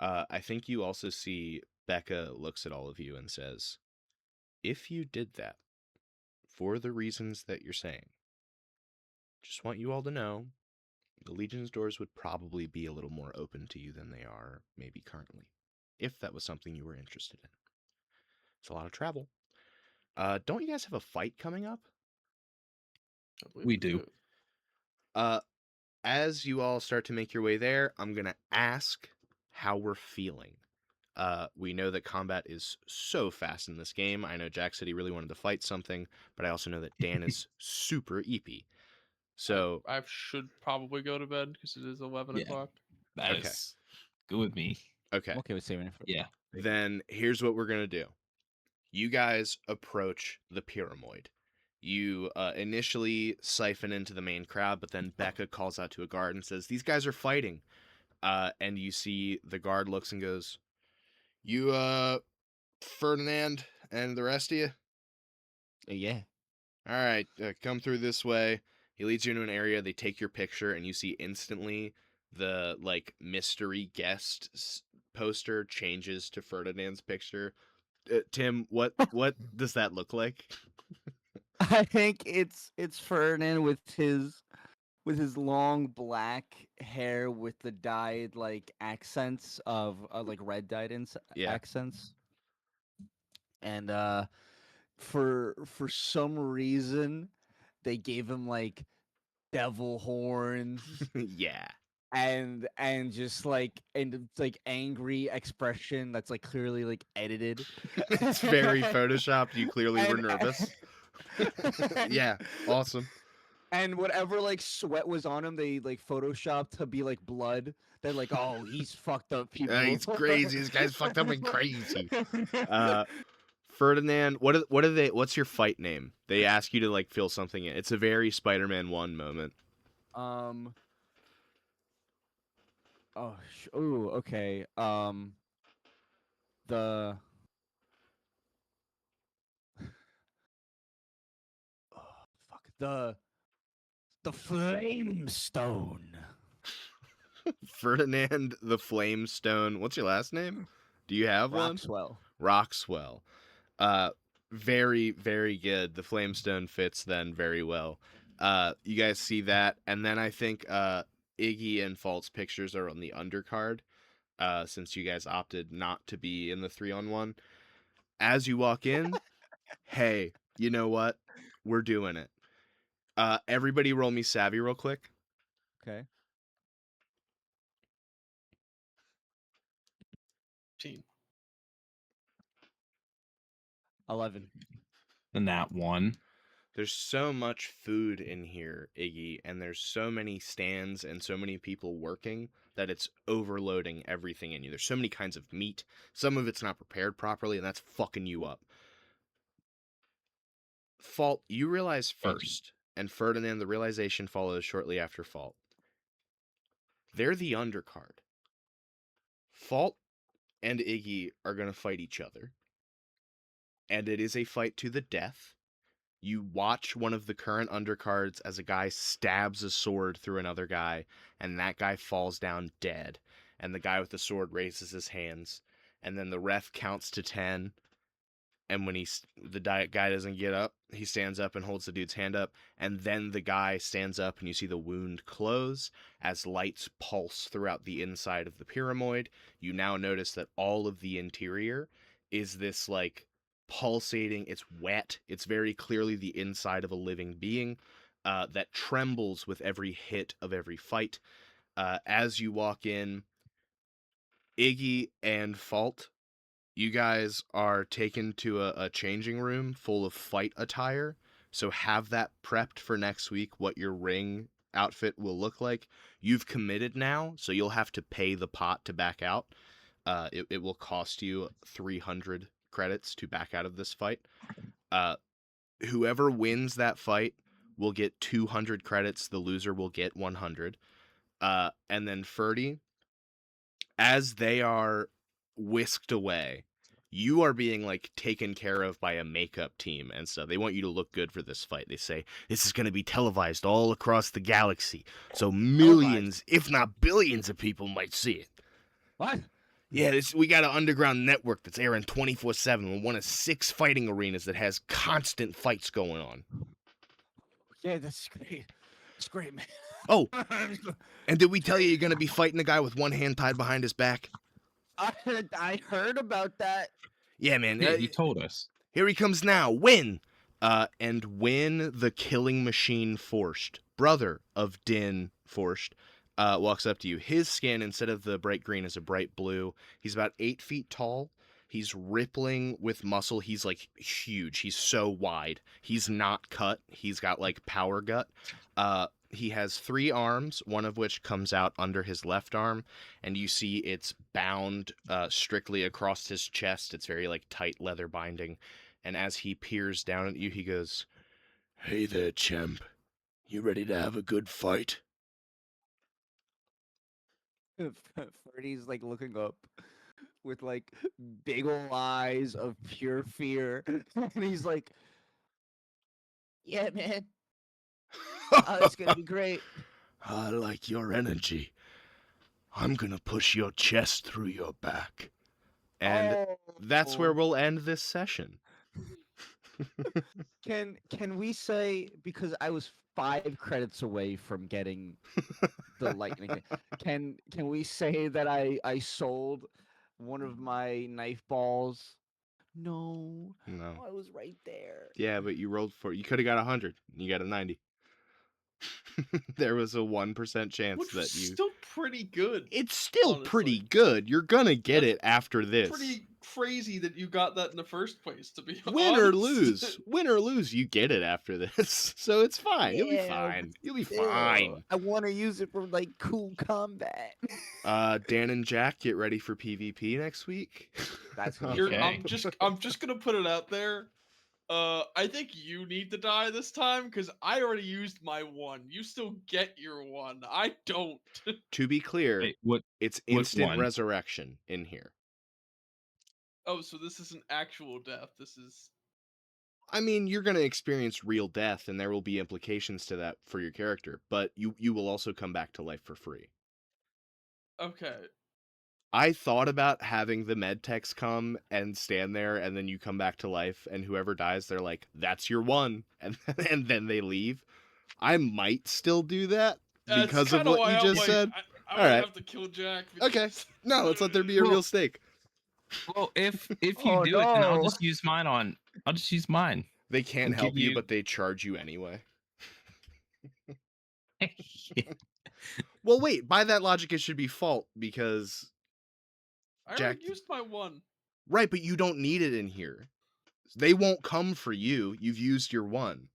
I think you also see Becca looks at all of you and says, "If you did that, for the reasons that you're saying, just want you all to know, the Legion's doors would probably be a little more open to you than they are maybe currently, if that was something you were interested in. It's a lot of travel. Don't you guys have a fight coming up? I believe We do. Uh, as you all start to make your way there, I'm gonna ask how we're feeling. We know that combat is so fast in this game. I know Jack said he really wanted to fight something, but I also know that Dan is super eepy. So, I should probably go to bed because it is 11 Yeah. o'clock. That Okay. is good with me. okay. I'm okay with saving it for. Yeah. Then here's what we're gonna do. You guys approach the pyramid. You initially siphon into the main crowd, but then Becca calls out to a guard and says, "These guys are fighting." And you see the guard looks and goes, "You, Ferdinand and the rest of you? Yeah. All right, come through this way." He leads you into an area. They take your picture, and you see instantly the like mystery guest poster changes to Ferdinand's picture. Tim, what does that look like? I think it's Ferdinand with his long black hair with the dyed like accents of like red dyed Yeah. accents, and for some reason they gave him like devil horns Yeah. and just like and it's, like angry expression that's like clearly like edited. It's very photoshopped. You clearly were and, nervous. and, Yeah, awesome. and whatever like sweat was on him, they like photoshopped to be like blood. They're like, oh, he's fucked up people. He's crazy. This guy's fucked up and crazy. Ferdinand, what's your fight name? They ask you to like fill something in. It's a very Spider-Man 1 moment. Ooh, okay. The oh, fuck the flame stone. Ferdinand the Flamestone. What's your last name? Do you have one? Roxwell. Roxwell. Uh, very, very good. The Flamestone fits then very well. You guys see that, and then I think Iggy and Falt's pictures are on the undercard. Since you guys opted not to be in the 3-on-1. As you walk in, hey, you know what? We're doing it. Everybody roll me savvy real quick. Okay. 15. 11. And that one. There's so much food in here, Iggy, and there's so many stands and so many people working that it's overloading everything in you. There's so many kinds of meat. Some of it's not prepared properly, and that's fucking you up. Fault, you realize Thank you. first, and Ferdinand, the realization follows shortly after Fault. They're the undercard. Fault and Iggy are going to fight each other. And it is a fight to the death. You watch one of the current undercards as a guy stabs a sword through another guy, and that guy falls down dead. And the guy with the sword raises his hands, and then the ref counts to 10. And when the guy doesn't get up, he stands up and holds the dude's hand up, and then the guy stands up, and you see the wound close as lights pulse throughout the inside of the pyramid. You now notice that all of the interior is this like pulsating. It's wet. It's very clearly the inside of a living being that trembles with every hit of every fight. As you walk in, Iggy and Fault, you guys are taken to a changing room full of fight attire. So have that prepped for next week, what your ring outfit will look like. You've committed now, so you'll have to pay the pot to back out. It will cost you 300 credits to back out of this fight. Uh, Whoever wins that fight will get 200 credits. The loser will get 100. And then Ferdy, as they are whisked away, you are being like taken care of by a makeup team and stuff. They want you to look good for this fight. They say this is going to be televised all across the galaxy, so millions, if not billions, of people might see it. What? Yeah, we got an underground network that's airing 24/7 in one of 6 fighting arenas that has constant fights going on. Yeah, that's great. It's great, man. Oh, and did we tell you you're going to be fighting a guy with one hand tied behind his back? I heard about that. Yeah, man. Yeah, he told us. Here he comes now. Win. And Win, the killing machine Forced, brother of Din Forced, walks up to you. His skin, instead of the bright green, is a bright blue. He's about 8 feet tall. He's rippling with muscle. He's like huge. He's so wide. He's not cut. He's got like power gut. He has 3 arms, one of which comes out under his left arm, and you see it's bound strictly across his chest. It's very like tight leather binding. And as he peers down at you, he goes, "Hey there, champ. You ready to have a good fight?" Ferdy's like looking up with like big ol' eyes of pure fear, and he's like, "Yeah, man, it's gonna be great." I like your energy. I'm gonna push your chest through your back. And that's where we'll end this session. Can we say, because I was 5 credits away from getting the lightning thing, can we say that I sold one of my knife balls? No, No. I was right there. Yeah, but you rolled for. You could have got 100. You got a 90. There was a 1% chance Which that was you. still pretty good. It's still honestly. pretty good. You're gonna get That's it after this. Pretty crazy that you got that in the first place, to be Win or honest. lose, you get it after this. So it's fine. You'll be Yeah, fine. You'll be Ew, fine. I want to use it for like cool combat. Dan and Jack, get ready for PvP next week. That's gonna be You're- fun. I'm just gonna put it out there. I think you need to die this time because I already used my 1. You still get your 1. I don't. To be clear, Wait, what? it's what instant one? resurrection in here. Oh, so this is an actual death. This is. I mean, you're going to experience real death, and there will be implications to that for your character, but you will also come back to life for free. Okay. I thought about having the med techs come and stand there, and then you come back to life, and whoever dies, they're like, "That's your 1," and then they leave. I might still do that because of what you just said. I All might right. have to kill Jack. Okay. because- No, let's let there be a Well- real stake. Well, if you Oh, do it, then I'll no. just use mine on. I'll just use mine. They can't And help give you, you- but they charge you anyway. Well, wait. By that logic, it should be fault because I Jack- already used my 1. right, but you don't need it in here. They won't come for you. You've used your 1.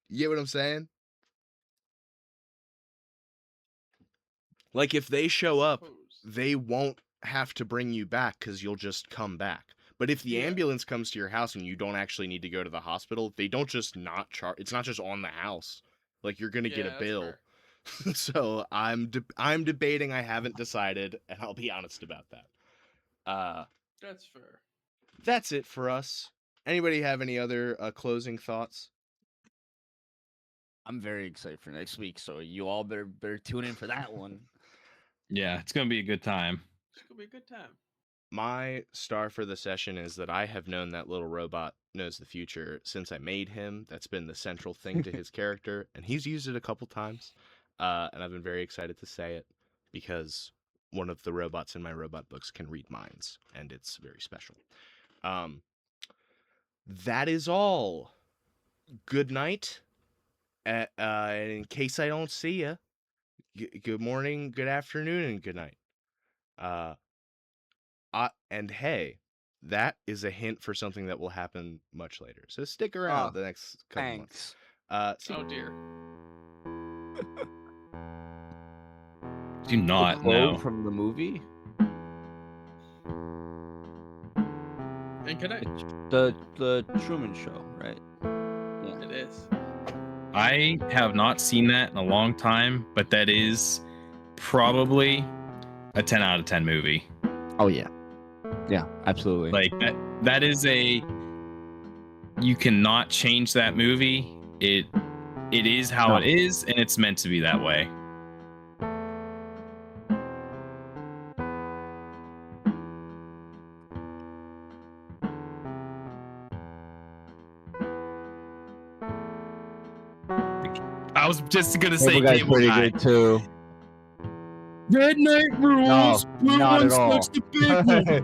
You get what I'm saying? Like if they show up, Suppose. they won't have to bring you back because you'll just come back. But if the Yeah. ambulance comes to your house and you don't actually need to go to the hospital, they don't just not charge. It's not just on the house. Like you're gonna get Yeah, a that's bill. fair. So I'm debating. I haven't decided, and I'll be honest about that. That's fair. That's it for us. Anybody have any other closing thoughts? I'm very excited for next week, so you all better tune in for that one. Yeah, it's gonna be a good time. It's gonna be a good time. My star for the session is that I have known that little robot knows the future since I made him. That's been the central thing to his character, and he's used it a couple times. And I've been very excited to say it because one of the robots in my robot books can read minds, and it's very special. That is all. Good night. In case I don't see you, good morning, good afternoon, and good night. And hey, that is a hint for something that will happen much later. So stick around the next couple months. Thanks. See, Oh dear. Do The not quote know. from the movie. And can I? The Truman Show, right? It is. I have not seen that in a long time, but that is probably a 10 out of 10 movie. Oh yeah, yeah, absolutely. Like that is a, you cannot change that movie. It is how No. it is, and it's meant to be that way. I was just gonna say Cable Guy's Cable pretty Guy. good too. Red Knight rules. No, not at all. The big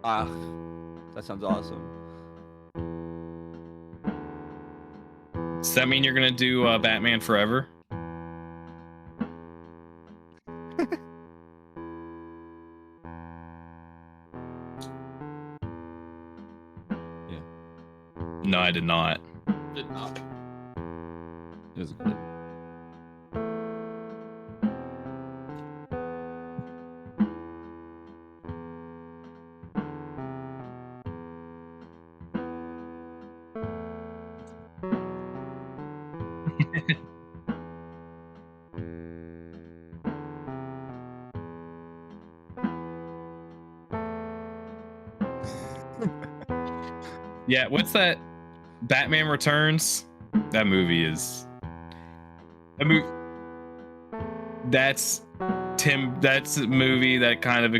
Ah, that sounds awesome. Does that mean you're gonna do Batman Forever? Yeah. No, I did not. Did not. It was good. Yeah, what's that? Batman Returns? That movie is. That's Tim. That's a movie that kind of